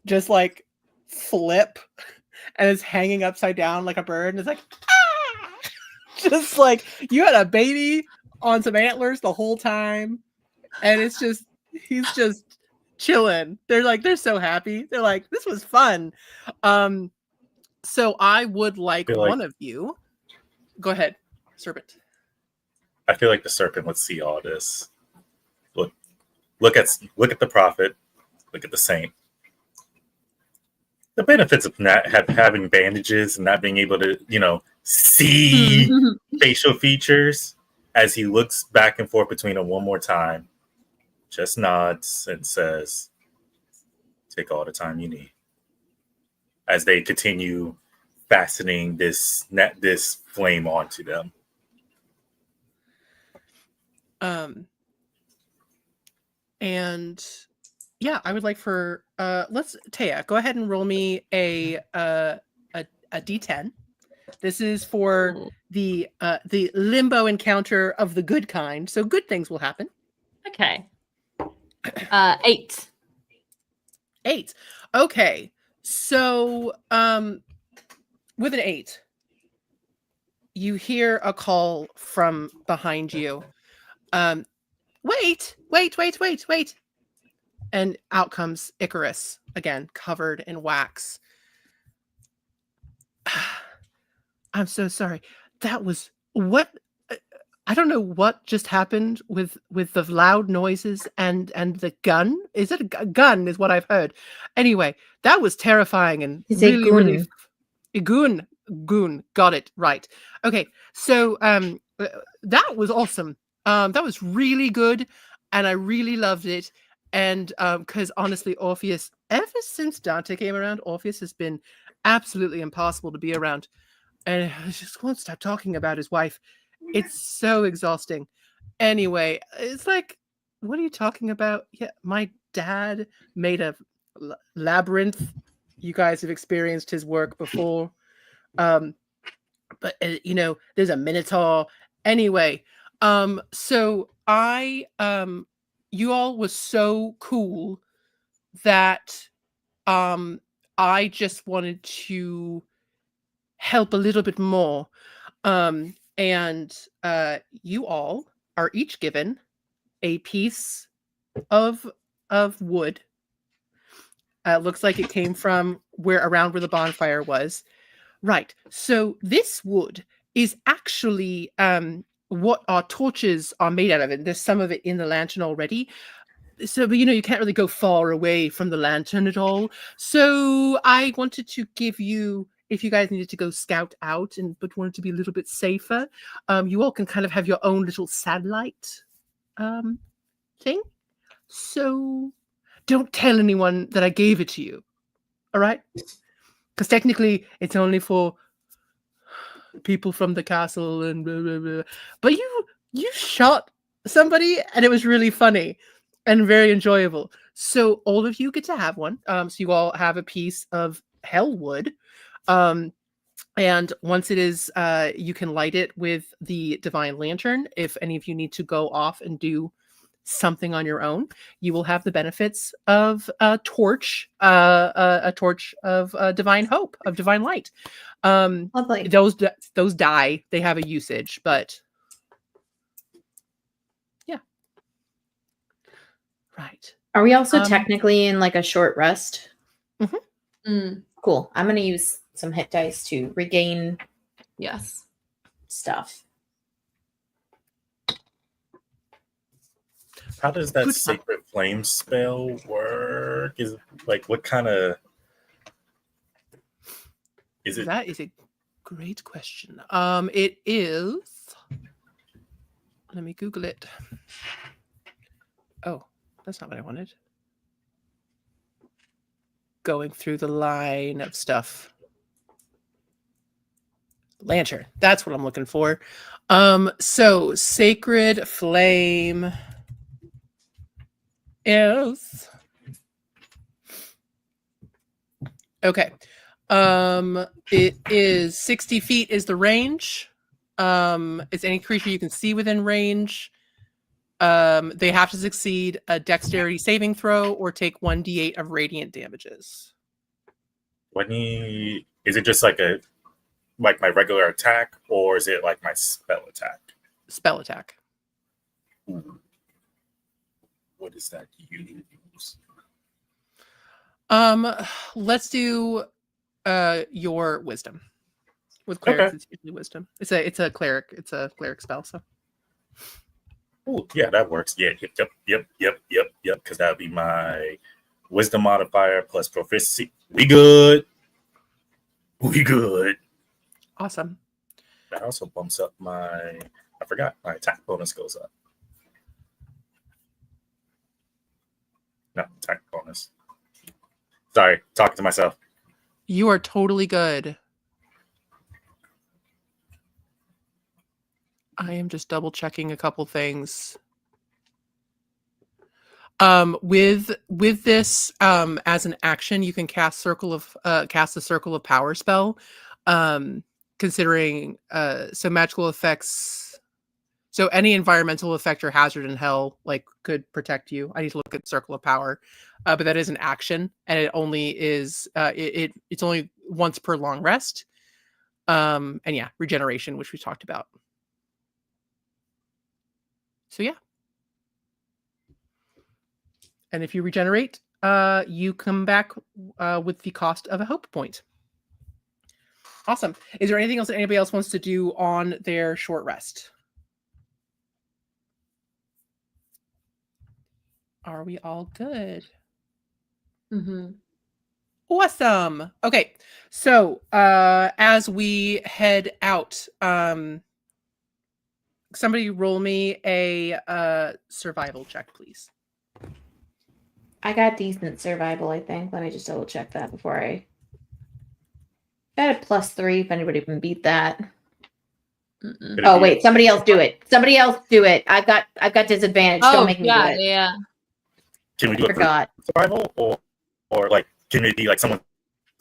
I: just like flip and is hanging upside down like a bird. And it's like, ah! Just like you had a baby on some antlers the whole time. And it's just, he's just chilling. They're so happy. They're like, this was fun. So I would like one of you. Go ahead, Serpent.
K: I feel like the serpent would see all this. Look at the prophet. Look at the saint. The benefits of not having bandages and not being able to, see facial features. As he looks back and forth between them one more time, just nods and says, "Take all the time you need." As they continue fastening this flame onto them.
I: And yeah, I would like for Taya, go ahead and roll me a D10. This is for the limbo encounter of the good kind, so good things will happen.
C: Okay. 8.
I: 8. Okay. So with an 8, you hear a call from behind you. wait. And out comes Icarus, again, covered in wax. I'm so sorry. That was what I don't know what just happened with the loud noises and the gun. Is it a gun? Is what I've heard. Anyway, that was terrifying and
J: It's a
I: really
J: goon.
I: goon. Got it right. Okay, so that was awesome. That was really good, and I really loved it. And because honestly, Orpheus, ever since Dante came around, Orpheus has been absolutely impossible to be around, and I just won't stop talking about his wife. It's so exhausting. Anyway, it's like, what are you talking about? Yeah, my dad made a labyrinth. You guys have experienced his work before. But there's a minotaur. Anyway, so you all was so cool that I just wanted to help a little bit more. And you all are each given a piece of wood. Looks like it came from around where the bonfire was. Right. So this wood is actually what our torches are made out of. And there's some of it in the lantern already. So, but you can't really go far away from the lantern at all. So I wanted to give you, if you guys needed to go scout out but wanted to be a little bit safer, you all can kind of have your own little satellite thing. So don't tell anyone that I gave it to you. All right? Because technically it's only for people from the castle and blah, blah, blah. But you shot somebody and it was really funny and very enjoyable. So all of you get to have one. So you all have a piece of hellwood. And once it is, you can light it with the divine lantern. If any of you need to go off and do something on your own, you will have the benefits of a torch of divine hope, of divine light.
J: Lovely.
I: Those die, they have a usage, but yeah. Right.
J: Are we also technically in like a short rest?
I: Mm-hmm.
J: Cool. I'm gonna use some hit dice to regain stuff.
K: How does that sacred flame spell work? Is it like what kind of is it?
I: That is a great question. It is. Let me Google it. Oh, that's not what I wanted. Going through the line of stuff. Lantern. That's what I'm looking for. So sacred flame is okay. It is 60 feet is the range. It's any creature you can see within range. They have to succeed a dexterity saving throw or take 1d8 of radiant damages.
K: Is it just like my regular attack, or is it like my spell attack?
I: Spell attack.
K: Ooh. What does that use?
I: Let's do your wisdom. With clerics, It's usually wisdom. It's a cleric spell, so.
K: Oh, yeah, that works. Yeah, yep. Because that would be my wisdom modifier plus proficiency. We good.
I: Awesome.
K: That also bumps up my attack bonus goes up. No, attack bonus. Sorry, talking to myself.
I: You are totally good. I am just double checking a couple things. With this, as an action, you can cast a circle of power spell. Considering so magical effects, so any environmental effect or hazard in hell could protect you. I need to look at circle of power, but that is an action, and it only is it's only once per long rest. And yeah, regeneration, which we talked about. So yeah. And if you regenerate, you come back with the cost of a hope point. Awesome. Is there anything else that anybody else wants to do on their short rest? Are we all good?
C: Mm-hmm.
I: Awesome. Okay. So as we head out, somebody roll me a survival check, please.
J: I got decent survival, I think. Let me just double check that before I got a +3 if anybody can beat that. Oh wait, somebody else do it. Somebody else do it. I've got disadvantage. Don't make me do it.
C: Yeah.
K: Can we do it
J: Forgot.
K: for survival, or like can it be like someone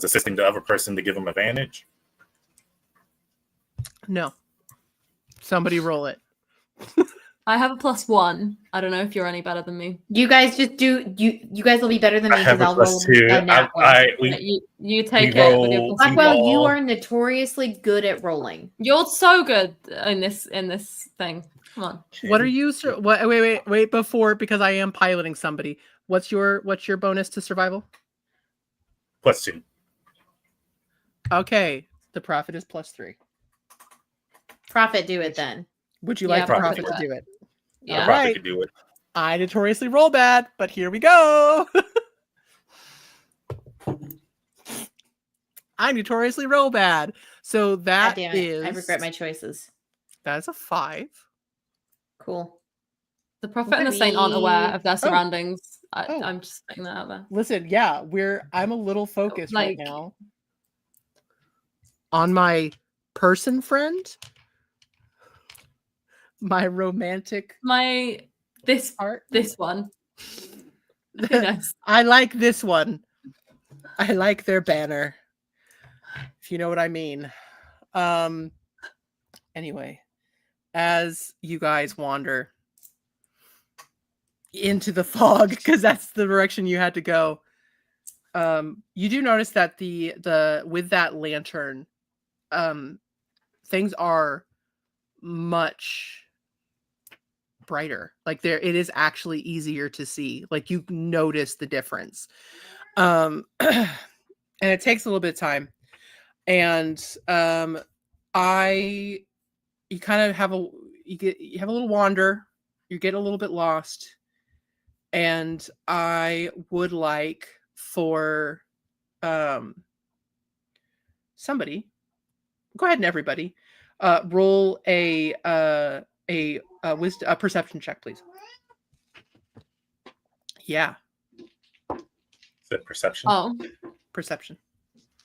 K: assisting the other person to give them advantage?
I: No. Somebody roll it.
C: I have a +1. I don't know if you're any better than me.
J: You guys just do you guys will be better than me because I'll roll
K: +2.
J: a nat one.
C: You take it with your
J: Blackwell, you are notoriously good at rolling.
C: You're so good in this thing. Come on.
I: What are you? Wait! Before, because I am piloting somebody. What's your bonus to survival?
K: +2.
I: Okay, the Prophet is +3.
J: Prophet, do it then.
I: Would you like the Prophet to do it?
C: Yeah,
K: Prophet could do it.
I: I notoriously roll bad, but here we go. I notoriously roll bad, so that
J: God damn it.
I: is.
J: I regret my choices.
I: That is a 5.
J: Cool.
C: The Prophet and the Saint aren't aware of their surroundings.
I: Oh.
C: I'm just saying that out there.
I: Listen, yeah, I'm a little focused right
C: Like-
I: now on my person friend, my romantic
C: this one. Yes.
I: I like this one. I like their banner, if you know what I mean. Anyway, as you guys wander into the fog, because that's the direction you had to go, you do notice that the with that lantern, things are much brighter. Like it is actually easier to see. Like you notice the difference. And it takes a little bit of time. And you kind of have you have a little wander, you get a little bit lost. And I would like for somebody, go ahead and everybody, roll a perception check, please. Yeah.
K: Is it perception?
C: Oh.
I: Perception.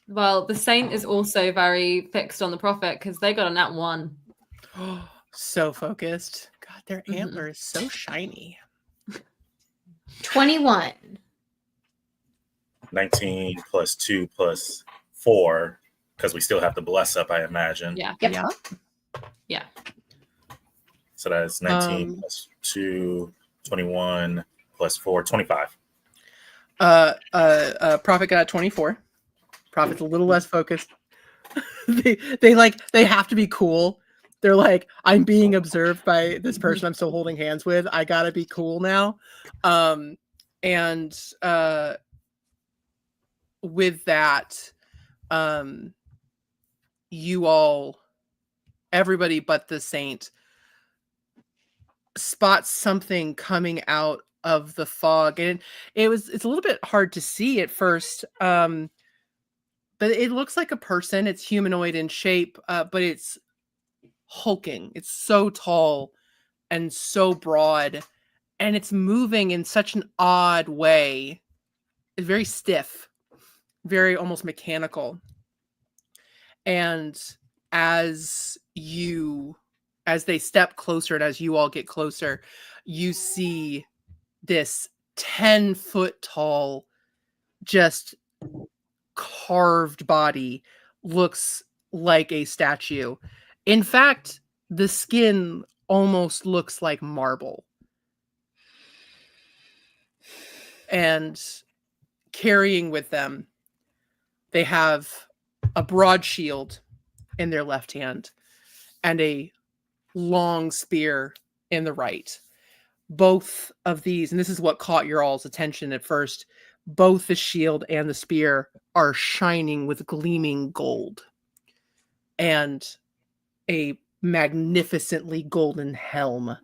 C: Well, the Saint is also very fixed on the Prophet because they got a nat 1.
I: So focused. God, their antler is so shiny.
J: 21.
K: 19 plus 2 plus 4, because we still have the bless up, I imagine.
C: Yeah.
J: Yep.
C: Yeah.
K: So that's 19 plus 2, 21 plus 4, 25.
I: Prophet got 24. Prophet's a little less focused. they have to be cool. They're like, I'm being observed by this person I'm still holding hands with. I gotta be cool now. And with that, you all, everybody but the Saint, spots something coming out of the fog, and it's a little bit hard to see at first, but it looks like a person. It's humanoid in shape, but it's hulking. It's so tall and so broad, and it's moving in such an odd way. It's very stiff, very almost mechanical. And as they step closer and as you all get closer, you see this 10-foot tall, just carved body. Looks like a statue. In fact, the skin almost looks like marble. And carrying with them, they have a broad shield in their left hand and a long spear in the right. both of these, and this is what caught your all's attention at first, both the shield and the spear are shining with gleaming gold. And a magnificently golden helm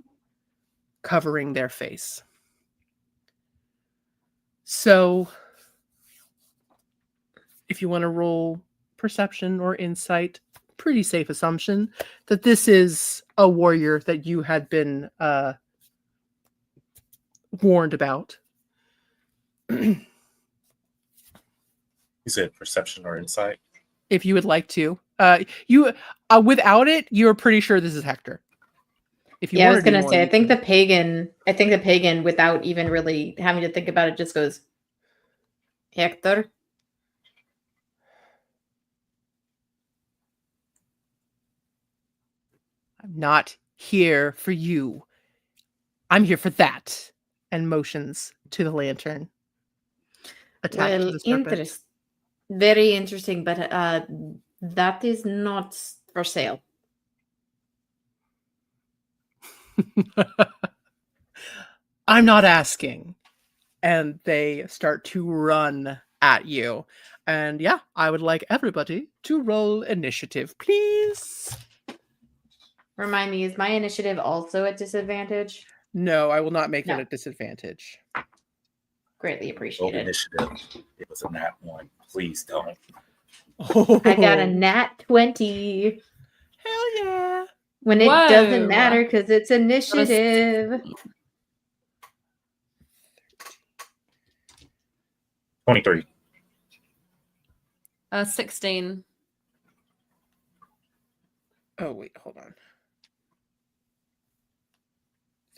I: covering their face. So, if you want to roll perception or insight, pretty safe assumption that this is a warrior that you had been warned about.
K: You said perception or insight?
I: If you would like to. You without it, you're pretty sure this is Hector. If you
J: I was
I: want to
J: gonna
I: do
J: say,
I: more,
J: I think the pagan, without even really having to think about it, just goes, Hector.
I: I'm not here for you. I'm here for that. And motions to the lantern. Attached to the serpent.
J: Very interesting, but that is not for sale.
I: I'm not asking. And they start to run at you. And yeah, I would like everybody to roll initiative, please.
J: Remind me, is my initiative also at disadvantage?
I: No, I will not make it a disadvantage.
J: Greatly appreciated.
K: Initiative. It was a nat 1. Please don't.
J: I got a nat 20.
I: Hell yeah.
J: When it doesn't matter because it's initiative.
K: 23.
C: 16.
I: Oh, wait, hold on.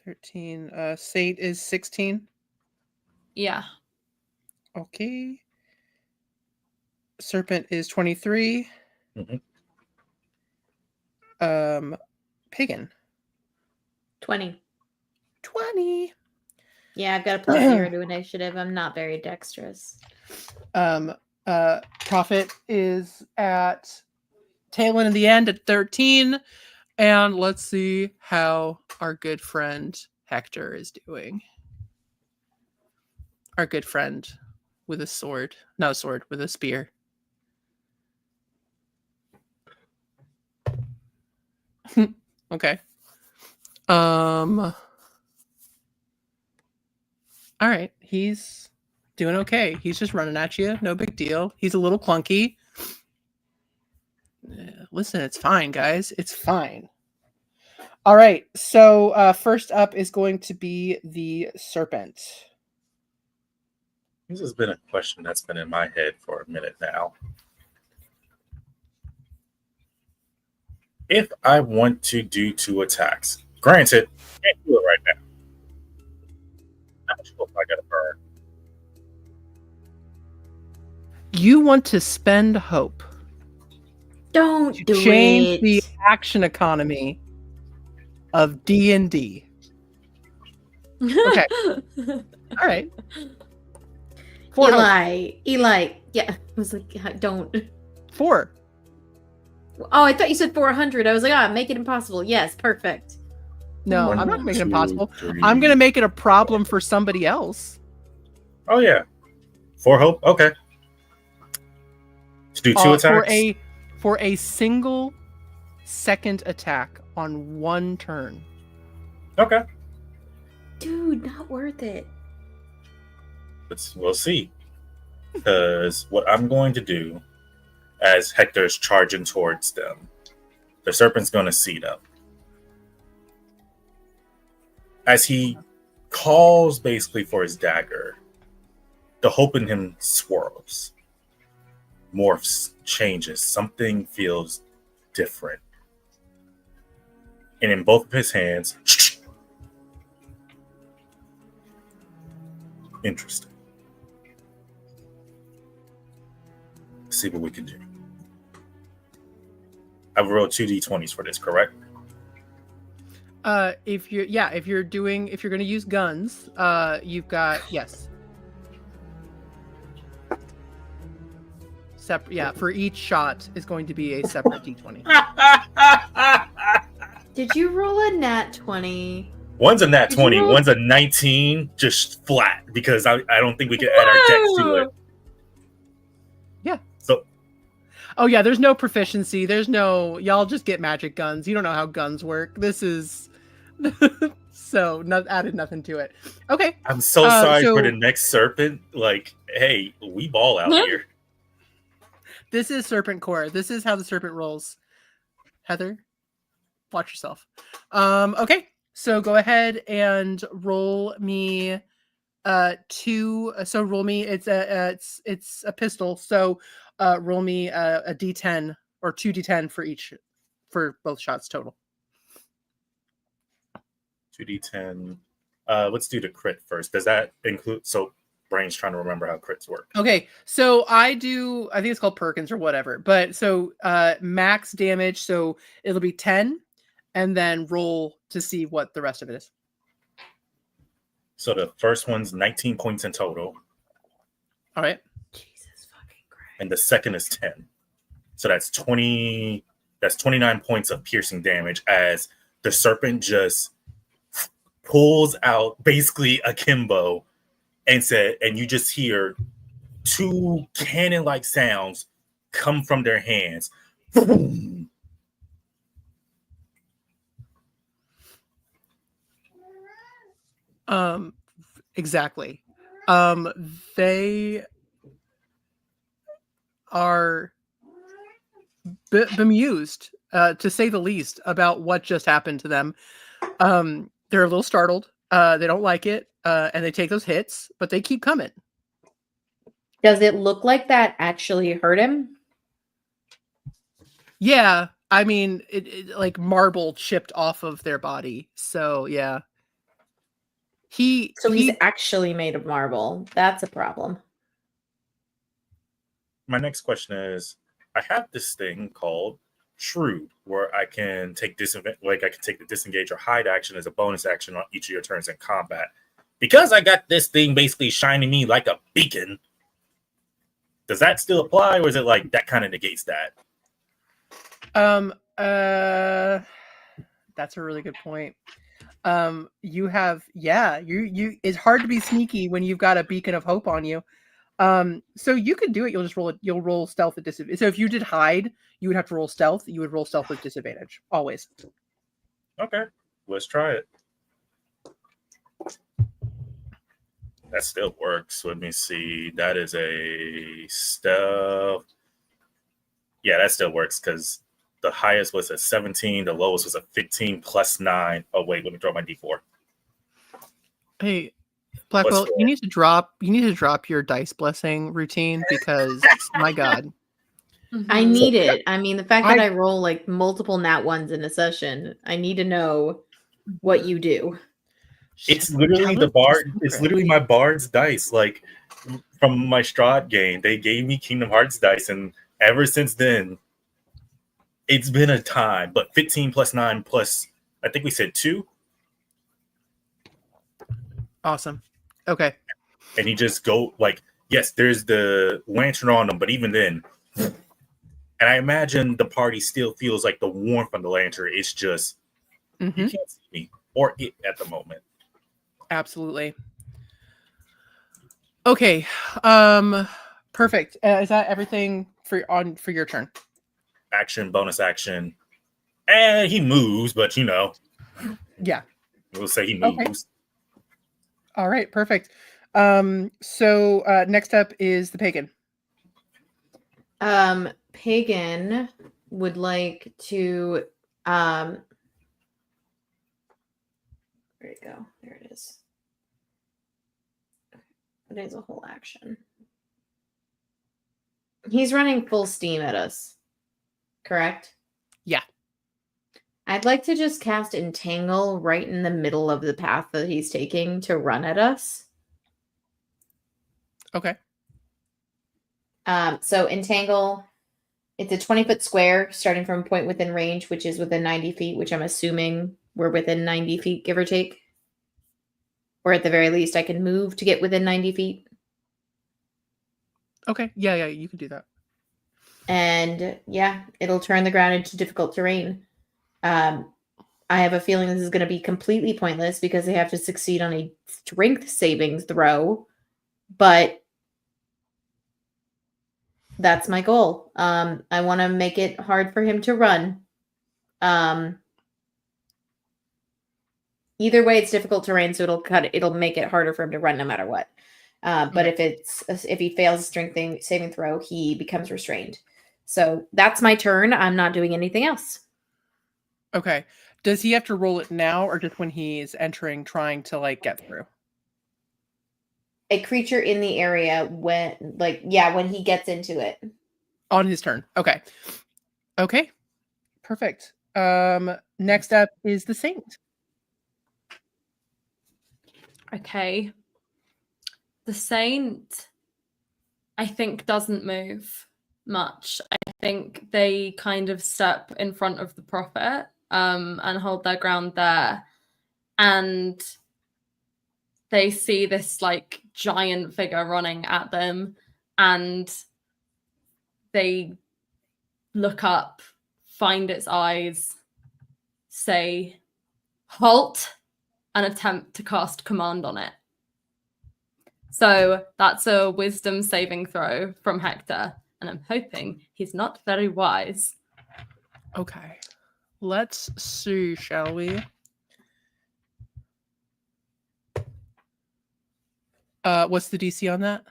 I: 13. Saint is 16.
C: Yeah.
I: Okay. Serpent is 23. Pagan.
J: 20.
I: 20.
J: Yeah, I've got a plus 0 to initiative. I'm not very dexterous.
I: Prophet is at tail end of the end at 13. And let's see how our good friend Hector is doing. Our good friend with a sword. No sword, with a spear. Okay. All right. He's doing okay. He's just running at you. No big deal. He's a little clunky. Listen, it's fine, guys. It's fine. All right. So first up is going to be the serpent.
K: This has been a question that's been in my head for a minute now. If I want to do 2 attacks, granted, I can't do it right now. How much hope I gotta burn?
I: You want to spend hope.
J: Don't
I: to
J: do
I: change
J: it.
I: the action economy of D&D. Okay. All right.
J: Eli. Yeah, I was like, don't.
I: 4.
J: Oh, I thought you said 400. I was like, make it impossible. Yes, perfect.
I: No, I'm not making it impossible. I'm going to make it a problem for somebody else.
K: Oh, yeah. 4 hope? Okay. To do 2 attacks?
I: For a single second attack on 1 turn.
K: Okay.
J: Dude, not worth it.
K: We'll see. Because what I'm going to do, as Hector's charging towards them, the serpent's going to see them. As he calls basically for his dagger, the hope in him swirls, morphs, changes. Something feels different. And in both of his hands, interesting. Let's see what we can do. I've rolled 2 d20s for this, correct?
I: If you're going to use guns, you've got, yes. For each shot is going to be a separate d20.
J: Did you roll a nat 20?
K: One's a nat
C: Did you
K: 20,
C: roll-
K: one's a 19, just flat, because I don't think we can add our dex to it.
I: Yeah.
K: So,
I: oh yeah, there's no proficiency. There's no, y'all just get magic guns. You don't know how guns work. This is so added nothing to it. Okay.
K: I'm so sorry
I: so
K: for the next serpent. Like, hey, we ball out here.
I: this is Serpent Core. This is how the serpent rolls. Heather, watch yourself. Okay. So go ahead and roll me two. So roll me. It's a pistol. So roll me a d10 or 2d10 for each, for both shots total.
K: 2d10. Let's do the crit first. Does that include? So brain's trying to remember how crits work.
I: Okay, so I think it's called Perkins or whatever. But so max damage. So it'll be 10, and then roll to see what the rest of it is.
K: So the first one's 19 points in total.
I: All right.
J: Jesus fucking Christ.
K: And the second is 10. So that's 20. That's 29 points of piercing damage as the serpent just pulls out basically akimbo and you just hear two cannon-like sounds come from their hands. Boom.
I: Exactly. They are bemused, to say the least, about what just happened to them. They're a little startled. They don't like it, and they take those hits, but they keep coming.
J: Does it look like that actually hurt him?
I: Yeah, I mean, it like marble chipped off of their body. So yeah. He's
J: actually made of marble. That's a problem.
K: My next question is, I have this thing called Shrewd, where I can take the disengage or hide action as a bonus action on each of your turns in combat. Because I got this thing basically shining me like a beacon, does that still apply, or is it like that kind of negates that?
I: That's a really good point. You have, you it's hard to be sneaky when you've got a beacon of hope on you. So you can do it. You'll roll stealth at disadvantage. So if you did hide, you would have to roll stealth. You would roll stealth with disadvantage always.
K: Okay, let's try it. That still works. Let me see. That is a stealth. Yeah, that still works because the highest was a 17. The lowest was a 15 plus 9. Oh, wait, let me throw my D4.
I: Hey, Blackwell, you need to drop your dice blessing routine because my God.
J: I need it. I mean, the fact that I roll like multiple nat ones in a session, I need to know what you do.
K: It's literally the bard. It's literally my bard's dice. Like from my Strahd game, they gave me Kingdom Hearts dice, and ever since then, it's been a time. But 15 plus 9 plus, I think we said 2.
I: Awesome. Okay.
K: And you just go like, yes, there's the lantern on them, but even then, and I imagine the party still feels like the warmth on the lantern. It's just you can't see me or it at the moment.
I: Absolutely. Okay. Perfect. Is that everything for your turn?
K: Action, bonus action, and he moves, but
I: yeah,
K: we'll say he moves.
I: Okay. All right, perfect. So next up is the pagan.
J: Pagan would like to where'd it go? There it is. It is a whole action. He's running full steam at us, correct?
I: Yeah.
J: I'd like to just cast Entangle right in the middle of the path that he's taking to run at us.
I: Okay.
J: So Entangle, it's a 20-foot square starting from a point within range, which is within 90 feet, which I'm assuming we're within 90 feet, give or take. Or at the very least, I can move to get within 90 feet.
I: Okay. Yeah, you can do that.
J: And yeah, it'll turn the ground into difficult terrain. I have a feeling this is going to be completely pointless because they have to succeed on a strength savings throw, but that's my goal. I want to make it hard for him to run. Either way, it's difficult terrain, so it'll make it harder for him to run no matter what. But if he fails a strength saving throw, he becomes restrained. So that's my turn. I'm not doing anything else.
I: Okay. Does he have to roll it now, or just when he's entering, trying to like get through?
J: A creature in the area when he gets into it.
I: On his turn. Okay. Okay. Perfect. Next up is the Saint.
C: Okay. The Saint, I think, doesn't move much. I think they kind of step in front of the Prophet and hold their ground there. And they see this like giant figure running at them, and they look up, find its eyes, say, halt, and attempt to cast command on it. So that's a wisdom saving throw from Hector, and I'm hoping he's not very wise.
I: Okay. Let's see, shall we? What's the DC on that?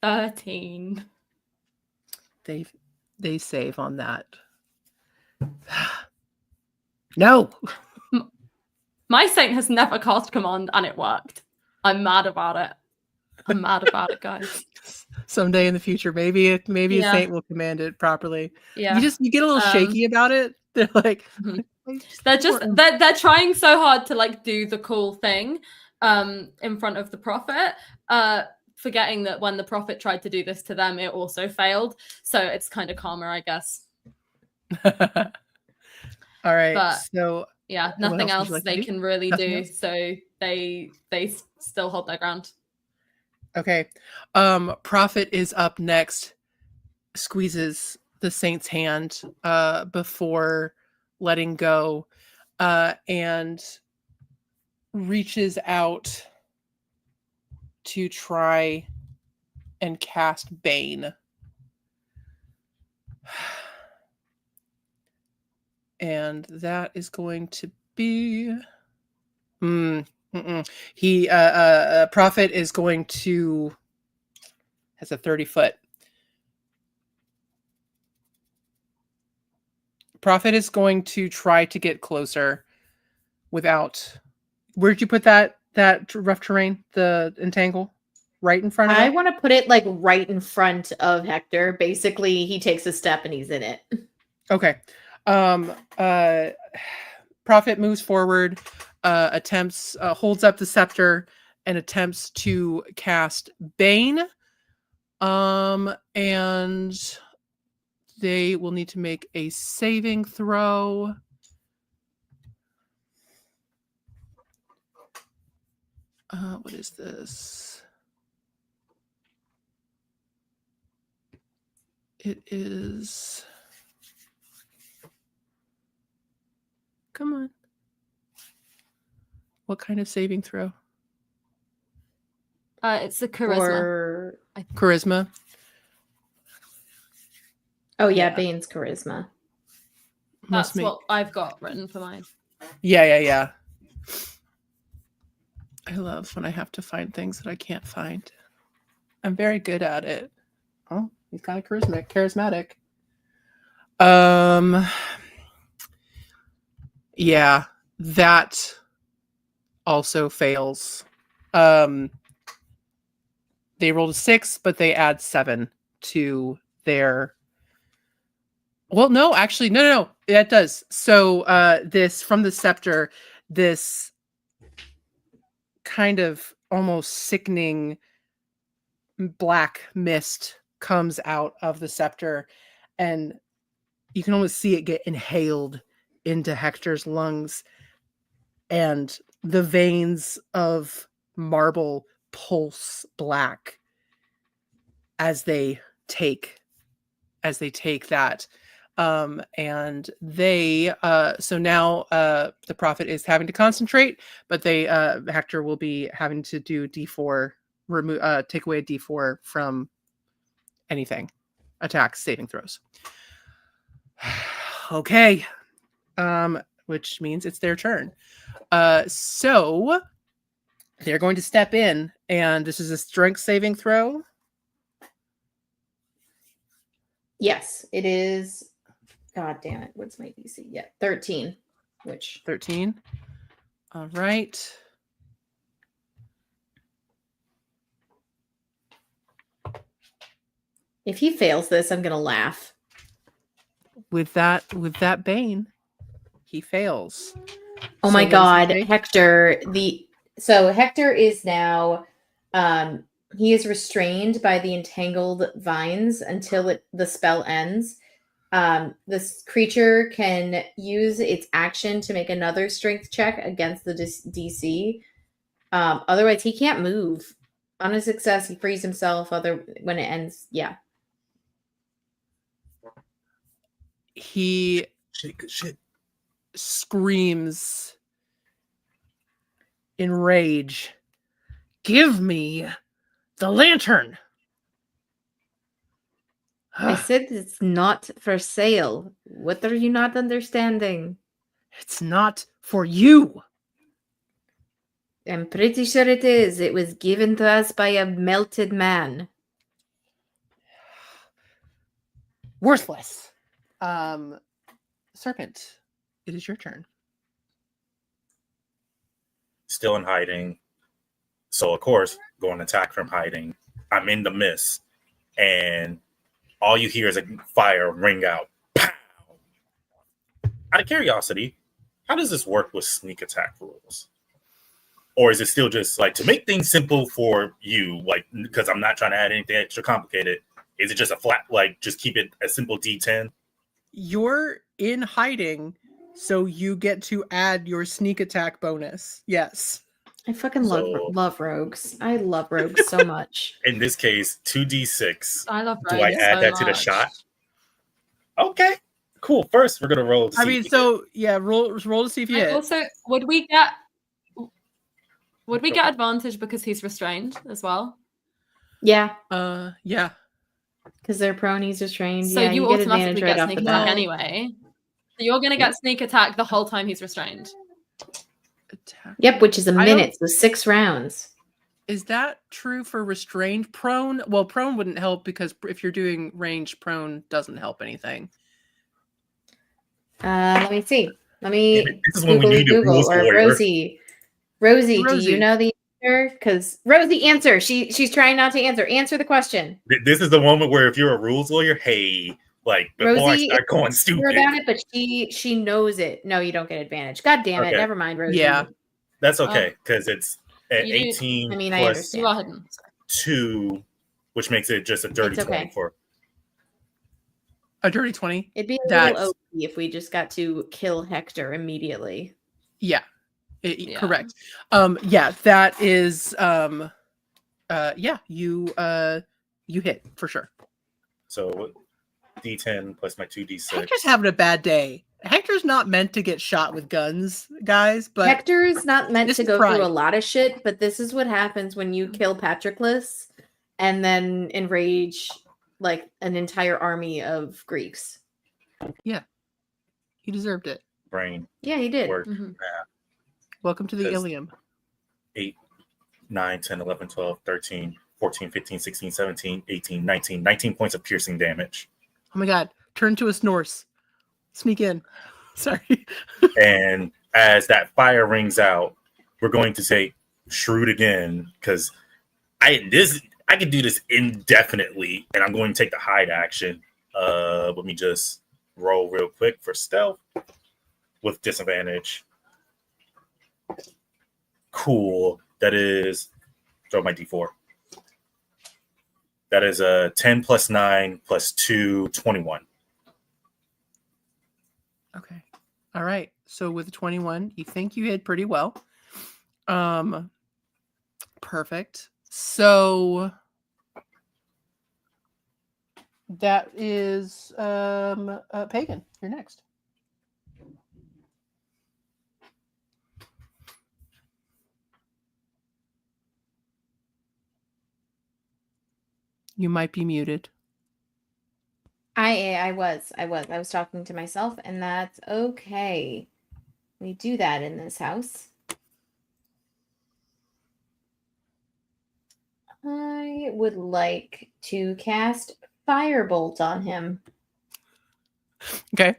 C: 13.
I: They save on that. No.
C: My Saint has never cast command and it worked. I'm mad about it. I'm mad about it, guys.
I: Someday in the future, maybe a Saint will command it properly.
C: Yeah.
I: You get a little shaky about it. They're like
C: they're trying so hard to like do the cool thing in front of the Prophet, forgetting that when the Prophet tried to do this to them, it also failed. So it's kind of calmer, I guess.
I: All right.
C: But
I: so
C: yeah, nothing else they can really do.
I: Else?
C: So they still hold their ground.
I: Okay. Prophet is up next, squeezes the Saint's hand before letting go, and reaches out to try and cast Bane. And that is going to be he Prophet is going to has a 30-foot. Prophet is going to try to get closer without. Where'd you put that rough terrain, the entangle? Right in front of
J: I
I: it?
J: want to put it like right in front of Hector. Basically, he takes a step and he's in it.
I: Okay. Prophet moves forward, holds up the scepter and attempts to cast Bane. And they will need to make a saving throw. What is this? It is. Come on. What kind of saving throw?
C: It's a charisma.
I: Charisma.
J: Oh yeah, Bane's charisma.
C: That's what I've got written for mine.
I: Yeah. I love when I have to find things that I can't find. I'm very good at it. Oh, he's kind of charismatic. Yeah, that also fails. They rolled a 6, but they add 7 to their. Well, no, actually, no, that does. So this from the scepter, this kind of almost sickening black mist comes out of the scepter, and you can almost see it get inhaled into Hector's lungs, and the veins of marble pulse black as they take that. And they so now the prophet is having to concentrate, but they Hector will be having to do D4, remove take away a D4 from anything, attacks, saving throws. Okay. Which means it's their turn. So they're going to step in, and this is a strength saving throw.
J: Yes, it is. God damn it. What's my DC? Yeah, 13. Which
I: 13. All right.
J: If he fails this, I'm gonna laugh.
I: With that bane, he fails.
J: Oh
I: So
J: my
I: what does he
J: god,
I: take?
J: Hector. So Hector is now he is restrained by the entangled vines until the spell ends. This creature can use its action to make another strength check against the DC. Otherwise, he can't move. On a success, he frees himself. When it ends, yeah.
I: He screams in rage, "Give me the lantern!"
J: I said it's not for sale. What are you not understanding?
I: It's not for you.
J: I'm pretty sure it is. It was given to us by a melted man.
I: Worthless. Serpent, it is your turn.
K: Still in hiding. So, of course, going to attack from hiding. I'm in the mist. And all you hear is a fire ring out. Pow! Out of curiosity, how does this work with sneak attack rules? Or is it still just like to make things simple for you? Like, because I'm not trying to add anything extra complicated. Is it just a flat, like, just keep it a simple D10?
I: You're in hiding, so you get to add your sneak attack bonus. Yes.
J: I fucking love rogues. I love rogues so much.
K: In this case, 2d6.
C: I love
K: rogues. Do I add that to the shot? Okay, cool. First, we're gonna roll.
I: I mean, so yeah, roll to see if you hit.
C: Also, would we get advantage because he's restrained as well?
J: Yeah.
I: Yeah.
J: Because they're prone, he's restrained.
C: So
J: yeah,
C: you
J: get
C: automatically
J: advantage
C: get
J: off
C: sneak
J: the
C: attack
J: bat.
C: anyway. So you're gonna get sneak attack the whole time he's restrained.
J: Yep, which is a minute, so 6 rounds.
I: Is that true for restrained? Prone? Well, prone wouldn't help because if you're doing range, prone doesn't help anything.
J: Let me see. Let me
K: this is when we need
J: Google or Rosie. Rosie, do you know the answer? Because Rosie, answer. She's trying not to answer. Answer the question.
K: This is the moment where if you're a rules lawyer, hey, like before
J: Rosie,
K: I start going stupid
J: about it, but she knows it. No, you don't get advantage. God damn it!
K: Okay.
J: Never mind, Rosie.
I: Yeah,
K: that's okay because it's at 18
J: I
K: plus
J: understand.
K: 2, which makes it just a dirty 20 for
I: a dirty 20.
J: It'd be a little OP if we just got to kill Hector immediately.
I: Yeah. Correct. Yeah, that is yeah, you hit for sure.
K: So D10 plus my 2d6.
I: Hector's having a bad day. Hector's not meant to get shot with guns, guys, but
J: Hector's not meant to go
I: pride.
J: through a lot of shit, but this is what happens when you kill Patroclus and then enrage like an entire army of Greeks.
I: Yeah. He deserved it.
K: Brain.
J: Yeah, he did.
K: Work.
J: Mm-hmm.
I: Welcome to the Ilium.
K: 8, 9, 10, 11, 12, 13, 14, 15, 16, 17, 18, 19. 19 points of piercing damage.
I: Oh my god. Turn to a Snorse. Sneak in. Sorry.
K: And as that fire rings out, we're going to say shrewd again because I can do this indefinitely, and I'm going to take the hide action. Let me just roll real quick for stealth with disadvantage. Cool. That is throw my D4. That is a 10 plus 9 plus 2, 21.
I: Okay. All right. So with 21, you think you hit pretty well. Perfect. So That is Pagan. You're next. You might be muted.
J: I was talking to myself, and that's okay. We do that in this house. I would like to cast Firebolt on him.
I: Okay.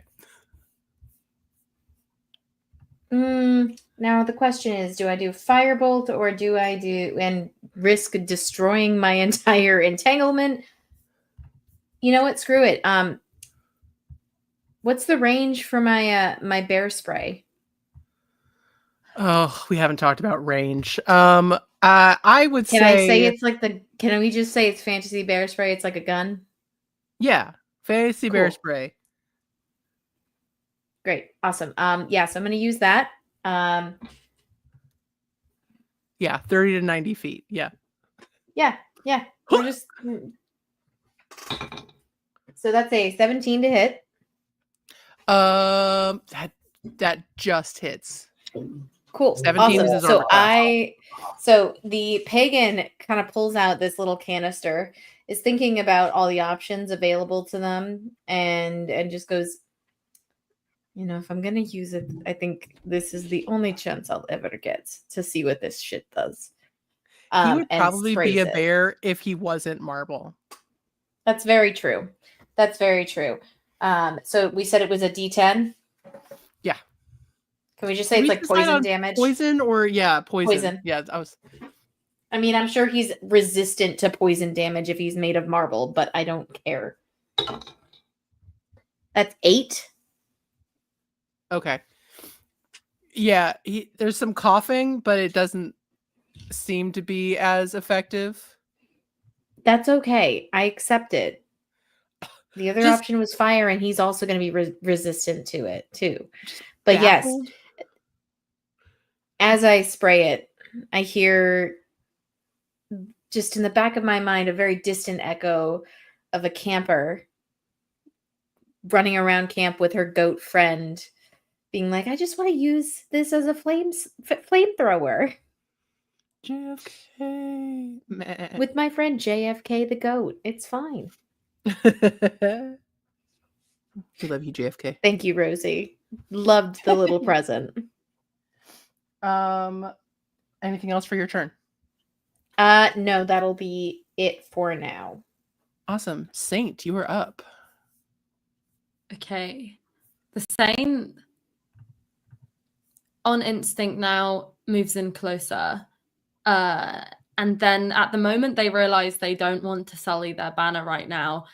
J: Now the question is, do I do Firebolt or do I do and risk destroying my entire entanglement? You know what? Screw it. What's the range for my my bear spray?
I: Oh, we haven't talked about range. I would
J: Can
I: say.
J: I say it's like the? Can we just say it's fantasy bear spray? It's like a gun.
I: Yeah, fantasy bear
J: Cool.
I: spray.
J: Great, awesome. Yeah, so I'm gonna use that.
I: Yeah, 30 to 90 feet. Yeah.
J: Yeah. We're just. So that's a 17 to hit.
I: That just hits.
J: Cool.
I: 17 is his armor class.
J: So the pagan kind of pulls out this little canister, is thinking about all the options available to them, and just goes, you know, if I'm gonna use it, I think this is the only chance I'll ever get to see what this shit does.
I: He would
J: and
I: probably be
J: sprays
I: a
J: it.
I: bear if he wasn't marble.
J: That's very true. That's very true. So we said it was a D10.
I: Yeah.
J: Can we just say
I: Did
J: it's
I: we
J: like
I: decide
J: poison
I: on
J: damage?
I: Poison or poison.
J: Poison.
I: Yeah,
J: I mean, I'm sure he's resistant to poison damage if he's made of marble, but I don't care. That's 8.
I: okay. Yeah, there's some coughing, but it doesn't seem to be as effective.
J: That's okay. I accept it. The other option was fire, and he's also going to be resistant to it too. But yes, as I spray it, I hear just in the back of my mind a very distant echo of a camper running around camp with her goat friend, being like, I just want to use this as a flamethrower.
I: JFK.
J: With my friend JFK the goat. It's fine.
I: We love you, JFK.
J: Thank you, Rosie. Loved the little present.
I: Anything else for your turn?
J: No, that'll be it for now.
I: Awesome. Saint, you are up.
C: Okay. The Saint on instinct now moves in closer. And then at the moment they realize they don't want to sully their banner right now.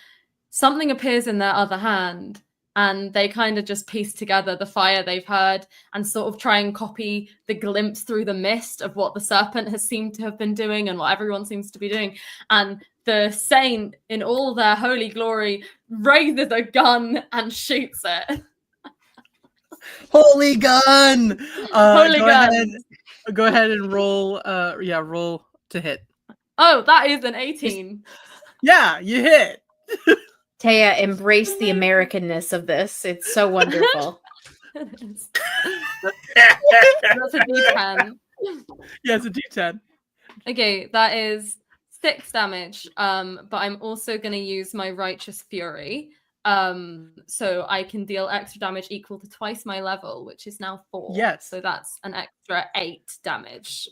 C: Something appears in their other hand, and they kind of just piece together the fire they've heard and sort of try and copy the glimpse through the mist of what the serpent has seemed to have been doing and what everyone seems to be doing. And the Saint, in all their holy glory, raises a gun and shoots it.
I: Holy gun!
C: Holy gun!
I: Go ahead and roll. Roll to hit.
C: Oh, that is an 18.
I: Yeah, you hit.
J: Taya, embrace the Americanness of this. It's so wonderful.
C: That's a D10.
I: Yeah, it's a D10.
C: Okay, that is 6 damage. But I'm also going to use my Righteous Fury. So I can deal extra damage equal to twice my level, which is now 4.
I: Yes.
C: So that's an extra 8 damage.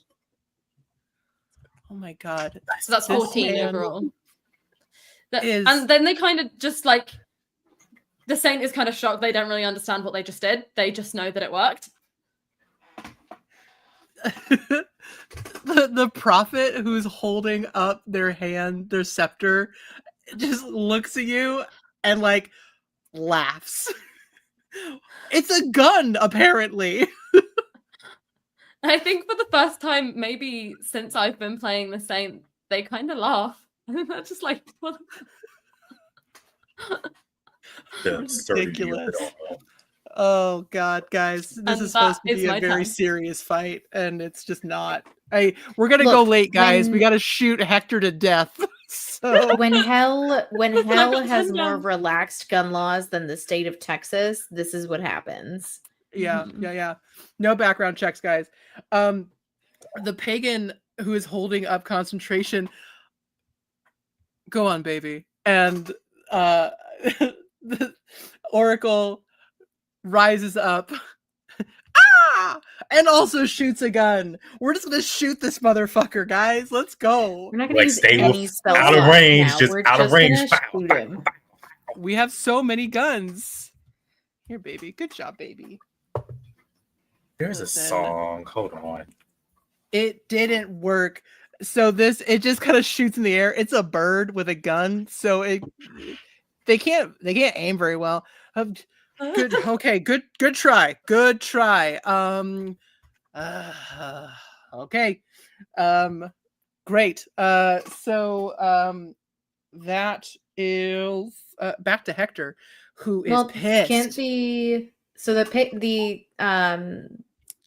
I: Oh my god.
C: So that's 14 overall.
I: Is...
C: And then they kind of just like, the Saint is kind of shocked. They don't really understand what they just did. They just know that it worked.
I: the prophet who's holding up their hand, their scepter, just looks at you and like laughs. It's a gun, apparently.
C: I think for the first time, maybe since I've been playing the Saint, they kind of laugh. I think they're just like, what?
I: Ridiculous. Oh god, guys, this is supposed to be a very serious fight, and it's just not. We're gonna go late, guys. We gotta shoot Hector to death. So
J: when hell
C: It's not gonna
J: has
C: send
J: more
C: them.
J: relaxed gun laws than the state of Texas, this is what happens.
I: yeah, yeah. No background checks, guys. The pagan who is holding up concentration, go on, baby. And the Oracle rises up and also shoots a gun. We're just gonna shoot this motherfucker, guys. Let's go.
J: We're not gonna use any spell
K: out of
J: slots
K: range,
J: now.
K: just
J: We're
K: out of
J: just
K: range.
J: gonna shoot him.
I: We have so many guns. Here, baby. Good job, baby.
K: There's a song. Hold on.
I: It didn't work. So it just kind of shoots in the air. It's a bird with a gun, so they can't aim very well. Good. Okay. Good try. Good try. Okay. Great. So that is back to Hector, who is pissed.
J: Can't the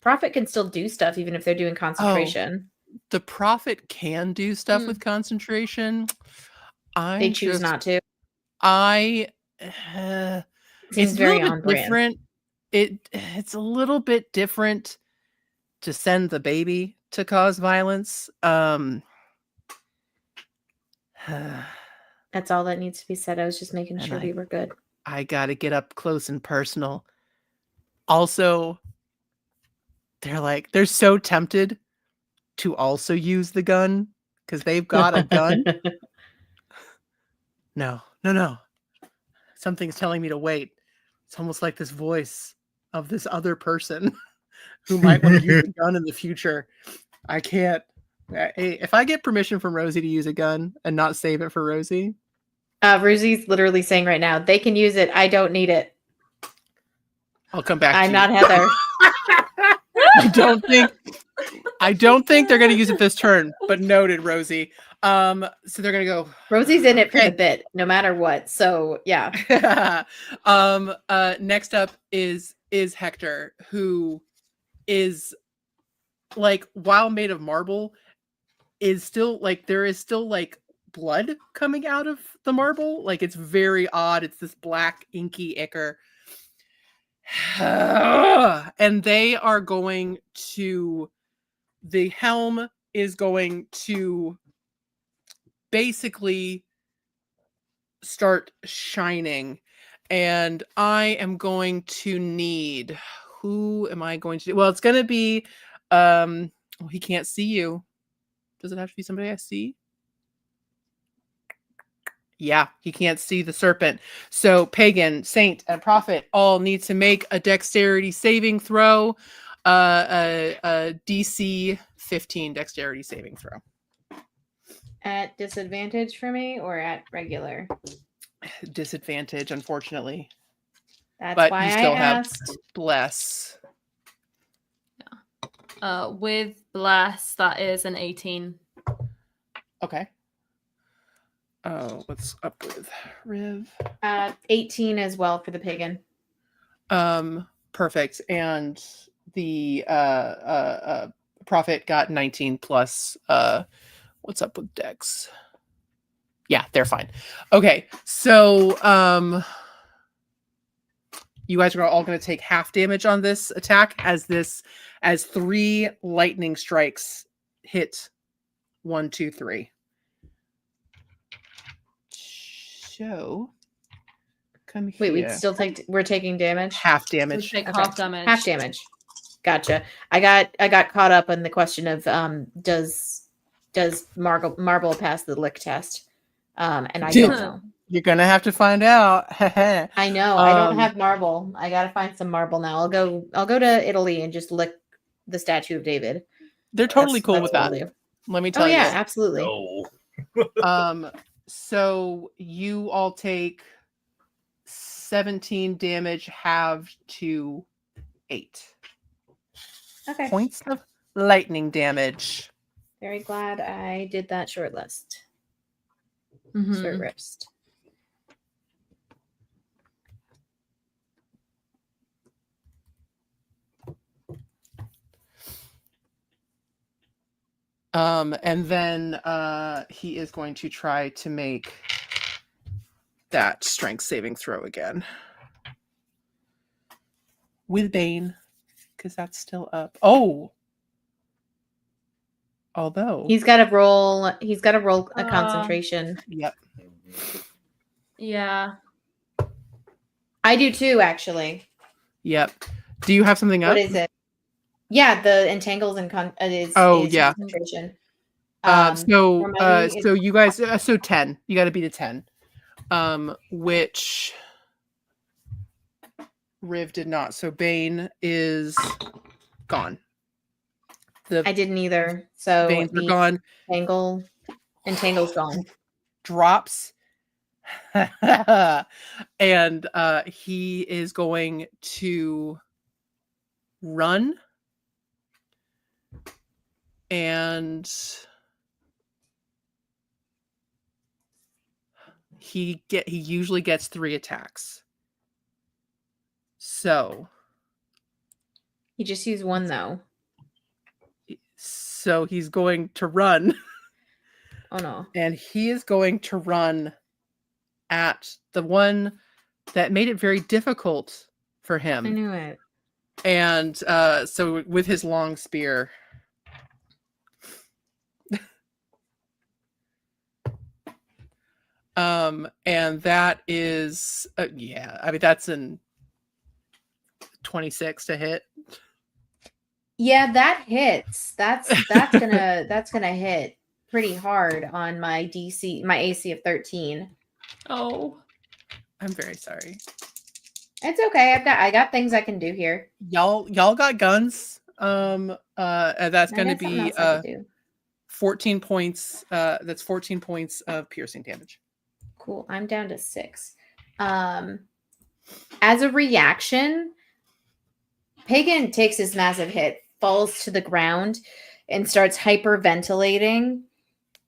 J: prophet can still do stuff even if they're doing concentration.
I: The prophet can do stuff with concentration.
J: They choose not to.
I: It's
J: very
I: a little
J: on
I: bit
J: brand.
I: different. It's a little bit different to send the baby to cause violence.
J: That's all that needs to be said. I was just making sure we were good.
I: I gotta get up close and personal. Also, they're so tempted to also use the gun because they've got a gun. No. Something's telling me to wait. It's almost like this voice of this other person who might want to use a gun in the future. I can't. Hey, if I get permission from Rosie to use a gun and not save it for Rosie.
J: Rosie's literally saying right now, they can use it. I don't need it.
I: I'll come back.
J: I'm not Heather.
I: I don't think they're going to use it this turn, but noted, Rosie. So they're going to go.
J: Rosie's in it for the bit, no matter what. So yeah.
I: Next up is Hector, who is like, while made of marble, is still like, there is still like blood coming out of the marble. Like, it's very odd. It's this black inky ichor. And they are going to, the helm is going to basically start shining, and I am going to need, who am I going to do? Well, it's going to be he can't see you. Does it have to be somebody I see? Yeah, he can't see the serpent. So pagan, saint, and prophet all need to make a dexterity saving throw, a DC 15 dexterity saving throw.
J: At disadvantage for me or at regular?
I: Disadvantage, unfortunately.
J: That's
I: but
J: why
I: you still
J: I
I: have
J: asked.
I: bless.
C: With bless, that is an 18.
I: Okay. Oh, what's up with Riv?
J: 18 as well for the pagan.
I: Perfect. And the prophet got 19 plus what's up with Dex? Yeah, they're fine. Okay, so you guys are all going to take half damage on this attack as 3 lightning strikes hit 1, 2, 3. So come here.
J: Wait, we're taking damage?
I: Half damage.
C: We take half damage.
J: Half damage. Gotcha. I got caught up on the question of does marble pass the lick test? And I don't know.
I: You're gonna have to find out.
J: I know. I don't have marble. I gotta find some marble now. I'll go to Italy and just lick the statue of David.
I: They're totally cool with that. Let me tell you.
J: Oh yeah, absolutely.
K: No.
I: So you all take 17 damage halved to 8.
J: Okay.
I: Points of lightning damage.
J: Very glad I did that short list.
C: Mm-hmm.
J: Short rest.
I: And then he is going to try to make that strength saving throw again. With Bane, because that's still up. Oh! Although...
J: He's got to roll a concentration.
I: Yep.
C: Yeah.
J: I do too, actually.
I: Yep. Do you have something up?
J: What is it? Yeah, the entangles and is
I: yeah.
J: concentration.
I: So you guys, so 10. You got to beat a 10. Which Riv did not. So Bane is gone.
J: I didn't either. So
I: Banes are gone.
J: Entangle's gone.
I: Drops. And he is going to run. And he usually gets 3 attacks. So
J: he just used 1 though.
I: So he's going to run.
J: Oh no.
I: And he is going to run at the one that made it very difficult for him.
J: I knew it.
I: And so with his long spear. And that is that's in 26 to hit.
J: Yeah, that hits. That's gonna hit pretty hard on my AC of 13.
C: Oh,
I: I'm very sorry.
J: It's okay. I got things I can do here.
I: Y'all got guns. That's going to be 14 points. That's 14 points of piercing damage.
J: Cool. I'm down to 6. As a reaction, Pagan takes this massive hit, falls to the ground, and starts hyperventilating,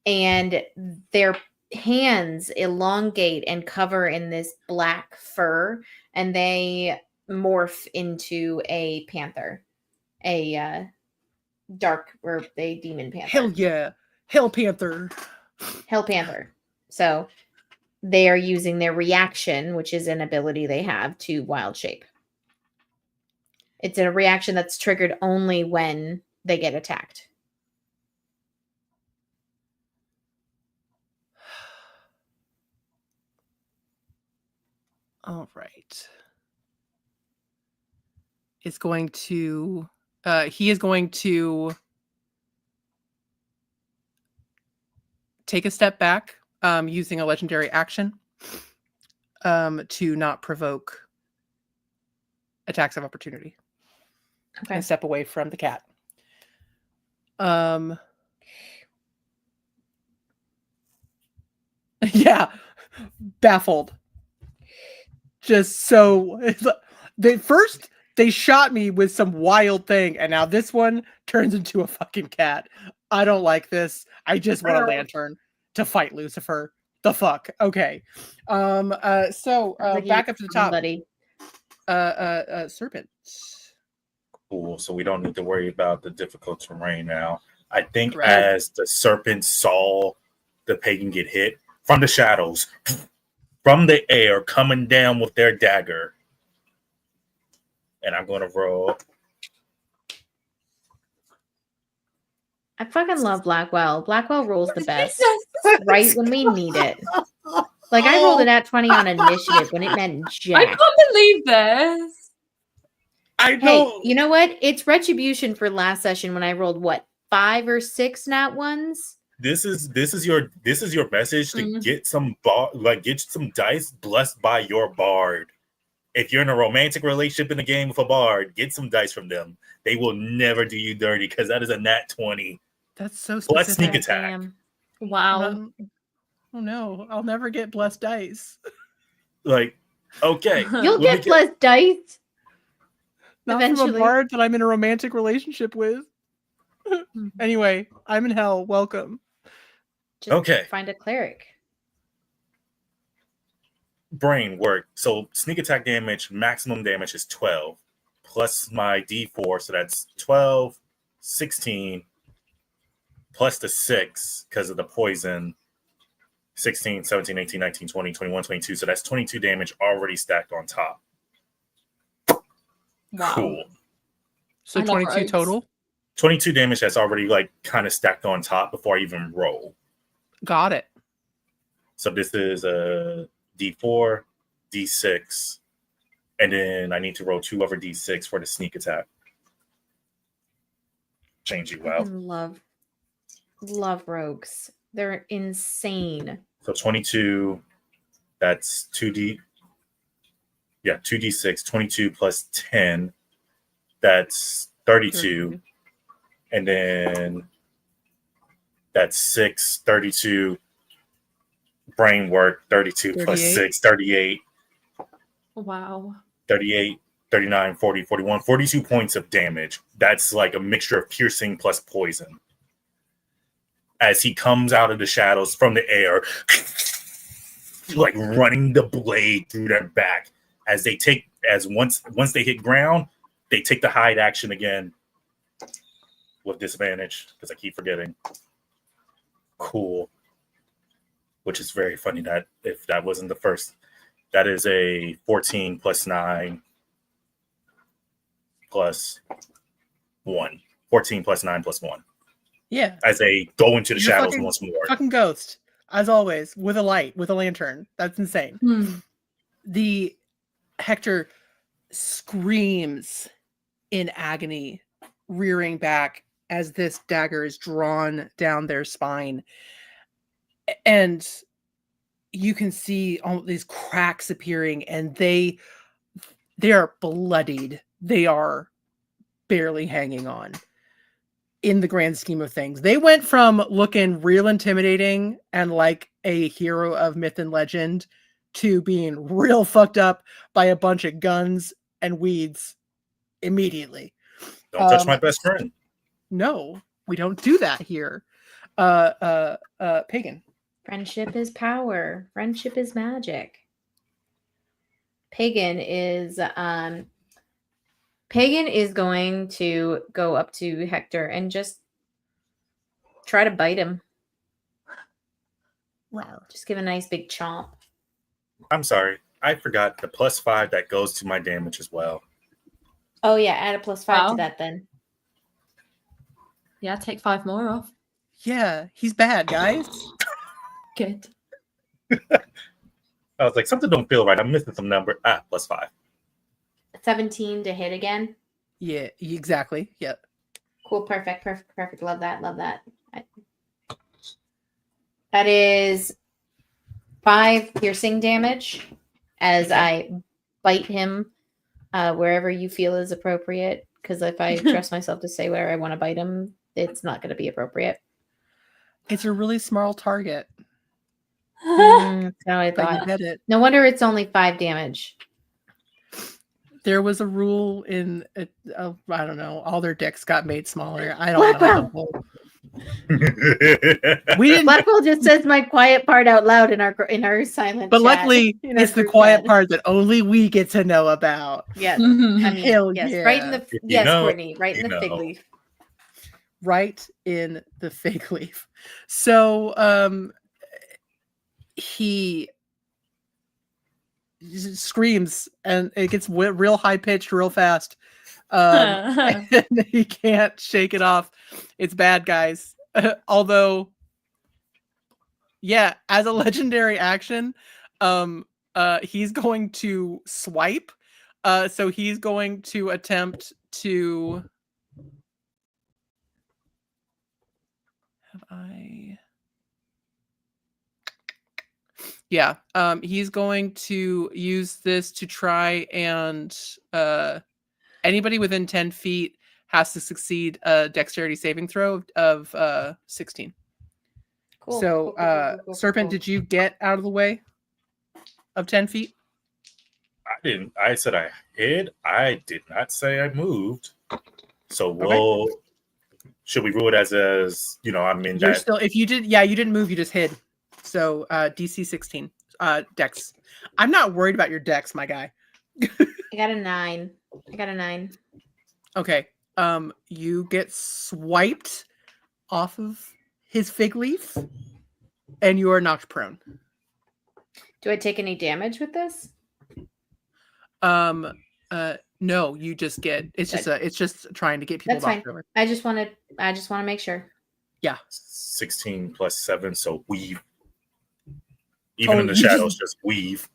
J: and their hands elongate and cover in this black fur, and they morph into a panther, a demon panther.
I: Hell yeah, hell panther.
J: So they are using their reaction, which is an ability they have, to wild shape. It's a reaction that's triggered only when they get attacked.
I: All right. It's going to he is going to take a step back using a legendary action to not provoke attacks of opportunity.
J: Okay.
I: And step away from the cat. Yeah, baffled. Just so they shot me with some wild thing, and now this one turns into a fucking cat. I don't like this. I just want a lantern to fight Lucifer. The fuck. Okay. So back up to the top,
J: buddy.
I: Serpent.
K: Cool. So we don't need to worry about the difficult terrain now. I think
I: Correct.
K: As the serpent saw the pagan get hit from the shadows, from the air, coming down with their dagger. And I'm going to roll.
J: I fucking love Blackwell. Blackwell rolls the best right when we need it. Like, I rolled it at 20 on initiative when it meant jack.
C: I can't believe this.
K: I know.
J: Hey, you know what? It's retribution for last session when I rolled, 5 or 6 nat ones?
K: This is your message to get some dice blessed by your bard. If you're in a romantic relationship in a game with a bard, get some dice from them. They will never do you dirty because that is a nat 20.
I: That's so specific.
K: Plus sneak attack.
J: Damn.
C: Wow.
I: Oh no, I'll never get blessed dice.
K: Like, okay.
J: You'll get blessed dice.
I: Not
J: Eventually.
I: from a bard that I'm in a romantic relationship with. Anyway, I'm in hell. Welcome.
J: Just
K: Okay.
J: Find a cleric.
K: Brain work. So sneak attack damage, maximum damage is 12. Plus my D4, so that's 12, 16, plus the 6 because of the poison. 16, 17, 18, 19, 20, 21, 22. So that's 22 damage already stacked on top.
C: Wow.
K: Cool.
I: So 22 total?
K: 22 damage that's already like kind of stacked on top before I even roll.
I: Got it.
K: So this is a D4, D6, and then I need to roll 2 over D6 for the sneak attack. Change you
J: I
K: well.
J: love rogues. They're insane.
K: So 22, that's 2D. Yeah, 2D6, 22 plus 10. That's 32. And then that's 6, 32. Brain work, 32 plus 6, 38.
C: Wow.
K: 38, 39, 40, 41, 42 points of damage. That's like a mixture of piercing plus poison. As he comes out of the shadows from the air, like running the blade through their back. As they take, once they hit ground, they take the hide action again with disadvantage because I keep forgetting. Cool. Which is very funny that if that wasn't the first, that is a 14 plus 9 plus 1. 14 plus 9 plus 1.
I: Yeah.
K: As they go into the shadows once more.
I: Fucking ghost, as always, with a light, with a lantern. That's insane. The Hector screams in agony, rearing back as this dagger is drawn down their spine. And you can see all these cracks appearing, and they are bloodied. They are barely hanging on. In the grand scheme of things, they went from looking real intimidating and like a hero of myth and legend to being real fucked up by a bunch of guns and weeds immediately.
K: Don't touch my best friend.
I: No, we don't do that here. Pagan.
J: Friendship is power. Friendship is magic. Pagan is going to go up to Hector and just try to bite him. Wow. Just give a nice big chomp.
K: I'm sorry. I forgot the plus 5 that goes to my damage as well.
J: Oh, yeah. Add a plus 5 to that then.
C: Yeah, take 5 more off.
I: Yeah, he's bad, guys.
C: Good.
K: I was like, something don't feel right. I'm missing some number. Plus 5.
J: 17 to hit again.
I: Yeah, exactly. Yep.
J: Cool. Perfect. Love that. That is 5 piercing damage as I bite him wherever you feel is appropriate. Because if I trust myself to say where I want to bite him, it's not going to be appropriate.
I: It's a really small target.
J: That's how I
I: But you
J: thought.
I: get it.
J: No wonder it's only 5 damage.
I: There was a rule in, I don't know, all their decks got made smaller. I don't know. We didn't.
J: Blackwell just says my quiet part out loud in our silent.
I: But
J: chat,
I: luckily,
J: in our
I: it's the
J: group
I: quiet
J: chat.
I: part that only we get to know about.
J: Yes, I mean,
I: Hell
J: yes,
I: yeah.
J: right in the
K: you know,
J: Courtney, right in
K: you
J: the fig
K: know.
J: leaf.
I: Right in the fig leaf. So he screams and it gets real high pitched real fast. And he can't shake it off. It's bad, guys. Although, yeah, as a legendary action, he's going to swipe. So he's going to attempt to. Yeah, he's going to use this to try and anybody within 10 feet has to succeed a dexterity saving throw of 16.
J: Cool.
I: So, Serpent, did you get out of the way of 10 feet?
K: I didn't. I said I hid. I did not say I moved. So should we rule it as I'm in
I: You're
K: that?
I: still, if you did, yeah, you didn't move, you just hid. So DC 16, dex. I'm not worried about your dex, my guy.
J: I got a 9.
I: Okay. You get swiped off of his fig leaf, and you are knocked prone.
J: Do I take any damage with this?
I: No, you just get. It's just trying to get people
J: That's fine.
I: knocked over.
J: I just want to make sure.
I: Yeah.
K: 16 plus 7, so weave. Even in the shadows, just weave.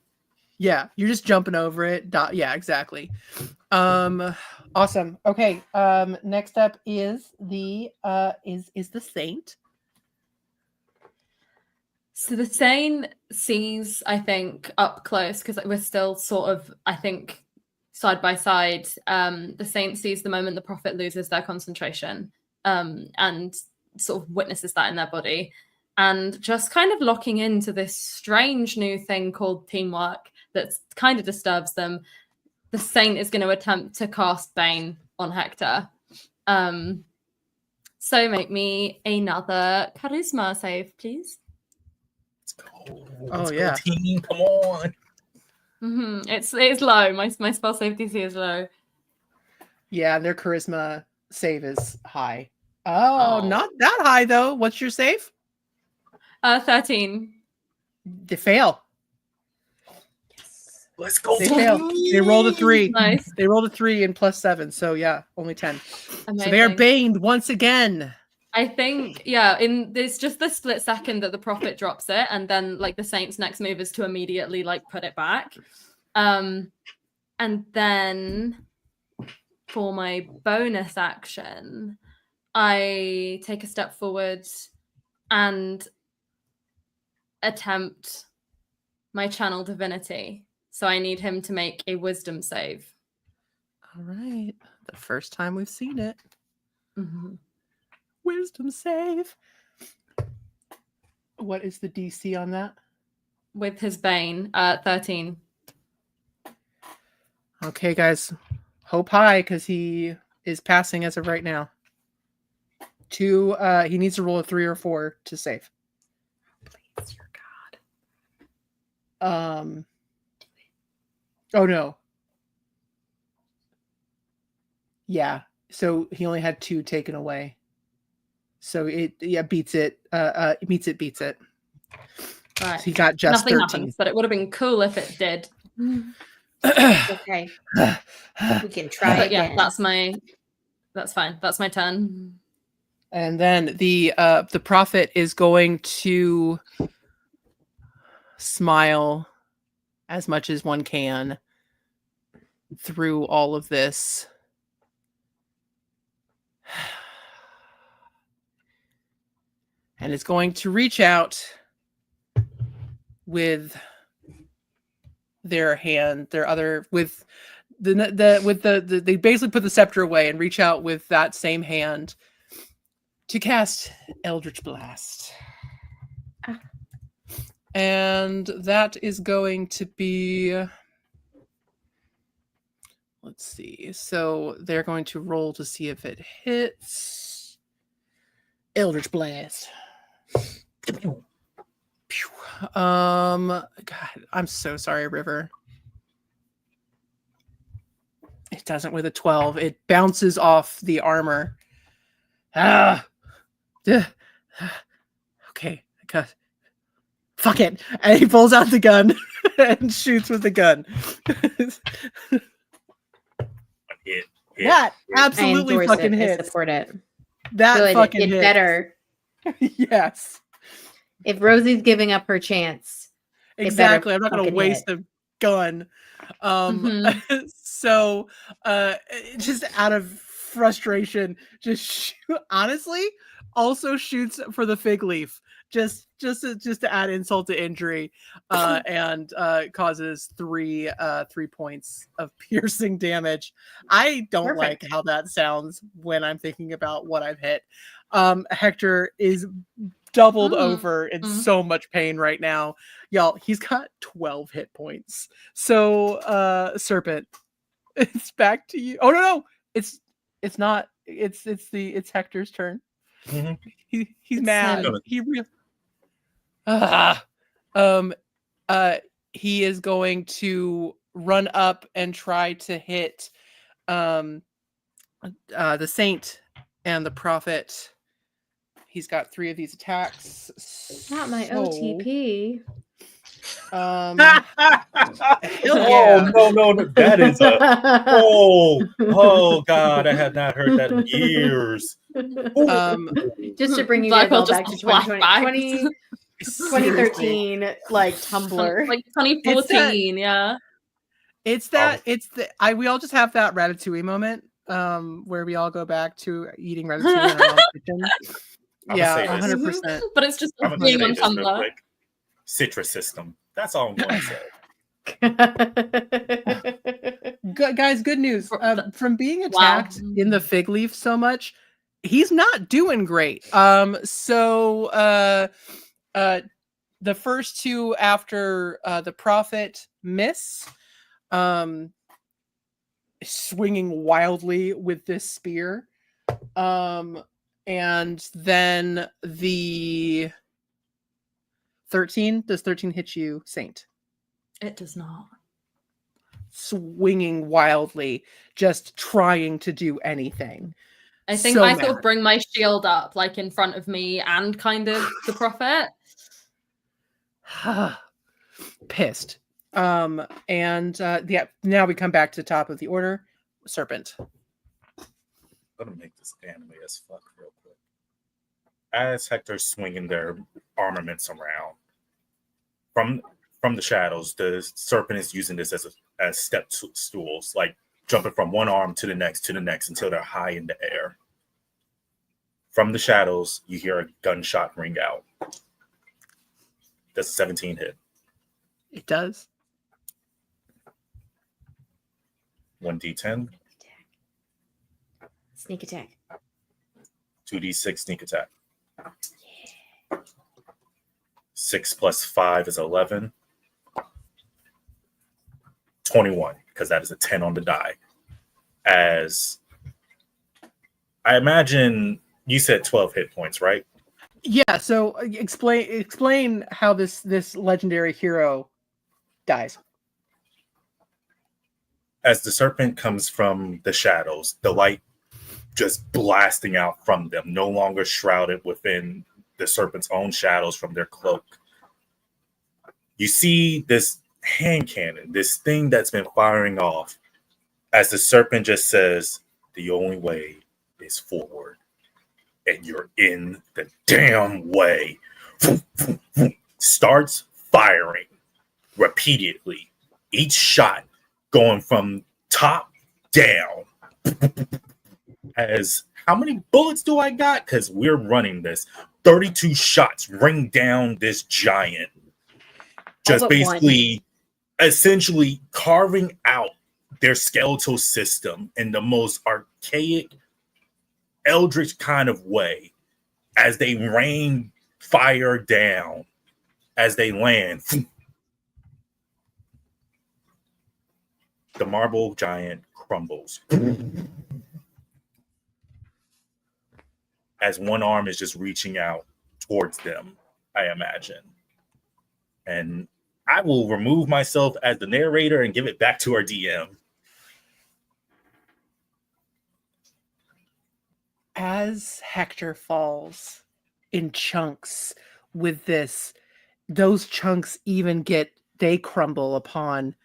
I: Yeah, you're just jumping over it. Yeah, exactly. Awesome. Okay. Next up is the Saint.
C: So the Saint sees, I think, up close, because we're still sort of, I think, side by side. The Saint sees the moment the Prophet loses their concentration, and sort of witnesses that in their body, and just kind of locking into this strange new thing called teamwork that kind of disturbs them. The Saint is going to attempt to cast Bane on Hector. So make me another charisma save, please.
K: Let's go team, come on.
C: Mm-hmm. It's low. My spell save DC is low.
I: Yeah, and their charisma save is high. Oh, not that high though. What's your save?
C: 13.
I: They fail.
K: Yes. Let's go.
I: They fail. They rolled a 3.
C: Nice.
I: They rolled a 3 and plus 7. So yeah, only 10.
C: Amazing.
I: So they are baned once again.
C: I think, yeah, in there's just the split second that the Prophet drops it, and then like the Saint's next move is to immediately like put it back. And then for my bonus action, I take a step forward and attempt my channel divinity. So I need him to make a wisdom save.
I: All right. The first time we've seen it.
C: Mm-hmm.
I: Wisdom save. What is the DC on that?
C: With his Bane, 13.
I: Okay, guys. Hope high, because he is passing as of right now. He needs to roll a 3 or 4 to save.
J: Please, your God.
I: Oh no. Yeah. So he only had 2 taken away. So it beats it. Beats it.
C: Right.
I: So he got just
C: Nothing
I: 13.
C: happens, but it would have been cool if it did.
J: Okay. We can try
C: But
J: again.
C: yeah, that's fine. That's my turn.
I: And then the Prophet is going to smile as much as one can through all of this. And is going to reach out with their hand, they basically put the scepter away and reach out with that same hand to cast Eldritch Blast. And that is going to be, let's see. So they're going to roll to see if it hits. Eldritch Blast. God, I'm so sorry, River. It doesn't with a 12. It bounces off the armor. Okay. Fuck it. And he pulls out the gun and shoots with the gun. That absolutely fucking hits.
J: I support it.
I: That
J: good.
I: Fucking
J: it
I: hits.
J: Better.
I: Yes.
J: If Rosie's giving up her chance.
I: Exactly. I'm not going to waste a gun. So just out of frustration, honestly, also shoots for the fig leaf. Just to add insult to injury, and causes 3 points of piercing damage. I don't like how that sounds when I'm thinking about what I've hit. Hector is doubled over in so much pain right now, y'all. He's got 12 hit points. So, Serpent, it's back to you. Oh no, it's not. It's Hector's turn.
K: Mm-hmm.
I: He's mad. He is going to run up and try to hit the Saint and the Prophet. He's got 3 of these attacks.
J: Not my
I: So,
J: OTP.
I: Hell
K: Oh no, that is oh god, I have not heard that in years.
J: Just to bring you
C: Black
J: guys all
C: Hole
J: back to
C: just
J: 2020, 2013 like Tumblr.
C: Like 2014, yeah.
I: It's that we all just have that Ratatouille moment where we all go back to eating Ratatouille in our mom's kitchen. Yeah, 100%.
C: But it's just
K: I'm
C: being
K: gonna
C: on
K: say this real
C: Tumblr.
K: quick. Citrus system. That's all I'm going to say.
I: Guys, good news. From being attacked in the fig leaf so much, he's not doing great. The first 2 after the prophet miss, swinging wildly with this spear, and then the 13. Does 13 hit you, Saint?
C: It does not.
I: Swinging wildly, just trying to do anything.
C: I think I sort of bring my shield up, like in front of me and kind of the prophet.
I: Pissed. Now we come back to the top of the order. Serpent.
K: I'm gonna make this anime as fuck real quick. As Hector's swinging their armaments around from the shadows, the serpent is using this as step stools, like jumping from one arm to the next until they're high in the air. From the shadows, you hear a gunshot ring out. That's a 17 hit.
I: It does.
K: 1d10.
J: Sneak attack.
K: 2d6 sneak attack. 6 plus 5 is 11. 21, because that is a 10 on the die. As I imagine you said 12 hit points, right?
I: Yeah, so explain how this legendary hero dies.
K: As the serpent comes from the shadows, the light just blasting out from them, no longer shrouded within the serpent's own shadows from their cloak. You see this hand cannon, this thing that's been firing off, as the serpent just says, the only way is forward. And you're in the damn way. Starts firing repeatedly. Each shot going from top down. As how many bullets do I got? Because we're running this. 32 shots ring down this giant. Just basically, essentially carving out their skeletal system in the most archaic, eldritch kind of way as they rain fire down as they land. The marble giant crumbles as one arm is just reaching out towards them, I imagine. And I will remove myself as the narrator and give it back to our DM.
I: As Hector falls in chunks with this, those chunks they crumble upon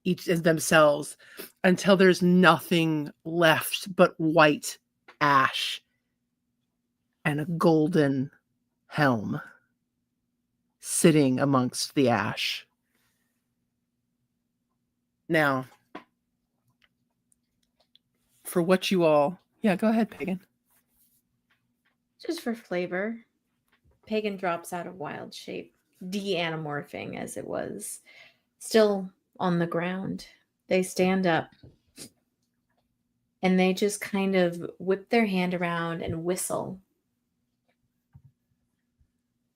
I: each of themselves until there's nothing left but white ash and a golden helm sitting amongst the ash. Now, for what you all... Yeah, go ahead, Pagan.
J: Just for flavor, Pagan drops out of wild shape, de-anamorphing as it was, still on the ground. They stand up and they just kind of whip their hand around and whistle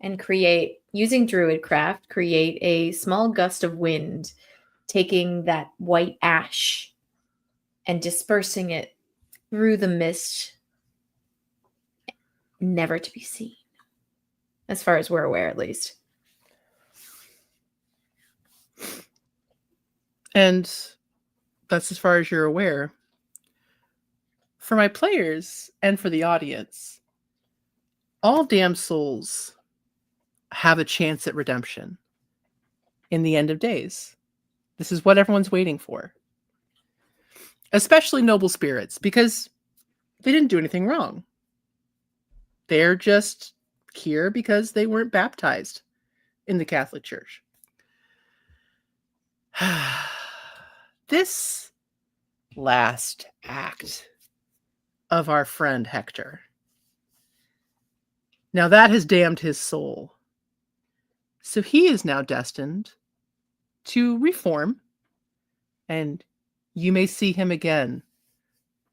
J: and create, using Druidcraft, create a small gust of wind, taking that white ash and dispersing it through the mist, never to be seen, as far as we're aware, at least.
I: And that's as far as you're aware. For my players and for the audience, all damned souls have a chance at redemption in the end of days. This is what everyone's waiting for. Especially noble spirits, because they didn't do anything wrong. They're just here because they weren't baptized in the Catholic Church. This last act of our friend Hector, now that has damned his soul. So he is now destined to reform, and you may see him again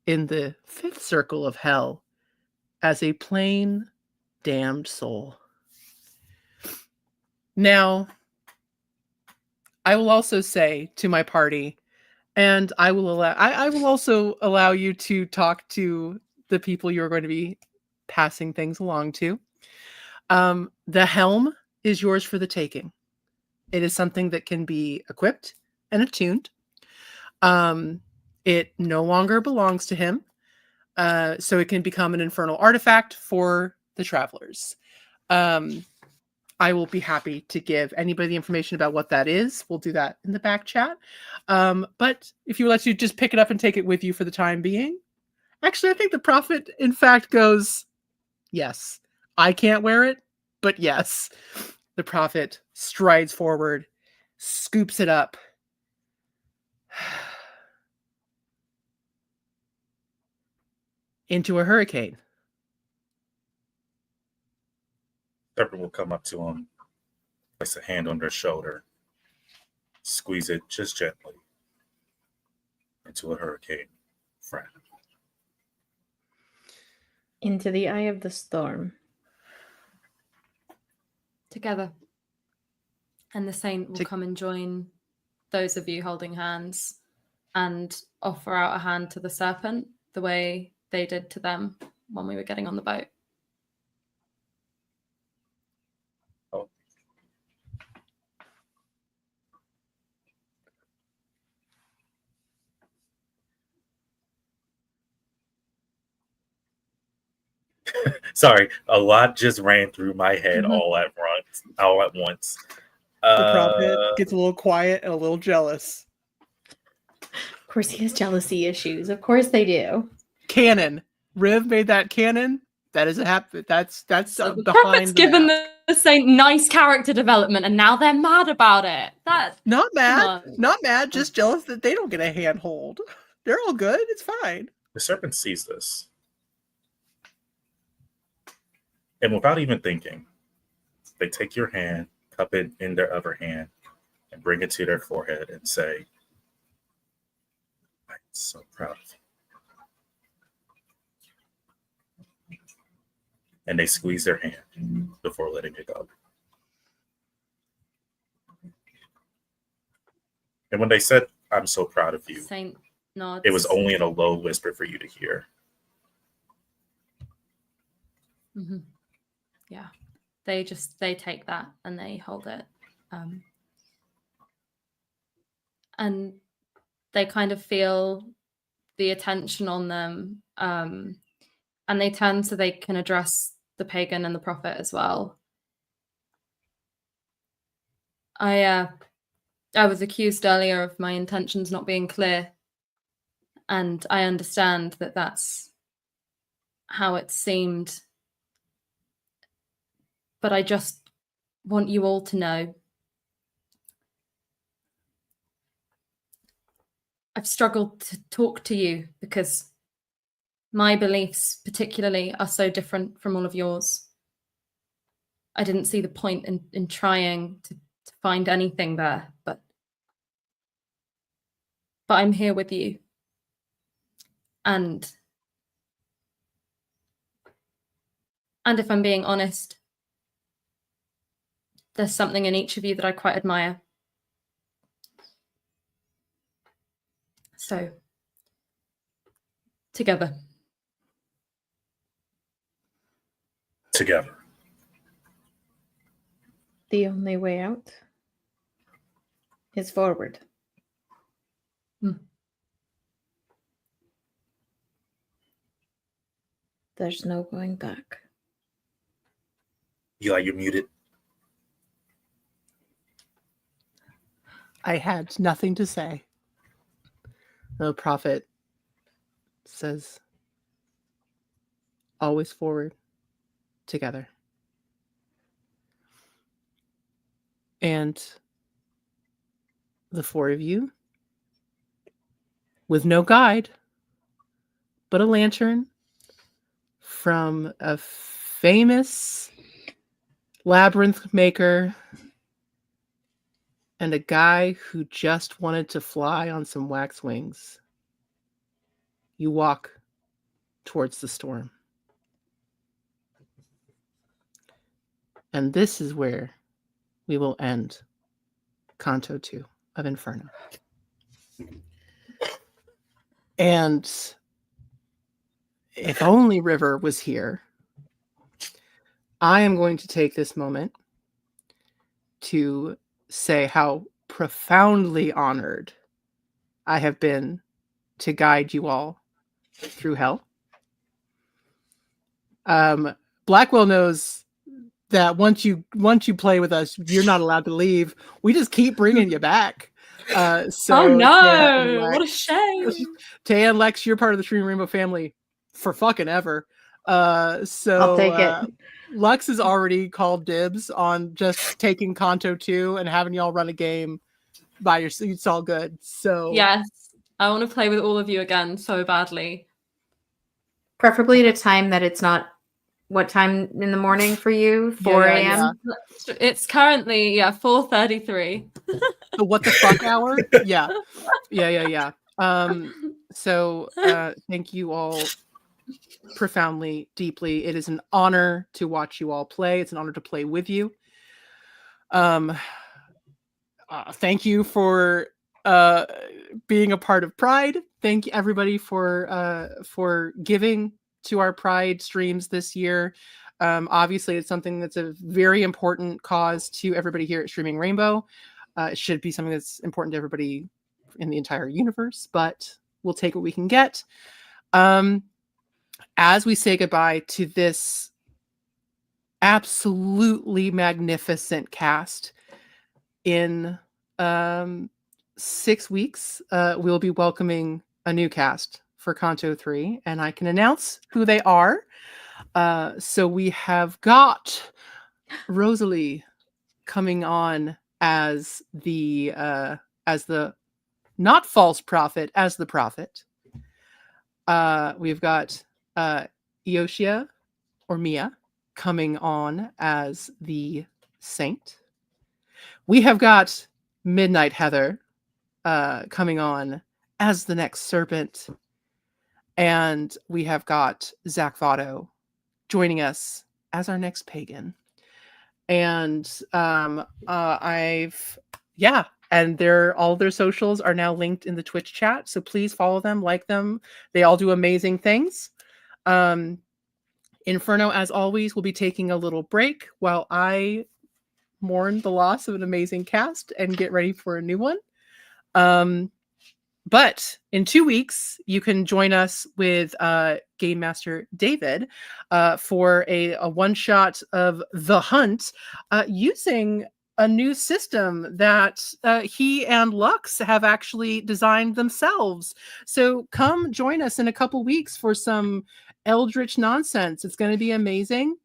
I: in the fifth circle of hell as a plain damned soul. Now, I will also say to my party, and I will also allow you to talk to the people you're going to be passing things along to. The helm is yours for the taking. It is something that can be equipped and attuned. It no longer belongs to him. So it can become an infernal artifact for the travelers. I will be happy to give anybody the information about what that is. We'll do that in the back chat. But if you would like to just pick it up and take it with you for the time being. Actually, I think the prophet, in fact, goes, yes, I can't wear it, but yes. The prophet strides forward, scoops it up. Into a hurricane.
K: Pepper will come up to him, place a hand on their shoulder, squeeze it just gently into a hurricane, friend.
J: Into the eye of the storm.
C: Together. And the saint will come and join those of you holding hands and offer out a hand to the serpent the way they did to them when we were getting on the boat.
K: Oh. Sorry, a lot just ran through my head all at once.
I: The prophet gets a little quiet and a little jealous.
J: Of course he has jealousy issues. Of course they do.
I: Canon. Riv made that canon. That is a happy. That's
C: So the
I: behind
C: prophet's
I: the
C: given
I: map.
C: the saint nice character development, and now they're mad about it.
I: Not mad, just jealous that they don't get a handhold. They're all good. It's fine.
K: The serpent sees this. And without even thinking, they take your hand, cup it in their other hand, and bring it to their forehead and say, I'm so proud of you. And they squeeze their hand before letting it go. And when they said, I'm so proud of you,
C: Saint nods.
K: it was only in a low whisper for you to hear.
C: Mm-hmm. Yeah, they take that and they hold it, and they kind of feel the attention on them, and they turn so they can address the pagan and the prophet as well. I was accused earlier of my intentions not being clear, and I understand that that's how it seemed. But I just want you all to know I've struggled to talk to you because my beliefs particularly are so different from all of yours. I didn't see the point in trying to find anything there, but I'm here with you. And if I'm being honest, there's something in each of you that I quite admire. So, together.
K: Together.
J: The only way out is forward. There's no going back.
K: Eli, you're muted.
I: I had nothing to say. The prophet says, always forward, together. And the four of you, with no guide, but a lantern from a famous labyrinth maker and a guy who just wanted to fly on some wax wings, you walk towards the storm. And this is where we will end Canto 2 of Inferno. And if only River was here, I am going to take this moment to say how profoundly honored I have been to guide you all through hell. Blackwell knows that once you play with us, you're not allowed to leave. We just keep bringing you back. So
C: oh no,
I: Taya
C: what a shame.
I: Taya and Lex, you're part of the Streaming Rainbow family for fucking ever. So
J: I'll take it.
I: Lux has already called dibs on just taking Canto 2 and having y'all run a game by your seat. It's all good. So
C: yes, I want to play with all of you again so badly.
J: Preferably at a time that it's not. What time in the morning for you? 4 a.m.
C: Yeah. It's currently 4:33.
I: The what the fuck hour? Yeah. So thank you all profoundly, deeply. It is an honor to watch you all play. It's an honor to play with you. Thank you for being a part of Pride. Thank you everybody for giving to our Pride streams this year. Obviously, it's something that's a very important cause to everybody here at Streaming Rainbow. It should be something that's important to everybody in the entire universe, but we'll take what we can get. As we say goodbye to this absolutely magnificent cast, in 6 weeks, we'll be welcoming a new cast for Canto 3, and I can announce who they are. So we have got Rosalie coming on as the not false prophet, as the prophet. We've got Yoshia or Mia coming on as the saint. We have got Midnight Heather coming on as the next serpent. And we have got Zach Votto joining us as our next pagan. And and all their socials are now linked in the Twitch chat. So please follow them, like them. They all do amazing things. Inferno, as always, will be taking a little break while I mourn the loss of an amazing cast and get ready for a new one. But in 2 weeks, you can join us with Game Master David for a one-shot of The Hunt using a new system that he and Lux have actually designed themselves. So come join us in a couple weeks for some eldritch nonsense. It's going to be amazing.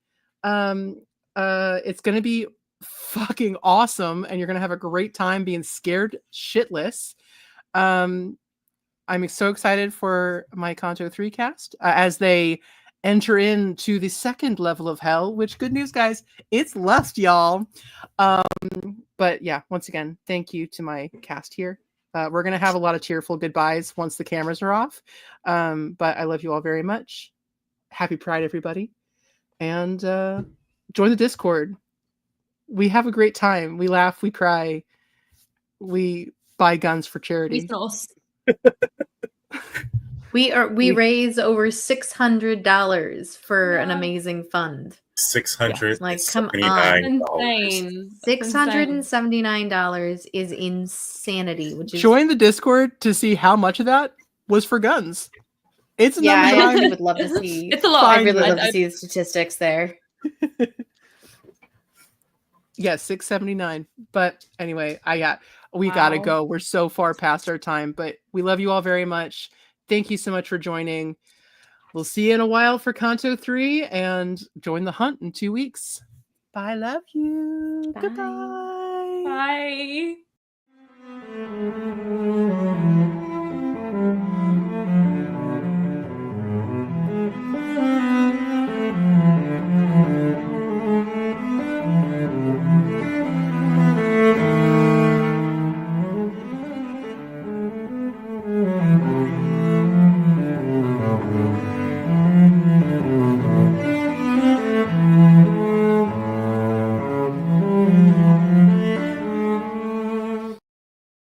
I: It's going to be fucking awesome, and you're going to have a great time being scared shitless. I'm so excited for my Canto 3 cast as they enter into the second level of hell, which, good news, guys, it's lust, y'all. But yeah, once again, thank you to my cast here. We're going to have a lot of tearful goodbyes once the cameras are off. But I love you all very much. Happy Pride, everybody. And join the Discord. We have a great time. We laugh, we cry, we buy guns for charity.
J: We raise over $600 for an amazing fund.
K: $679.
J: Like, come on. $679 is insanity. Which is
I: join the Discord to see how much of that was for guns. It's
J: I actually would love to see.
C: It's a lot.
J: I really love to see the statistics there.
I: Yeah, 679. But anyway, we gotta
E: Wow.
I: go. We're so far past our time, but we love you all very much. Thank you so much for joining. We'll see you in a while for Canto 3 and join the hunt in 2 weeks. Bye, love you.
J: Bye.
I: Goodbye.
C: Bye.